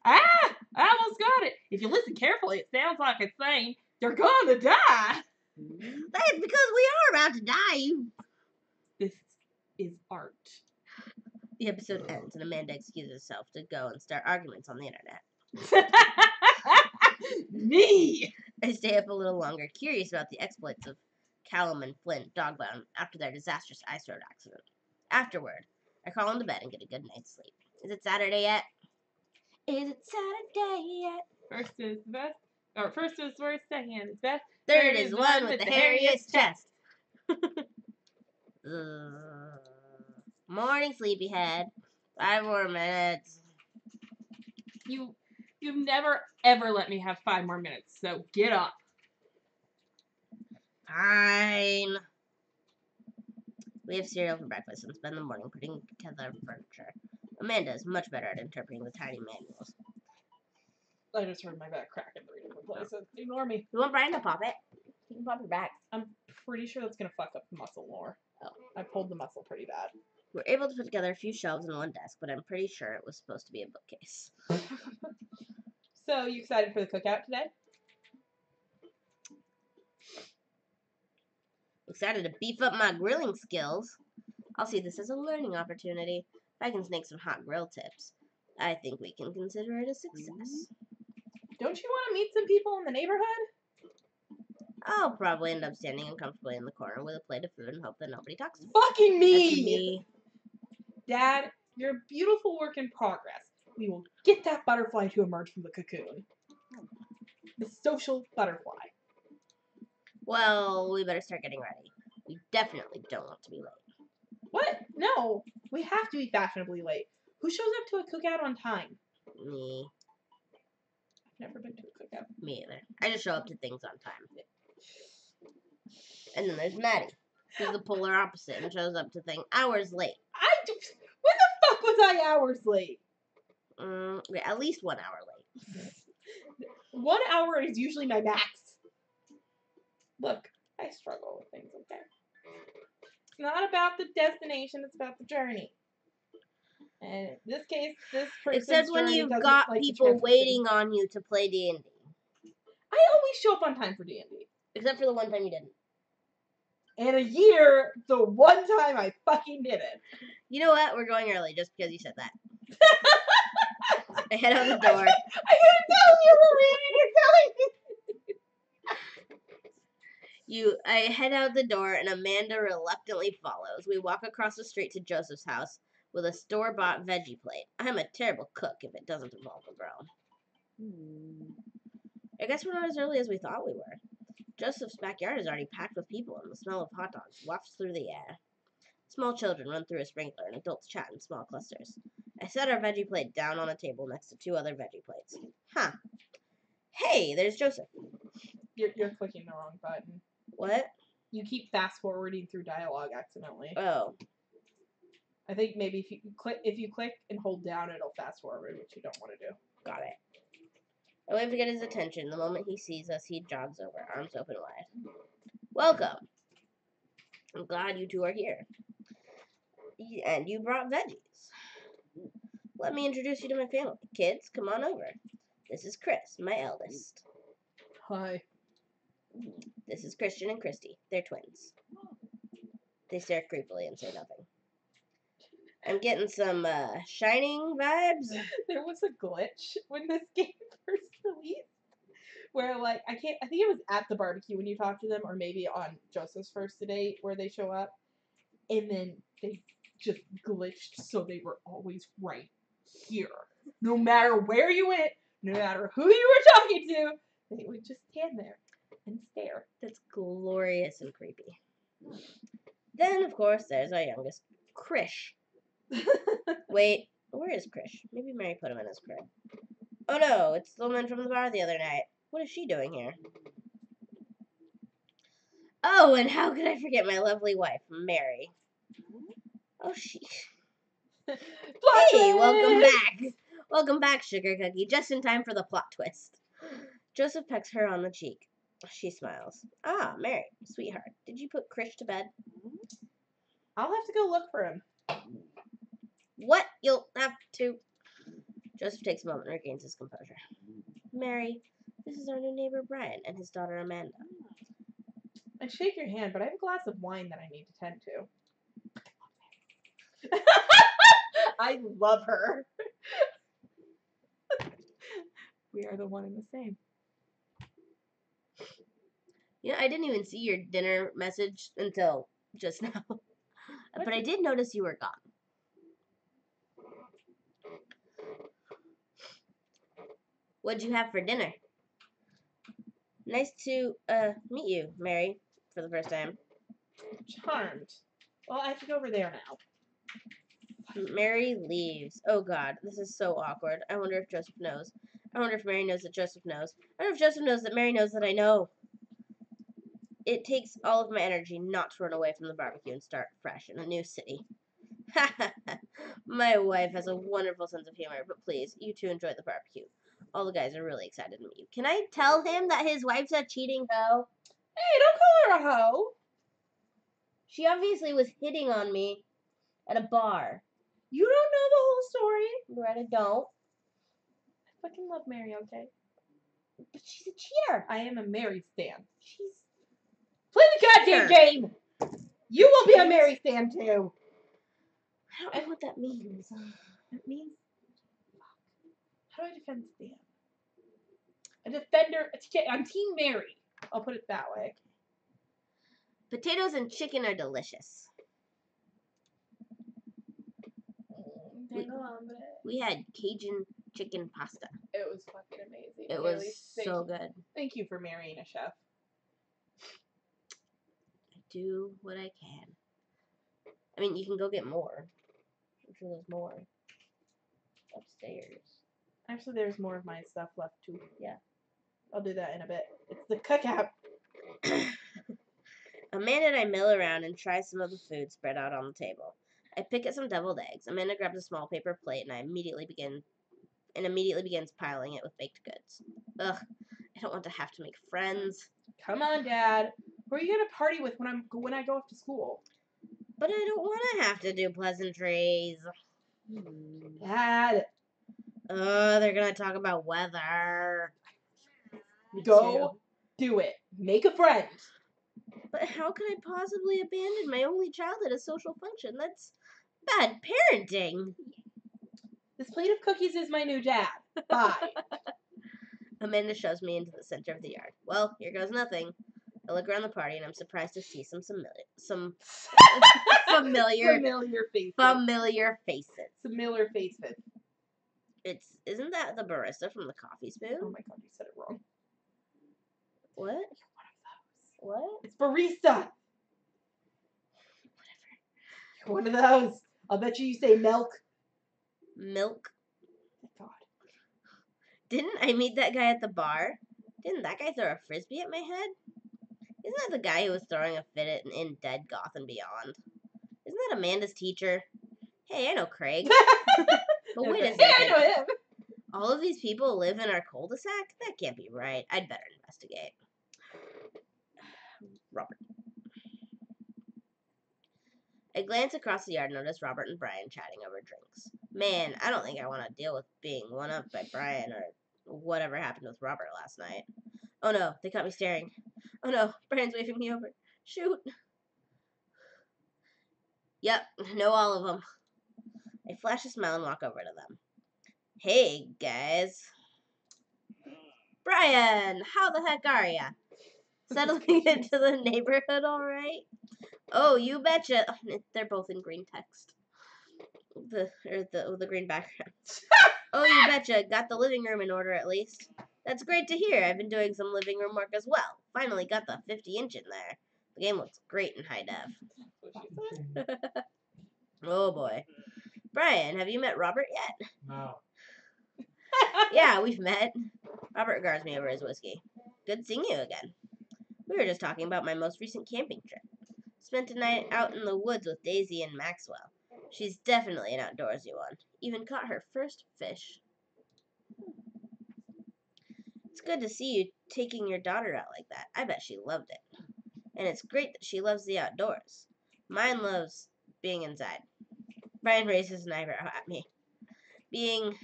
Ah! I almost got it. If you listen carefully, it sounds like it's saying, "You're gonna die." That's because we are about to die. This is art. The episode ends and Amanda excuses herself to go and start arguments on the internet. Me! I stay up a little longer, curious about the exploits of Callum and Flint Dogbound after their disastrous ice road accident. Afterward, I crawl into bed and get a good night's sleep. Is it Saturday yet? Is it Saturday yet? First is best, or first is worst, second is best. Third is the one with the hairiest chest. Morning, sleepyhead. 5 more minutes. You've never ever let me have 5 more minutes, so get up. Fine. We have cereal for breakfast and spend the morning putting together furniture. Amanda is much better at interpreting the tiny manuals. I just heard my back crack in 3 different places. Ignore me. You want Brian to pop it? You can pop your back. I'm pretty sure that's gonna fuck up the muscle more. Oh. I pulled the muscle pretty bad. We're able to put together a few shelves and one desk, but I'm pretty sure it was supposed to be a bookcase. So, you excited for the cookout today? Excited to beef up my grilling skills. I'll see this as a learning opportunity. If I can snake some hot grill tips, I think we can consider it a success. Don't you want to meet some people in the neighborhood? I'll probably end up standing uncomfortably in the corner with a plate of food and hope that nobody talks to me. Fucking That's me! me. Dad, you're a beautiful work in progress. We will get that butterfly to emerge from the cocoon. The social butterfly. Well, we better start getting ready. We definitely don't want to be late. What? No, we have to be fashionably late. Who shows up to a cookout on time? Me. I've never been to a cookout. Me either. I just show up to things on time. And then there's Maddie. She's the polar opposite and shows up to things hours late. When the fuck was I hours late? Yeah, at least 1 hour late. 1 hour is usually my max. Look, I struggle with things, okay? It's not about the destination, it's about the journey. And in this case, this person's Except when journey you've doesn't got like the people transportation. waiting on you to play D&D. I always show up on time for D&D. Except for the one time you didn't. And a year, the one time I fucking did it. You know what? We're going early just because you said that. I head out the door. I couldn't tell you were reading and telling me. I head out the door and Amanda reluctantly follows. We walk across the street to Joseph's house with a store-bought veggie plate. I'm a terrible cook if it doesn't involve a grill. I guess we're not as early as we thought we were. Joseph's backyard is already packed with people and the smell of hot dogs wafts through the air. Small children run through a sprinkler and adults chat in small clusters. I set our veggie plate down on a table next to 2 other veggie plates. Huh. Hey, there's Joseph. You're clicking the wrong button. What? You keep fast forwarding through dialogue accidentally. Oh. I think maybe if you click and hold down, it'll fast forward, which you don't want to do. Got it. I wave to get his attention. The moment he sees us, he jogs over, arms open wide. Welcome. I'm glad you 2 are here. And you brought veggies. Let me introduce you to my family. Kids, come on over. This is Chris, my eldest. Hi. This is Christian and Christy. They're twins. They stare creepily and say nothing. I'm getting some Shining vibes. There was a glitch when this game first released, where like I think it was at the barbecue when you talked to them, or maybe on Joseph's first date where they show up, and then they just glitched so they were always right here. No matter where you went, no matter who you were talking to, they would just stand there and stare. That's glorious and creepy. Then, of course, there's our youngest, Krish. Wait, where is Krish? Maybe Mary put him in his crib. Oh no, it's the woman from the bar the other night. What is she doing here? Oh, and how could I forget my lovely wife, Mary? Oh, Hey, welcome back. Welcome back, Sugar Cookie. Just in time for the plot twist. Joseph pecks her on the cheek. She smiles. Ah, Mary, sweetheart, did you put Krish to bed? I'll have to go look for him. What? You'll have to... Joseph takes a moment and regains his composure. Mary, this is our new neighbor Brian and his daughter Amanda. I shake your hand, but I have a glass of wine that I need to tend to. I love her. We are the one and the same. You know, I didn't even see your dinner message until just now. But I did notice you were gone. What'd you have for dinner? Nice to meet you, Mary, for the first time. Charmed. Well, I have to go over there now. Mary leaves. Oh god, this is so awkward. I wonder if Joseph knows. I wonder if Mary knows that Joseph knows. I wonder if Joseph knows that Mary knows that I know. It takes all of my energy not to run away from the barbecue and start fresh in a new city. My wife has a wonderful sense of humor, but please, you two enjoy the barbecue. All the guys are really excited to meet you. Can I tell him that his wife's a cheating hoe? Hey, don't call her a hoe. She obviously was hitting on me at a bar. You don't know the whole story. Right, I don't. I fucking love Mary, okay? But she's a cheater. I am a Mary stan. She's Play the goddamn game. You will be a Mary stan too. I don't know what that means. It means, how do I defend Stan? A defender. I'm Team Mary. I'll put it that way. Potatoes and chicken are delicious. We had Cajun chicken pasta. It was fucking amazing. It Really, was so good. Thank you for marrying a chef. I do what I can. I mean, you can go get more. I'm sure there's more upstairs. Actually, there's more of my stuff left too. Yeah. I'll do that in a bit. It's the cookout. Amanda and I mill around and try some of the food spread out on the table. I pick at some deviled eggs. Amanda grabs a small paper plate and immediately begins piling it with baked goods. Ugh, I don't want to have to make friends. Come on, Dad. Who are you gonna party with when I go off to school? But I don't want to have to do pleasantries. Dad. They're gonna talk about weather. Go do it. Make a friend. But how can I possibly abandon my only child at a social function? That's bad parenting. This plate of cookies is my new dad. Bye. Amanda shoves me into the center of the yard. Well, here goes nothing. I look around the party and I'm surprised to see some familiar faces. Familiar faces. Familiar faces. Isn't that the barista from the Coffee Spoon? Oh my god, you said it wrong. What? What? It's barista. Whatever. You're one of those. I'll bet you say milk. Milk? Oh god. Didn't I meet that guy at the bar? Didn't that guy throw a frisbee at my head? Isn't that the guy who was throwing a fit in Dead Goth and Beyond? Isn't that Amanda's teacher? Hey, I know Craig. But wait a second. I know him. All of these people live in our cul-de-sac? That can't be right. I'd better investigate. Robert. I glance across the yard and notice Robert and Brian chatting over drinks. Man, I don't think I want to deal with being one-upped by Brian or whatever happened with Robert last night. Oh no, they caught me staring. Oh no, Brian's waving me over. Shoot. Yep, know all of them. I flash a smile and walk over to them. Hey, guys. Brian, how the heck are ya? Settling into the neighborhood all right? Oh, you betcha. They're both in green text. The green background. Oh, you betcha. Got the living room in order at least. That's great to hear. I've been doing some living room work as well. Finally got the 50-inch in there. The game looks great in high def. Oh boy. Brian, have you met Robert yet? No. Yeah, we've met. Robert regards me over his whiskey. Good seeing you again. We were just talking about my most recent camping trip. Spent a night out in the woods with Daisy and Maxwell. She's definitely an outdoorsy one. Even caught her first fish. It's good to see you taking your daughter out like that. I bet she loved it. And it's great that she loves the outdoors. Mine loves being inside. Brian raises an eyebrow at me. Being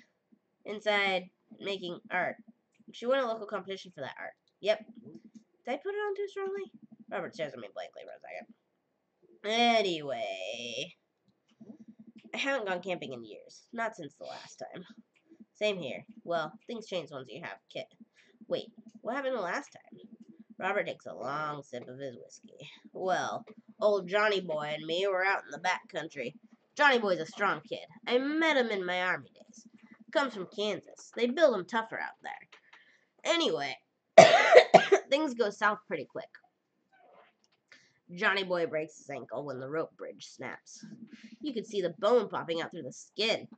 inside, making art. She won a local competition for that art. Yep. Did I put it on too strongly? Robert stares at me blankly for a second. Anyway, I haven't gone camping in years. Not since the last time. Same here. Well, things change once you have a kid. Wait, what happened the last time? Robert takes a long sip of his whiskey. Well, old Johnny Boy and me were out in the back country. Johnny Boy's a strong kid. I met him in my army days. Comes from Kansas. They build him tougher out there. Anyway, things go south pretty quick. Johnny Boy breaks his ankle when the rope bridge snaps. You could see the bone popping out through the skin.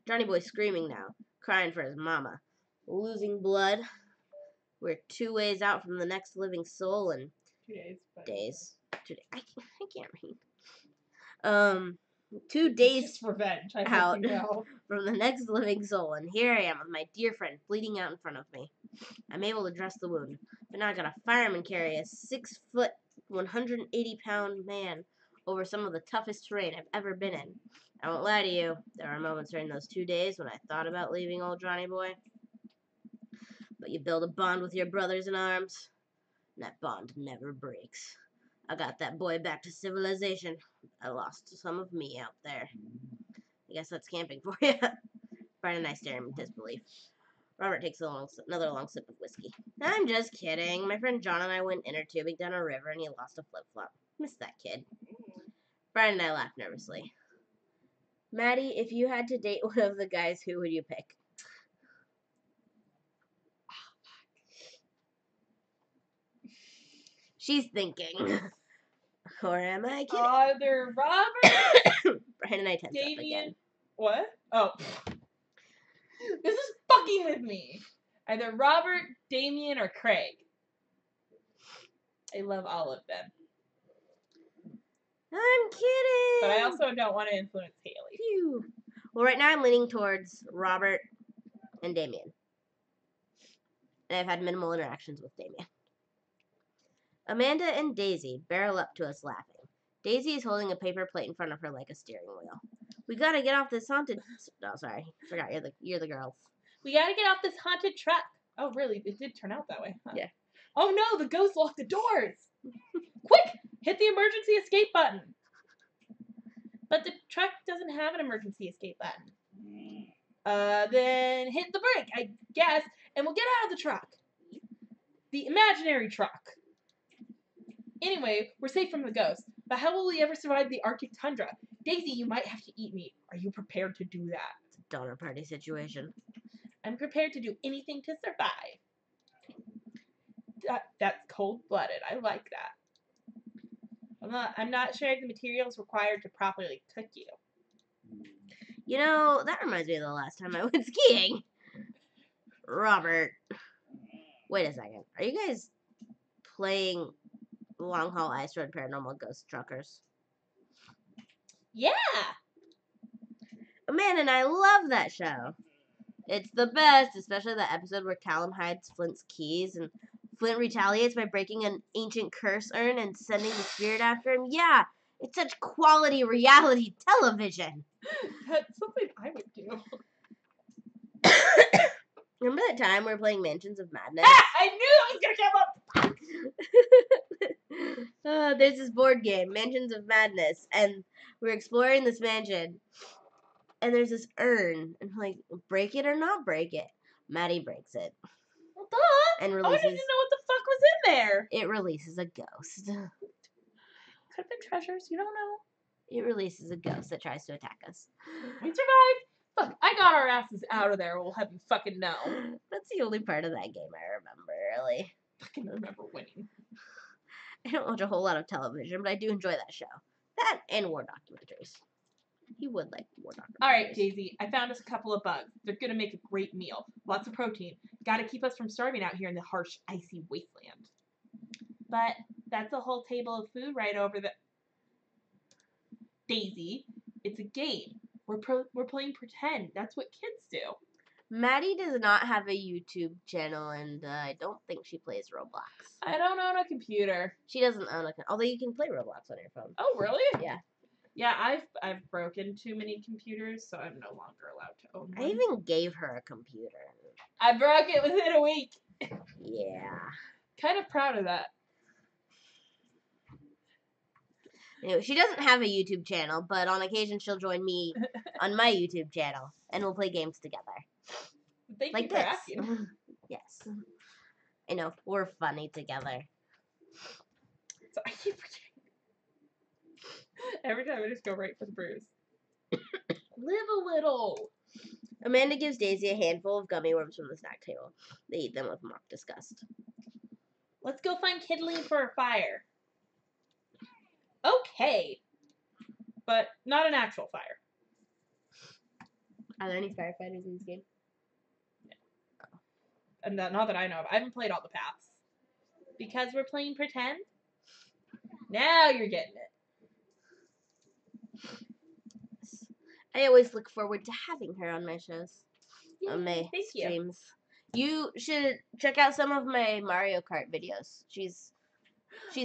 Johnny Boy's screaming now, crying for his mama. Losing blood. We're 2 ways out from the next living soul and 2 days. days. 2 days. I can't read. 2 days Just revenge. I out. hope you know. from the next living soul, and here I am with my dear friend bleeding out in front of me. I'm able to dress the wound, but now I got a fireman carry a 6 foot, 180-pound man over some of the toughest terrain I've ever been in. I won't lie to you, there were moments during those 2 days when I thought about leaving old Johnny Boy. But you build a bond with your brothers in arms, and that bond never breaks. I got that boy back to civilization. I lost some of me out there. I guess that's camping for you. Brian and I stare in disbelief. Robert takes another long sip of whiskey. I'm just kidding. My friend John and I went inner tubing down a river and he lost a flip-flop. Missed that kid. Brian and I laughed nervously. Maddie, if you had to date one of the guys, who would you pick? She's thinking. Or am I kidding? Either Robert, Brian and I tense up again. Damien. What? Oh. This is fucking with me. Either Robert, Damien, or Craig. I love all of them. I'm kidding. But I also don't want to influence Haley. Phew. Well, right now I'm leaning towards Robert and Damien. And I've had minimal interactions with Damien. Amanda and Daisy barrel up to us laughing. Daisy is holding a paper plate in front of her like a steering wheel. We gotta get off this haunted... Oh, sorry. Forgot, you're the girls. We gotta get off this haunted truck. Oh, really? It did turn out that way, huh? Yeah. Oh no, the ghost locked the doors! Quick! Hit the emergency escape button! But the truck doesn't have an emergency escape button. Then hit the brake, I guess, and we'll get out of the truck. The imaginary truck. Anyway, we're safe from the ghost, but how will we ever survive the Arctic tundra? Daisy, you might have to eat me. Are you prepared to do that? It's a donor party situation. I'm prepared to do anything to survive. That's cold-blooded. I like that. I'm not sharing the materials required to properly cook you. You know, that reminds me of the last time I went skiing. Robert. Wait a second. Are you guys playing Long Haul Ice Road Paranormal Ghost Truckers? Yeah! Amanda and I love that show. It's the best, especially the episode where Callum hides Flint's keys and Flint retaliates by breaking an ancient curse urn and sending the spirit after him. Yeah, it's such quality reality television. That's something I would do. Remember that time we were playing Mansions of Madness? I knew that was gonna come up! There's this board game, Mansions of Madness, and we're exploring this mansion. And there's this urn, and I'm like, break it or not break it. Maddie breaks it. Well, duh! And I releases. didn't know what the fuck was in there! It releases a ghost. Could have been treasures, you don't know. It releases a ghost that tries to attack us. We survived! Fuck, I got our asses out of there, we'll have you fucking know. That's the only part of that game I remember, really. Fucking remember winning. I don't watch a whole lot of television, but I do enjoy that show. That and war documentaries. You would like war documentaries. Alright, Daisy, I found us a couple of bugs. They're gonna make a great meal. Lots of protein. Gotta keep us from starving out here in the harsh, icy wasteland. But that's a whole table of food right over the... Daisy, it's a game. We're playing pretend. That's what kids do. Maddie does not have a YouTube channel, and I don't think she plays Roblox. I don't own a computer. She doesn't own a... Although you can play Roblox on your phone. Oh, really? Yeah. Yeah, I've broken too many computers, so I'm no longer allowed to own one. I even gave her a computer. I broke it within a week. Yeah. Kind of proud of that. Anyway, she doesn't have a YouTube channel, but on occasion she'll join me on my YouTube channel, and we'll play games together. Thank Like you for this. asking. Yes. I know, we're funny together. So I keep forgetting. Every time I just go right for the bruise. Live a little. Amanda gives Daisy a handful of gummy worms from the snack table. They eat them with mock disgust. Let's go find Kidley for a fire. Okay. But not an actual fire. Are there any firefighters in this game? And not that I know of. I haven't played all the paths. Because we're playing pretend? Now you're getting it. I always look forward to having her on my shows. On my Thank you. streams. You should check out some of my Mario Kart videos. She's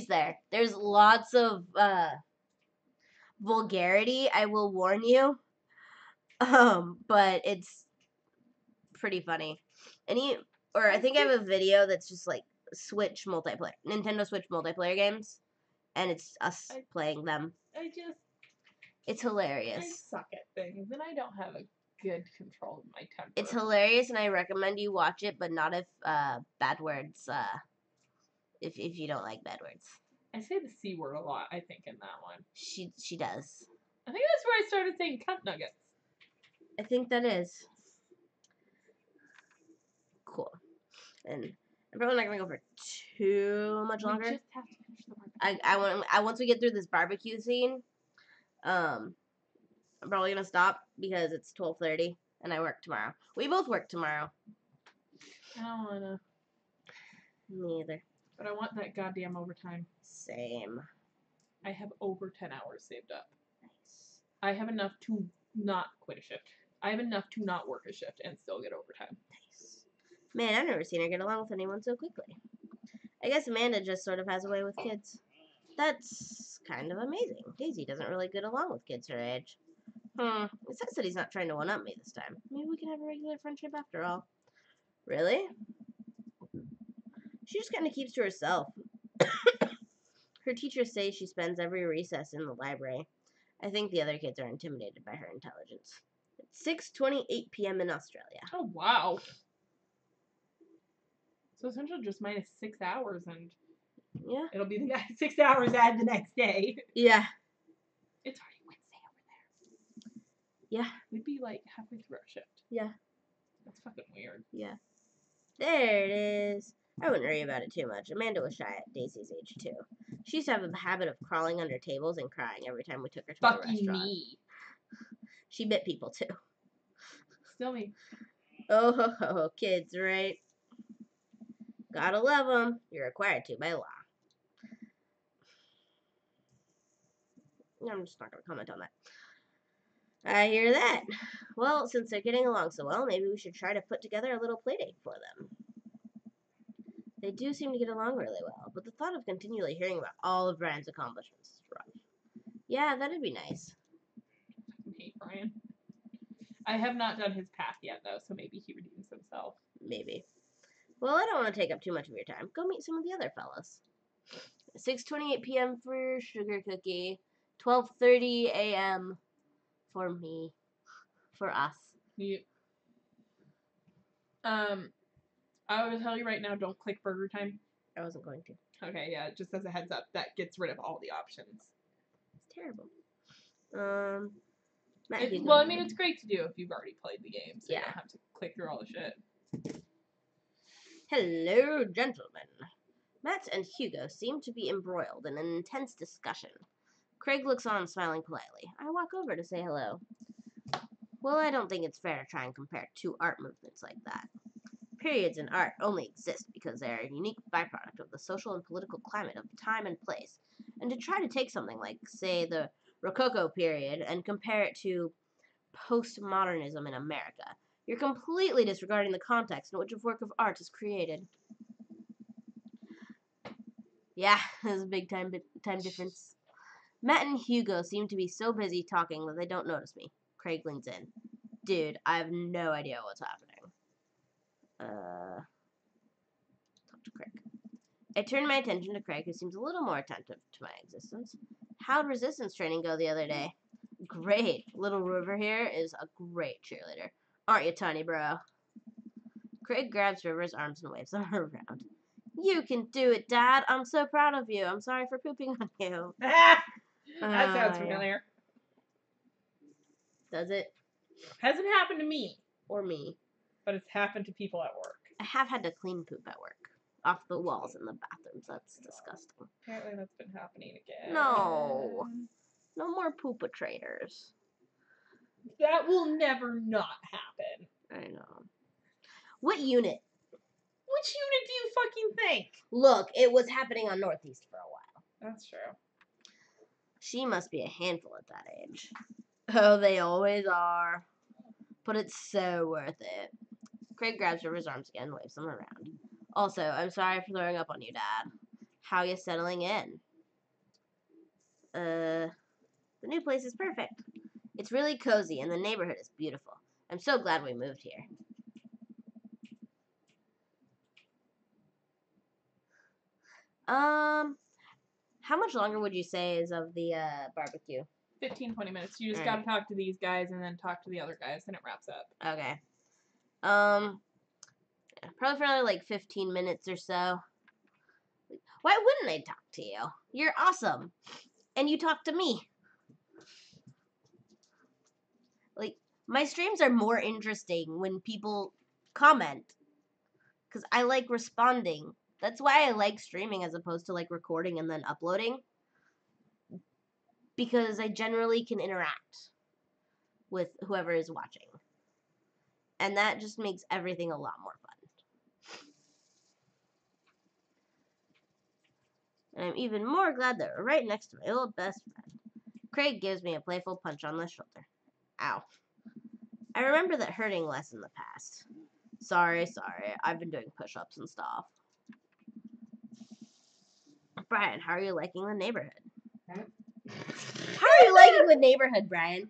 there. There's lots of vulgarity, I will warn you. But it's pretty funny. I think I have a video that's just like Switch multiplayer, Nintendo Switch multiplayer games, and it's us playing them. It's I hilarious. suck at things, and I don't have a good control of my temper. It's hilarious, and I recommend you watch it, but not if bad words. If you don't like bad words. I say the C word a lot, I think, in that one. She does. I think that's where I started saying cunt nuggets. I think that is cool. And I'm probably not gonna go for too much longer. We just have to finish the barbecue. I once we get through this barbecue scene, I'm probably gonna stop because it's 12:30 and I work tomorrow. We both work tomorrow. I don't wanna. Me either. But I want that goddamn overtime. Same. I have over 10 hours saved up. Nice. I have enough to not quit a shift. I have enough to not work a shift and still get overtime. Nice. Man, I've never seen her get along with anyone so quickly. I guess Amanda just sort of has a way with kids. That's kind of amazing. Daisy doesn't really get along with kids her age. It says that he's not trying to one-up me this time. Maybe we can have a regular friendship after all. Really? She just kind of keeps to herself. Her teachers say she spends every recess in the library. I think the other kids are intimidated by her intelligence. It's 6:28 p.m. in Australia. Oh, wow. So essentially just minus 6 hours, and Yeah. it'll be the next 6 hours add the next day. Yeah. It's already Wednesday over there. Yeah. We'd be like halfway through our shift. Yeah. That's fucking weird. Yeah. There it is. I wouldn't worry about it too much. Amanda was shy at Daisy's age, too. She used to have a habit of crawling under tables and crying every time we took her to a Fucking restaurant. me. She bit people, too. Still me. Oh, ho, ho, kids, right? Gotta love them. You're required to by law. I'm just not gonna comment on that. I hear that. Well, since they're getting along so well, maybe we should try to put together a little playdate for them. They do seem to get along really well, but the thought of continually hearing about all of Brian's accomplishments is rough. Yeah, that'd be nice. I hate Brian. I have not done his path yet, though, so maybe he redeems himself. Maybe. Well, I don't want to take up too much of your time. Go meet some of the other fellas. 6:28 p.m. for Sugar Cookie. 12:30 a.m. for me. For us. You. I will tell you right now, don't click Burger Time. I wasn't going to. Okay, yeah, just as a heads up, that gets rid of all the options. It's terrible. Matt, Well, I mean, it's great to do if you've already played the game, so you Yeah. don't have to click through all the shit. Hello, gentlemen. Matt and Hugo seem to be embroiled in an intense discussion. Craig looks on, smiling politely. I walk over to say hello. Well, I don't think it's fair to try and compare two art movements like that. Periods in art only exist because they are a unique byproduct of the social and political climate of time and place. And to try to take something like, say, the Rococo period and compare it to postmodernism in America, you're completely disregarding the context in which a work of art is created. Yeah, there's a big time difference. Matt and Hugo seem to be so busy talking that they don't notice me. Craig leans in. Dude, I have no idea what's happening. Talk to Craig. I turned my attention to Craig, who seems a little more attentive to my existence. How'd resistance training go the other day? Great. Little River here is a great cheerleader. Aren't you, tiny bro? Craig grabs River's arms and waves them around. You can do it, Dad. I'm so proud of you. I'm sorry for pooping on you. That sounds Yeah. familiar. Does it? Hasn't happened to me, Or me? but it's happened to people at work. I have had to clean poop at work. Off the walls in the bathrooms. That's disgusting. Apparently that's been happening again. No. No more poopatrators. That will never not happen. I know. What unit? Which unit do you fucking think? Look, it was happening on Northeast for a while. That's true. She must be a handful at that age. Oh, they always are. But it's so worth it. Craig grabs River's arms again and waves them around. Also, I'm sorry for throwing up on you, Dad. How you settling in? The new place is perfect. It's really cozy and the neighborhood is beautiful. I'm so glad we moved here. How much longer would you say is of the barbecue? 15, 20 minutes. You just Alright. gotta talk to these guys and then talk to the other guys, and it wraps up. Okay. Probably for another like 15 minutes or so. Why wouldn't I talk to you? You're awesome. And you talk to me. Like, my streams are more interesting when people comment. Because I like responding. That's why I like streaming as opposed to like recording and then uploading. Because I generally can interact with whoever is watching. And that just makes everything a lot more fun. And I'm even more glad that we're right next to my old best friend. Craig gives me a playful punch on the shoulder. Ow. I remember that hurting less in the past. Sorry. I've been doing push-ups and stuff. Brian, how are you liking the neighborhood? Huh? How are you liking the neighborhood, Brian?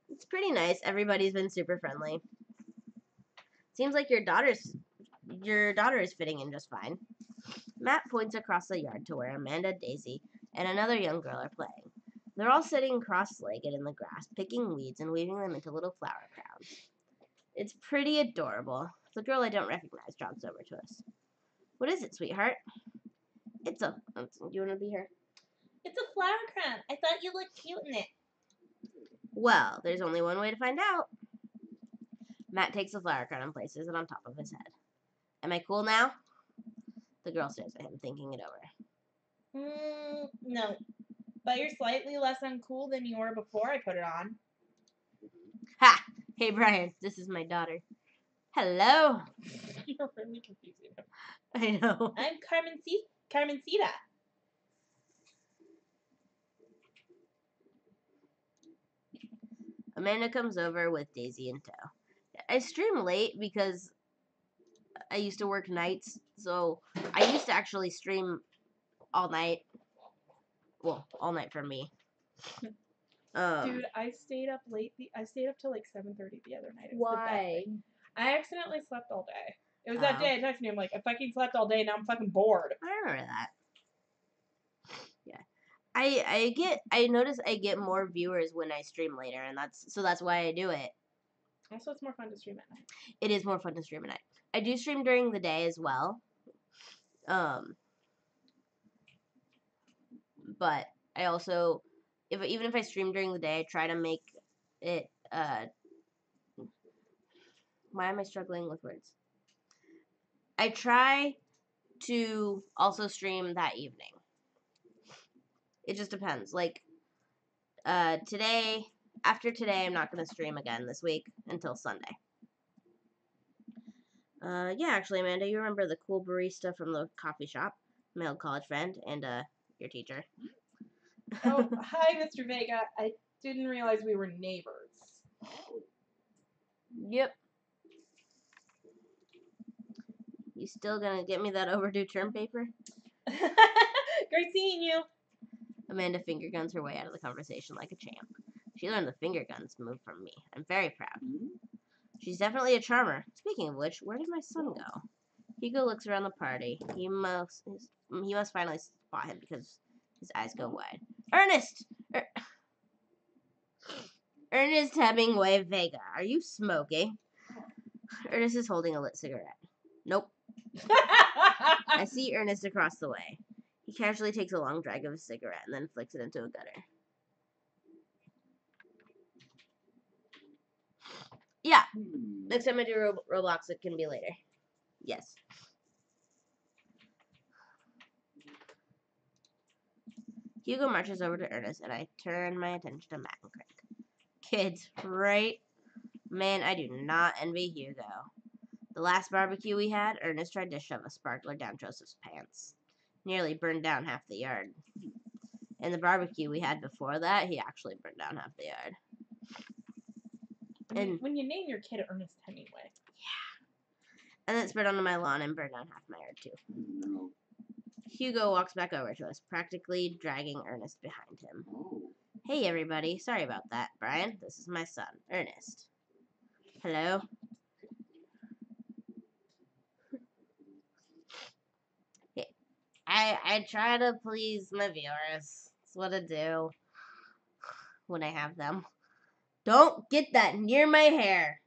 It's pretty nice. Everybody's been super friendly. Seems like your daughter is fitting in just fine. Matt points across the yard to where Amanda, Daisy, and another young girl are playing. They're all sitting cross-legged in the grass, picking weeds and weaving them into little flower crowns. It's pretty adorable. The girl I don't recognize jogs over to us. What is it, sweetheart? Do you want to be here? It's a flower crown. I thought you looked cute in it. Well, there's only one way to find out. Matt takes the flower crown and places it on top of his head. Am I cool now? The girl stares at him, thinking it over. No. But you're slightly less uncool than you were before I put it on. Ha! Hey, Brian, this is my daughter. Hello. You're really confusing him. I know. I'm Carmencita. Amanda comes over with Daisy in tow. I stream late because I used to work nights, so I used to actually stream all night. Well, all night for me. Dude, I stayed up late. I stayed up till like 7:30 the other night. It was the best Why? thing. I accidentally slept all day. It was that Oh. day I texted you. I'm like, I fucking slept all day. Now I'm fucking bored. I remember that. Yeah. I notice I get more viewers when I stream later, and that's why I do it. Also, it's more fun to stream at night. It is more fun to stream at night. I do stream during the day as well. But I also, even if I stream during the day, I try to make it, why am I struggling with words? I try to also stream that evening. It just depends. Like, after today, I'm not going to stream again this week until Sunday. Yeah, actually, Amanda, you remember the cool barista from the coffee shop? My old college friend and, your teacher. Oh, hi, Mr. Vega. I didn't realize we were neighbors. Yep. You still gonna get me that overdue term paper? Great seeing you. Amanda finger guns her way out of the conversation like a champ. She learned the finger guns move from me. I'm very proud. She's definitely a charmer. Speaking of which, where did my son go? Hugo looks around the party. He must finally spot him because his eyes go wide. Ernest! Ernest Hemingway Vega, are you smoking? Ernest is holding a lit cigarette. Nope. I see Ernest across the way. He casually takes a long drag of his cigarette and then flicks it into a gutter. Yeah. Next time I do Roblox, it can be later. Yes. Hugo marches over to Ernest, and I turn my attention to Matt and Craig. Kids, right? Man, I do not envy Hugo. The last barbecue we had, Ernest tried to shove a sparkler down Joseph's pants. Nearly burned down half the yard. And the barbecue we had before that, he actually burned down half the yard. When you name your kid Ernest Hemingway. Yeah. And then it spread onto my lawn and burned down half my yard, too. No. Hugo walks back over to us, practically dragging Ernest behind him. Oh. Hey, everybody. Sorry about that. Brian, this is my son, Ernest. Hello? I try to please my viewers. That's what I do when I have them. Don't get that near my hair.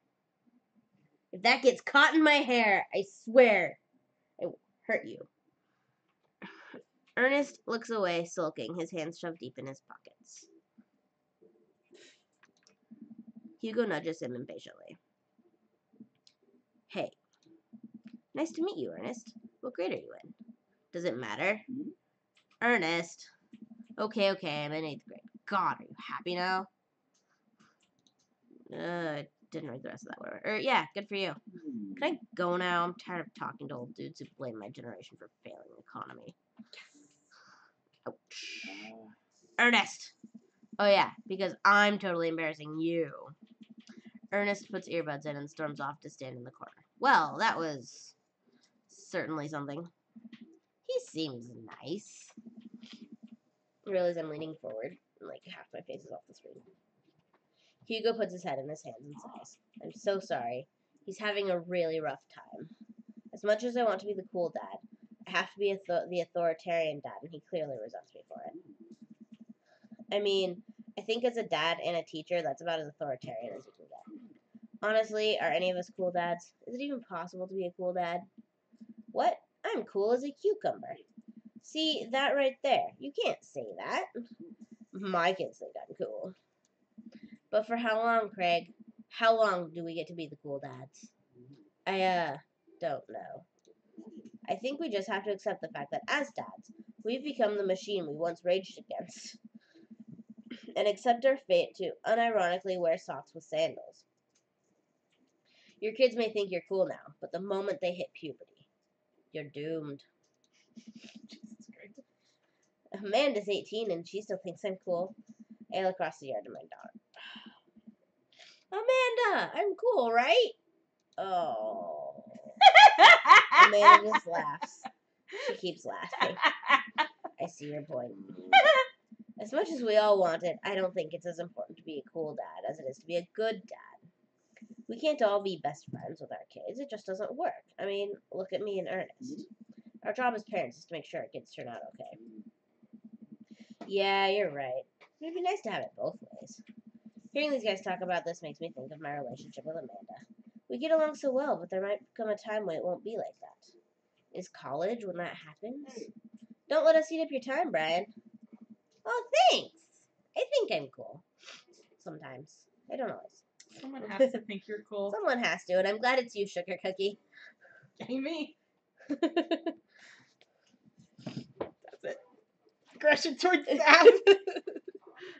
If that gets caught in my hair, I swear it will hurt you. Ernest looks away, sulking, his hands shoved deep in his pockets. Hugo nudges him impatiently. Hey. Nice to meet you, Ernest. What grade are you in? Does it matter? Ernest. Okay, I'm in 8th grade. God, are you happy now? I didn't read the rest of that word. Yeah, good for you. Can I go now? I'm tired of talking to old dudes who blame my generation for failing the economy. Ouch. Ernest! Oh yeah, because I'm totally embarrassing you. Ernest puts earbuds in and storms off to stand in the corner. Well, that was certainly something. He seems nice. I realize I'm leaning forward, and like half my face is off the screen. Hugo puts his head in his hands and sighs. I'm so sorry. He's having a really rough time. As much as I want to be the cool dad, I have to be the authoritarian dad, and he clearly resents me for it. I mean, I think as a dad and a teacher, that's about as authoritarian as you can get. Honestly, are any of us cool dads? Is it even possible to be a cool dad? What? I'm cool as a cucumber. See, that right there. You can't say that. My kids think I'm cool. But for how long, Craig? How long do we get to be the cool dads? I, don't know. I think we just have to accept the fact that as dads, we've become the machine we once raged against. And accept our fate to unironically wear socks with sandals. Your kids may think you're cool now, but the moment they hit puberty, you're doomed. Jesus Christ. Amanda's 18 and she still thinks I'm cool. I look across the yard to my daughter. Amanda, I'm cool, right? Oh. Amanda just laughs. She keeps laughing. I see your point. As much as we all want it, I don't think it's as important to be a cool dad as it is to be a good dad. We can't all be best friends with our kids. It just doesn't work. I mean, look at me and Ernest. Our job as parents is to make sure our kids turn out okay. Yeah, you're right. It'd be nice to have it both ways. Hearing these guys talk about this makes me think of my relationship with Amanda. We get along so well, but there might come a time when it won't be like that. Is college when that happens? Don't let us eat up your time, Brian. Oh, thanks. I think I'm cool. Sometimes. I don't always. Someone has to think you're cool. Someone has to, and I'm glad it's you, Sugar Cookie. Amy. That's it. Aggression towards Sam.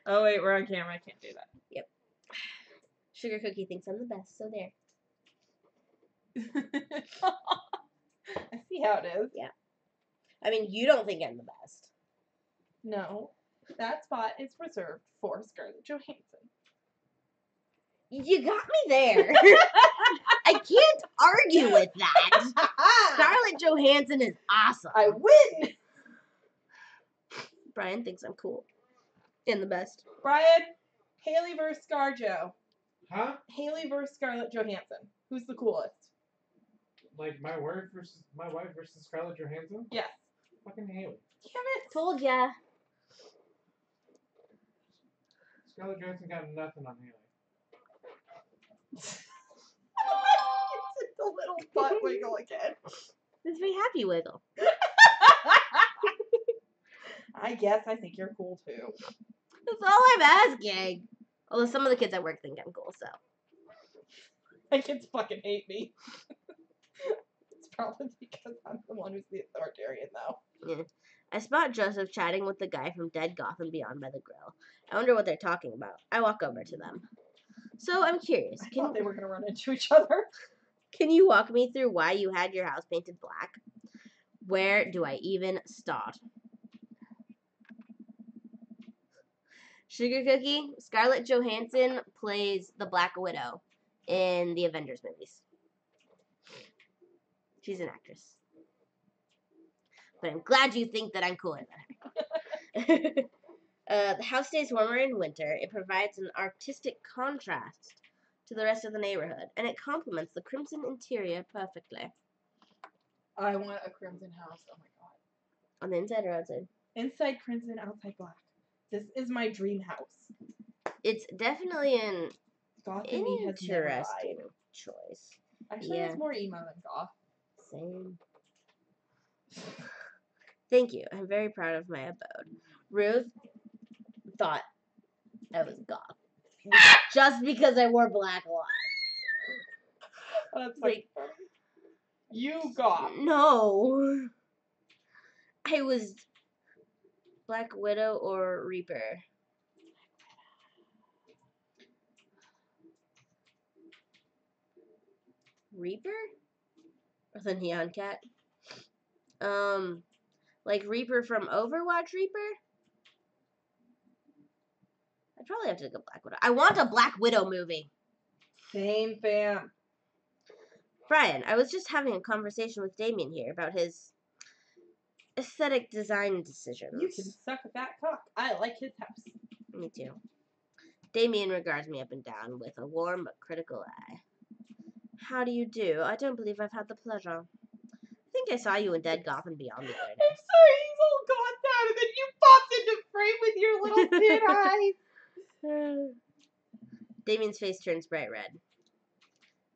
Oh wait, we're on camera. I can't do that. Yep. Sugar Cookie thinks I'm the best, so there. I see how it is. Yeah. I mean, you don't think I'm the best. No, that spot is reserved for Scarlett Johansson. You got me there. I can't argue with that. Scarlett Johansson is awesome. I win! Brian thinks I'm cool. And the best. Brian, Haley versus ScarJo. Huh? Haley versus Scarlett Johansson. Who's the coolest? Like my wife versus Scarlett Johansson? Yes. Fucking Haley. Damn it. Told ya. Scarlett Johansson got nothing on Haley. It's a little butt wiggle again. It's very happy wiggle. I guess I think you're cool too. That's all I'm asking. Although some of the kids at work think I'm cool, so. My kids fucking hate me. It's probably because I'm the one who's the authoritarian, though. Yeah. I spot Joseph chatting with the guy from Dead Gotham Beyond by the grill. I wonder what they're talking about. I walk over to them. So I'm curious. I thought they were gonna run into each other. Can you walk me through why you had your house painted black? Where do I even start? Sugar Cookie, Scarlett Johansson plays the Black Widow in the Avengers movies. She's an actress. But I'm glad you think that I'm cooler than her. The house stays warmer in winter. It provides an artistic contrast to the rest of the neighborhood, and it complements the crimson interior perfectly. I want a crimson house. Oh my god. On the inside or outside? Inside crimson, outside black. This is my dream house. It's definitely an Gotham has never lied. interesting choice. Actually, Yeah. it's more emo than goth. Same. Thank you. I'm very proud of my abode. Ruth thought I was goth. Just because I wore black a lot. That's Like- funny. You goth. No. I was Black Widow or Reaper. Reaper? Or the Neon Cat? Like Reaper from Overwatch Reaper? I'd probably have to go Black Widow. I want a Black Widow movie. Same fam. Brian, I was just having a conversation with Damien here about his aesthetic design decisions. You can suck a fat cock. I like his house. Me too. Damien regards me up and down with a warm but critical eye. How do you do? I don't believe I've had the pleasure. I think I saw you in Dead Gotham Beyond the other I'm day. sorry, he's all gone down, and then you popped into frame with your little thin eyes. Damien's face turns bright red.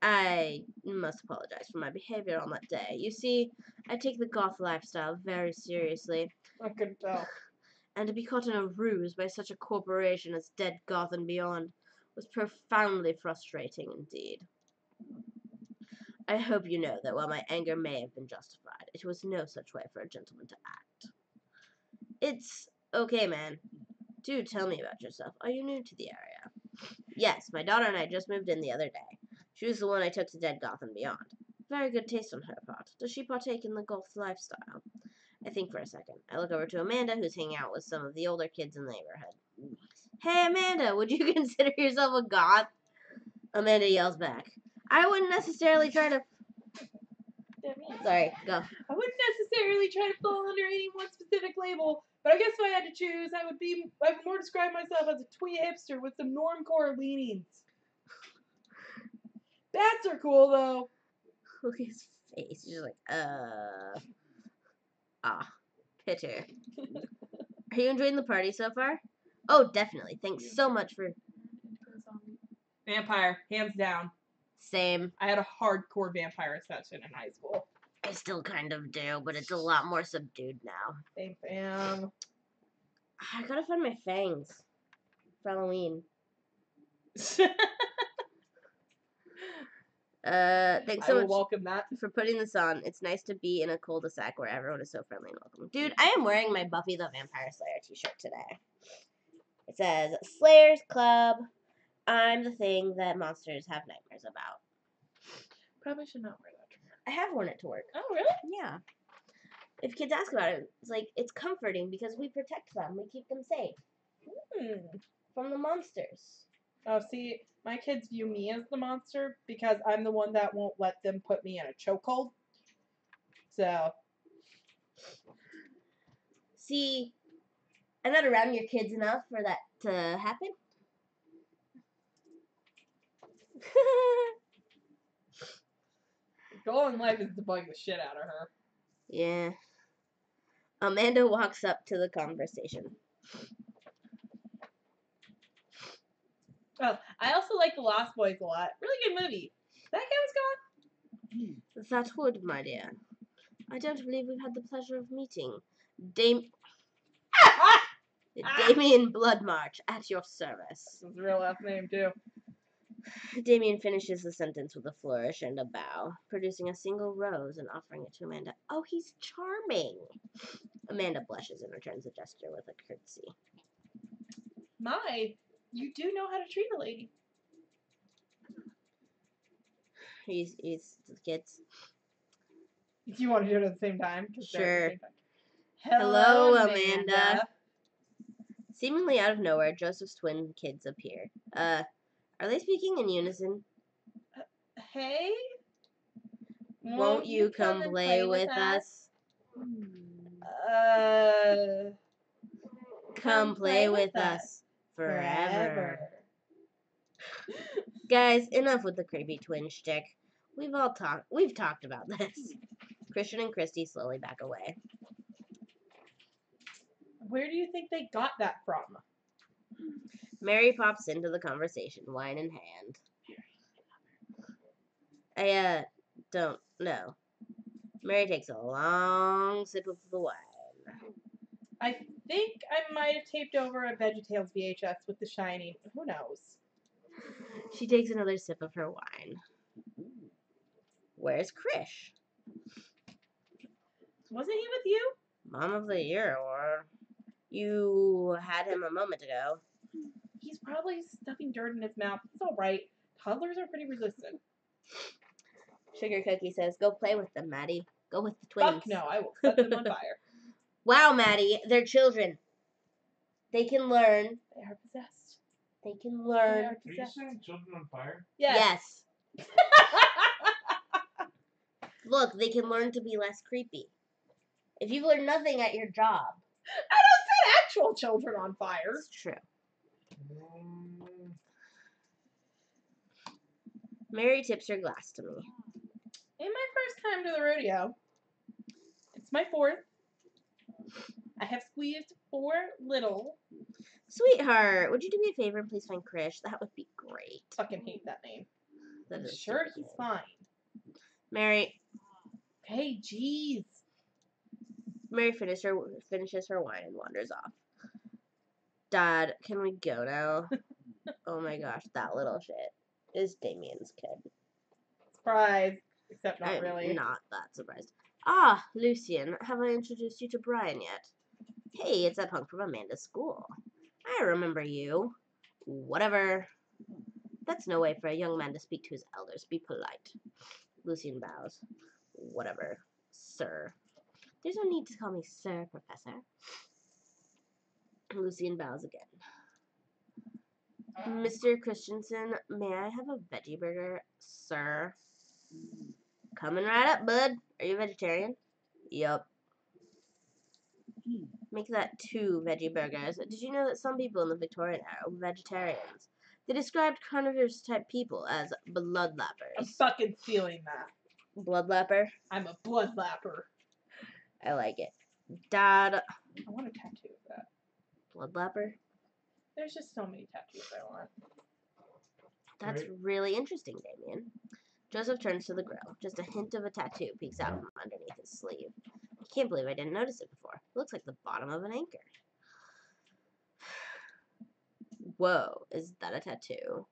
I must apologize for my behavior on that day. You see, I take the goth lifestyle very seriously, I couldn't tell. and to be caught in a ruse by such a corporation as Dead Gotham Beyond was profoundly frustrating indeed. I hope you know that while my anger may have been justified, it was no such way for a gentleman to act. It's okay, man. Do tell me about yourself. Are you new to the area? Yes, my daughter and I just moved in the other day. She was the one I took to Dead Gotham Beyond. Very good taste on her part. Does she partake in the goth lifestyle? I think for a second. I look over to Amanda, who's hanging out with some of the older kids in the neighborhood. Hey, Amanda, would you consider yourself a goth? Amanda yells back. I wouldn't necessarily try to... Sorry, go. I wouldn't necessarily try to fall under any one specific label, but I guess if I had to choose, I would more describe myself as a twee hipster with some normcore leanings. Bats are cool though. Look at his face. He's just like, Pitter. Are you enjoying the party so far? Oh, definitely. Thanks so much for... Vampire, hands down. Same. I had a hardcore vampire obsession in high school. I still kind of do, but it's a lot more subdued now. Same fam. I gotta find my fangs for Halloween. Thanks I so will much welcome that. for putting this on. It's nice to be in a cul-de-sac where everyone is so friendly and welcoming. Dude, I am wearing my Buffy the Vampire Slayer t-shirt today. It says, Slayers Club. I'm the thing that monsters have nightmares about. Probably should not wear that. I have worn it to work. Oh, really? Yeah. If kids ask about it, it's like, it's comforting because we protect them. We keep them safe from the monsters. Oh, see, my kids view me as the monster because I'm the one that won't let them put me in a chokehold. So. See, I'm not around your kids enough for that to happen. Goal in life is to bug the shit out of her. Yeah. Amanda walks up to the conversation. Oh, I also like The Lost Boys a lot. Really good movie. That guy was gone. That would, my dear. I don't believe we've had the pleasure of meeting. Damien Bloodmarch, at your service. That's his real last name, too. Damien finishes the sentence with a flourish and a bow, producing a single rose and offering it to Amanda. Oh, he's charming. Amanda blushes and returns the gesture with a curtsy. My, you do know how to treat a lady. He's the kids. Do you want to do it at the same time? 'Cause they're at the Sure. same time. Hello, Amanda. Seemingly out of nowhere, Joseph's twin kids appear. Are they speaking in unison? Hey? Won't you come and play with us? Come play with us forever. Guys, enough with the creepy twin shtick. We've talked about this. Christian and Christy slowly back away. Where do you think they got that from? Mary pops into the conversation, wine in hand. I don't know. Mary takes a long sip of the wine. I think I might have taped over a VeggieTales VHS with The Shining. Who knows? She takes another sip of her wine. Where's Krish? Wasn't he with you? Mom of the Year award. You had him a moment ago. He's probably stuffing dirt in his mouth. It's alright. Toddlers are pretty resistant. Sugar Cookie says, go play with them, Maddie. Go with the twins. Fuck no, I will set them on fire. Wow, Maddie, they're children. They can learn. They are possessed. They can They learn. are Are you possessed. saying children on fire? Yes. Look, they can learn to be less creepy. If you've learned nothing at your job. I don't set actual children on fire. It's true. Mm, Mary tips her glass to me. In my first time to the rodeo, it's my fourth. I have squeezed 4 little. Sweetheart, would you do me a favor and please find Krish? That would be great. Fucking hate that name. That I'm is a sure stupid he's name. fine. Mary Jeez. Mary finishes her wine and wanders off. Dad, can we go now? Oh my gosh, that little shit is Damien's kid. Surprise. Except not I'm really. not that surprised. Ah, Lucian, have I introduced you to Brian yet? Hey, it's that punk from Amanda's school. I remember you. Whatever. That's no way for a young man to speak to his elders. Be polite. Lucian bows. Whatever, sir. There's no need to call me sir, Professor. Lucian bows again. Mr. Christensen, may I have a veggie burger, sir? Coming right up, bud. Are you a vegetarian? Yup. Make that 2 veggie burgers. Did you know that some people in the Victorian era were vegetarians? They described carnivorous-type people as I'm bloodlappers. fucking stealing that. Bloodlapper? I'm a bloodlapper. I like it. Dad, I want a tattoo of that. bloodlapper? There's just so many tattoos I want. That's Right. really interesting, Damien. Joseph turns to the grill. Just a hint of a tattoo peeks out from underneath his sleeve. I can't believe I didn't notice it before. It looks like the bottom of an anchor. Whoa, is that a tattoo?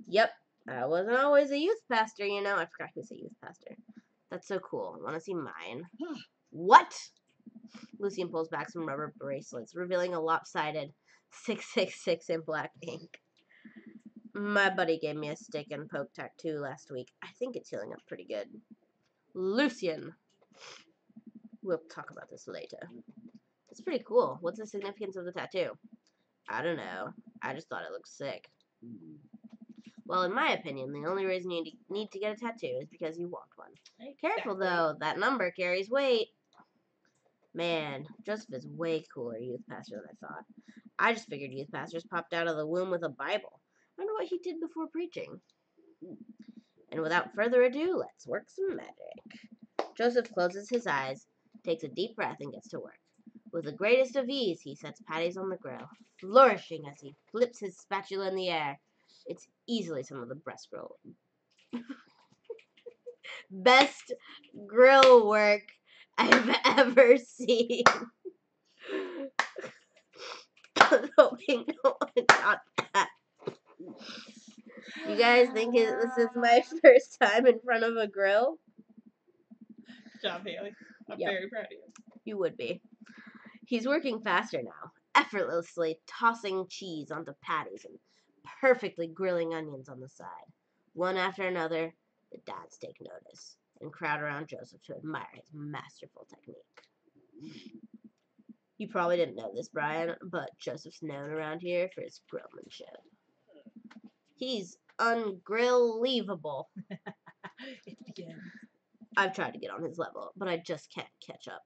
Yep, I wasn't always a youth pastor, you know. I forgot who's a youth pastor. That's so cool. Want to see mine? What? Lucian pulls back some rubber bracelets, revealing a lopsided 666 in black ink. My buddy gave me a stick and poke tattoo last week. I think it's healing up pretty good. Lucian! We'll talk about this later. It's pretty cool. What's the significance of the tattoo? I don't know. I just thought it looked sick. Well, in my opinion, the only reason you need to get a tattoo is because you want one. Careful, though. That number carries weight. Man, Joseph is way cooler youth pastor than I thought. I just figured youth pastors popped out of the womb with a Bible. wonder what he did before preaching. And without further ado, let's work some magic. Joseph closes his eyes, takes a deep breath, and gets to work. With the greatest of ease, he sets patties on the grill, flourishing as he flips his spatula in the air. It's easily some of the best grill work I've ever seen. I was hoping no one got that. You guys think this is my first time in front of a grill? Good job, Haley. I'm Yep. very proud of you. You would be. He's working faster now, effortlessly tossing cheese onto patties and perfectly grilling onions on the side. One after another, the dads take notice and crowd around Joseph to admire his masterful technique. You probably didn't know this, Brian, but Joseph's known around here for his grillmanship. He's ungrillevable. It begins. I've tried to get on his level, but I just can't catch up.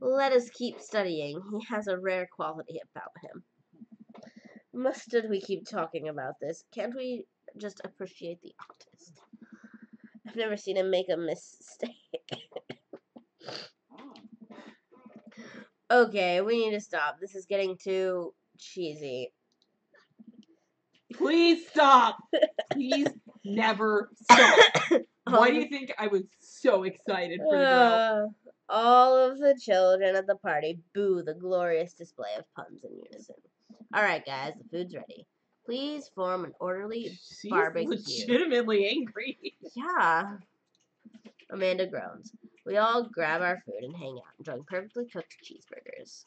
Let us keep studying. He has a rare quality about him. Mustn't we keep talking about this? Can't we just appreciate the artist? I've never seen him make a mistake. Okay, we need to stop. This is getting too cheesy. Please stop. Please never stop. Why do you think I was so excited for the grill? All of the children at the party boo the glorious display of puns in unison. Alright, guys, the food's ready. Please form an orderly She's barbecue. legitimately angry. Yeah. Amanda groans. We all grab our food and hang out, enjoying perfectly cooked cheeseburgers.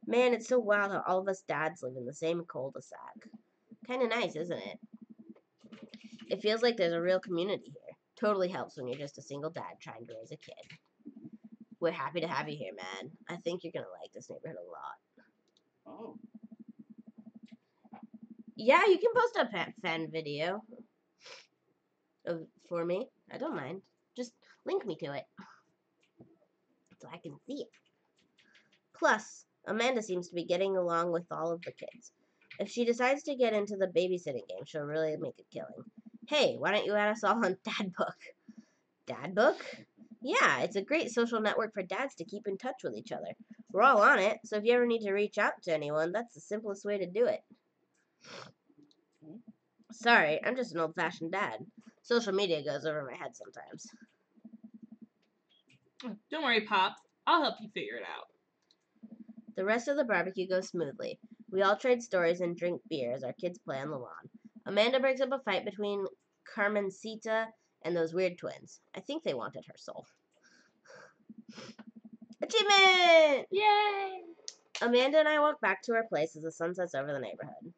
Man, it's so wild how all of us dads live in the same cul-de-sac. Kinda nice, isn't it? It feels like there's a real community here. Totally helps when you're just a single dad trying to raise a kid. We're happy to have you here, man. I think you're gonna like this neighborhood a lot. Oh. Yeah, you can post a fan video for me. I don't mind. Just link me to it so I can see it. Plus, Amanda seems to be getting along with all of the kids. If she decides to get into the babysitting game, she'll really make a killing. Hey, why don't you add us all on Dadbook? Dadbook? Yeah, it's a great social network for dads to keep in touch with each other. We're all on it, so if you ever need to reach out to anyone, that's the simplest way to do it. Sorry, I'm just an old-fashioned dad. Social media goes over my head sometimes. Don't worry, Pops. I'll help you figure it out. The rest of the barbecue goes smoothly. We all trade stories and drink beer as our kids play on the lawn. Amanda breaks up a fight between Carmencita and those weird twins. I think they wanted her soul. Achievement! Yay! Amanda and I walk back to our place as the sun sets over the neighborhood.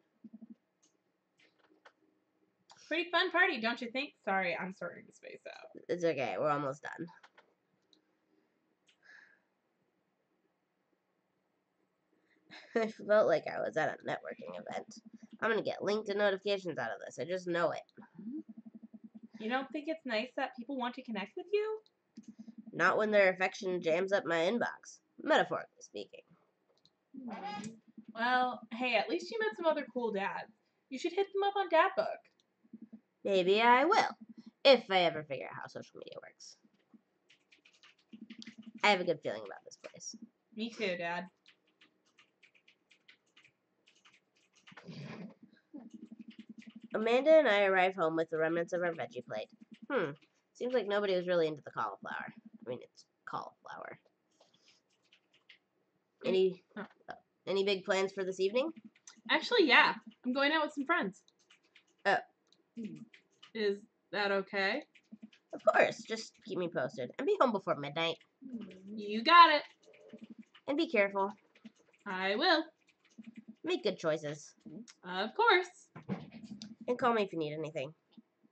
Pretty fun party, don't you think? Sorry, I'm sorting the space out. It's okay, we're almost done. I felt like I was at a networking event. I'm gonna get LinkedIn notifications out of this. I just know it. You don't think it's nice that people want to connect with you? Not when their affection jams up my inbox. Metaphorically speaking. Well, hey, at least you met some other cool dads. You should hit them up on Dadbook. Maybe I will, if I ever figure out how social media works. I have a good feeling about this place. Me too, Dad. Amanda and I arrive home with the remnants of our veggie plate. Seems like nobody was really into the cauliflower. I mean, it's cauliflower. Any big plans for this evening? Actually, yeah. I'm going out with some friends. Oh. Is that okay? Of course, just keep me posted. And be home before midnight. You got it. And be careful. I will. Make good choices. Of course. And call me if you need anything.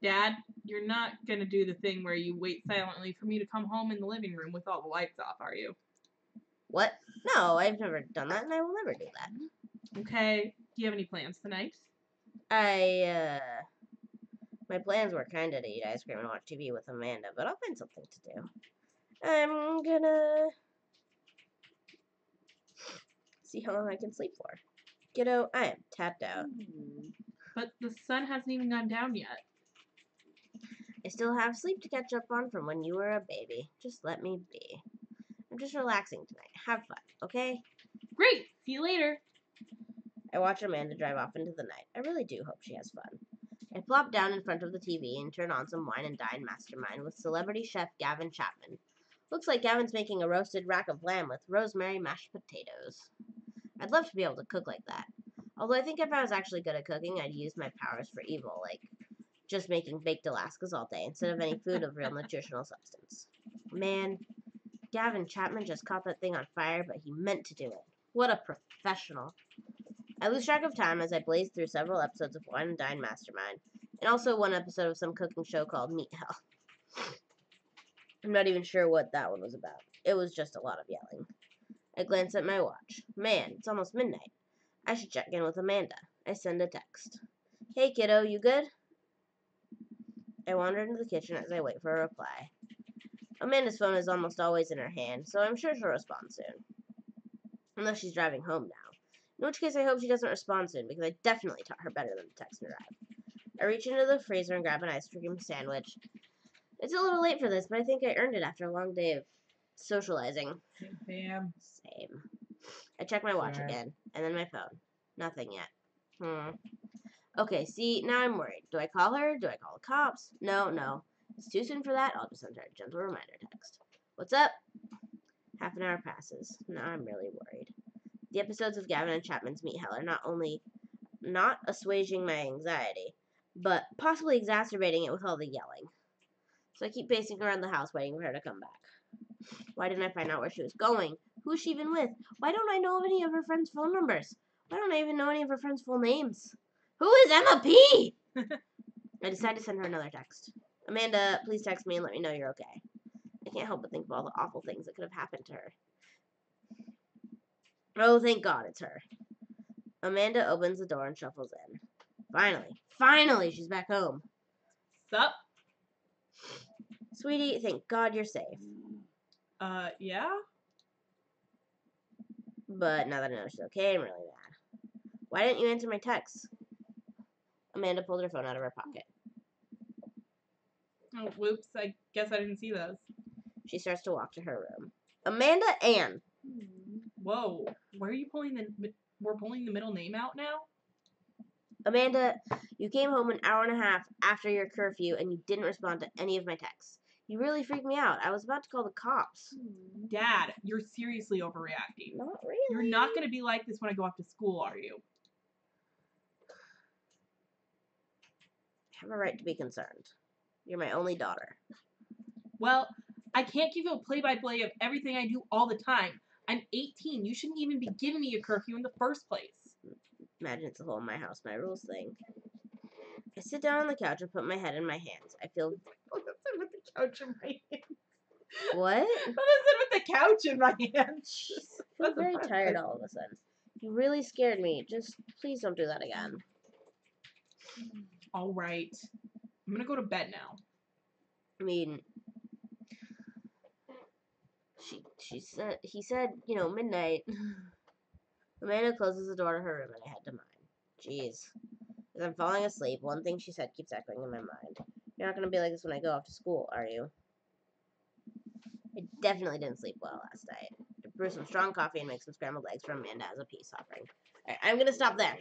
Dad, you're not gonna do the thing where you wait silently for me to come home in the living room with all the lights off, are you? What? No, I've never done that, and I will never do that. Okay. Do you have any plans tonight? My plans were kinda to eat ice cream and watch TV with Amanda, but I'll find something to do. I'm gonna see how long I can sleep for. Kiddo, I am tapped out. But the sun hasn't even gone down yet. I still have sleep to catch up on from when you were a baby. Just let me be. I'm just relaxing tonight. Have fun, okay? Great. See you later. I watch Amanda drive off into the night. I really do hope she has fun. I plop down in front of the TV and turn on some Wine and Dine Mastermind with celebrity chef Gavin Chapman. Looks like Gavin's making a roasted rack of lamb with rosemary mashed potatoes. I'd love to be able to cook like that. Although I think if I was actually good at cooking, I'd use my powers for evil, like just making baked Alaskas all day instead of any food of real nutritional substance. Man, Gavin Chapman just caught that thing on fire, but he meant to do it. What a professional. I lose track of time as I blaze through several episodes of Wine and Dine Mastermind, and also one episode of some cooking show called Meat Hell. I'm not even sure what that one was about. It was just a lot of yelling. I glance at my watch. Man, it's almost midnight. I should check in with Amanda. I send a text. Hey kiddo, you good? I wander into the kitchen as I wait for a reply. Amanda's phone is almost always in her hand, so I'm sure she'll respond soon. Unless she's driving home now. In which case I hope she doesn't respond soon, because I definitely taught her better than to text and drive. I reach into the freezer and grab an ice cream sandwich. It's a little late for this, but I think I earned it after a long day of socializing. Bam. Same. I check my watch Sure. again, and then my phone. Nothing yet. Okay, see, now I'm worried. Do I call her? Do I call the cops? No. It's too soon for that. I'll just send her a gentle reminder text. What's up? Half an hour passes. Now I'm really worried. The episodes of Gavin and Chapman's Meat Hell are not only not assuaging my anxiety, but possibly exacerbating it with all the yelling. So I keep pacing around the house waiting for her to come back. Why didn't I find out where she was going? Who is she even with? Why don't I know of any of her friends' phone numbers? Why don't I even know any of her friends' full names? Who is Emma P? I decide to send her another text. Amanda, please text me and let me know you're okay. I can't help but think of all the awful things that could have happened to her. Oh, thank God it's her. Amanda opens the door and shuffles in. Finally, she's back home. Sup? Sweetie, thank God you're safe. Yeah? But now that I know she's okay, I'm really mad. Why didn't you answer my texts? Amanda pulled her phone out of her pocket. Oh, whoops. I guess I didn't see those. She starts to walk to her room. Amanda Ann. Whoa. Why are you we're pulling the middle name out now? Amanda, you came home an hour and a half after your curfew and you didn't respond to any of my texts. You really freaked me out. I was about to call the cops. Dad, you're seriously overreacting. Not really. You're not going to be like this when I go off to school, are you? I have a right to be concerned. You're my only daughter. Well, I can't give you a play-by-play of everything I do all the time. I'm 18. You shouldn't even be giving me a curfew in the first place. Imagine it's a whole my house, my rules thing. I sit down on the couch and put my head in my hands. I feel... Oh, that's it with the couch in my hand. What? Oh, that's it with the couch in my hand. I feel very tired all of a sudden. You really scared me. Just please don't do that again. All right. I'm going to go to bed now. I mean... He said, midnight. Amanda closes the door to her room and I head to mine. Jeez. As I'm falling asleep, one thing she said keeps echoing in my mind. You're not going to be like this when I go off to school, are you? I definitely didn't sleep well last night. I brew some strong coffee and make some scrambled eggs for Amanda as a peace offering. Alright, I'm going to stop there.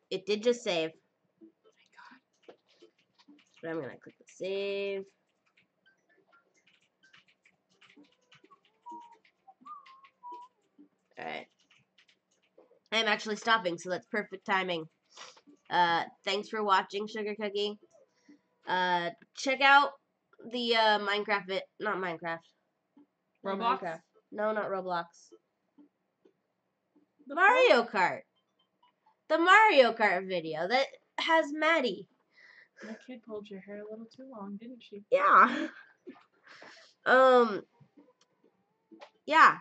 It did just save. Oh my god. But I'm going to click the save. Alright. I'm actually stopping, so that's perfect timing. Thanks for watching, Sugar Cookie. Check out the Minecraft not Minecraft. Roblox? Minecraft. No, not Roblox. Mario Kart. The Mario Kart video that has Maddie. That kid pulled your hair a little too long, didn't she? Yeah. Yeah.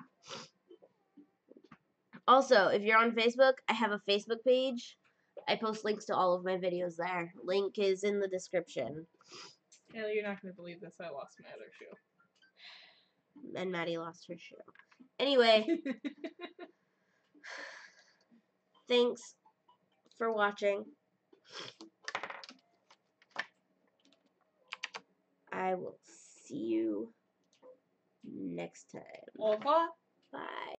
Also, if you're on Facebook, I have a Facebook page. I post links to all of my videos there. Link is in the description. Haley, you're not going to believe this. I lost my other shoe. And Maddie lost her shoe. Anyway, Thanks for watching. I will see you next time. Au revoir. Bye.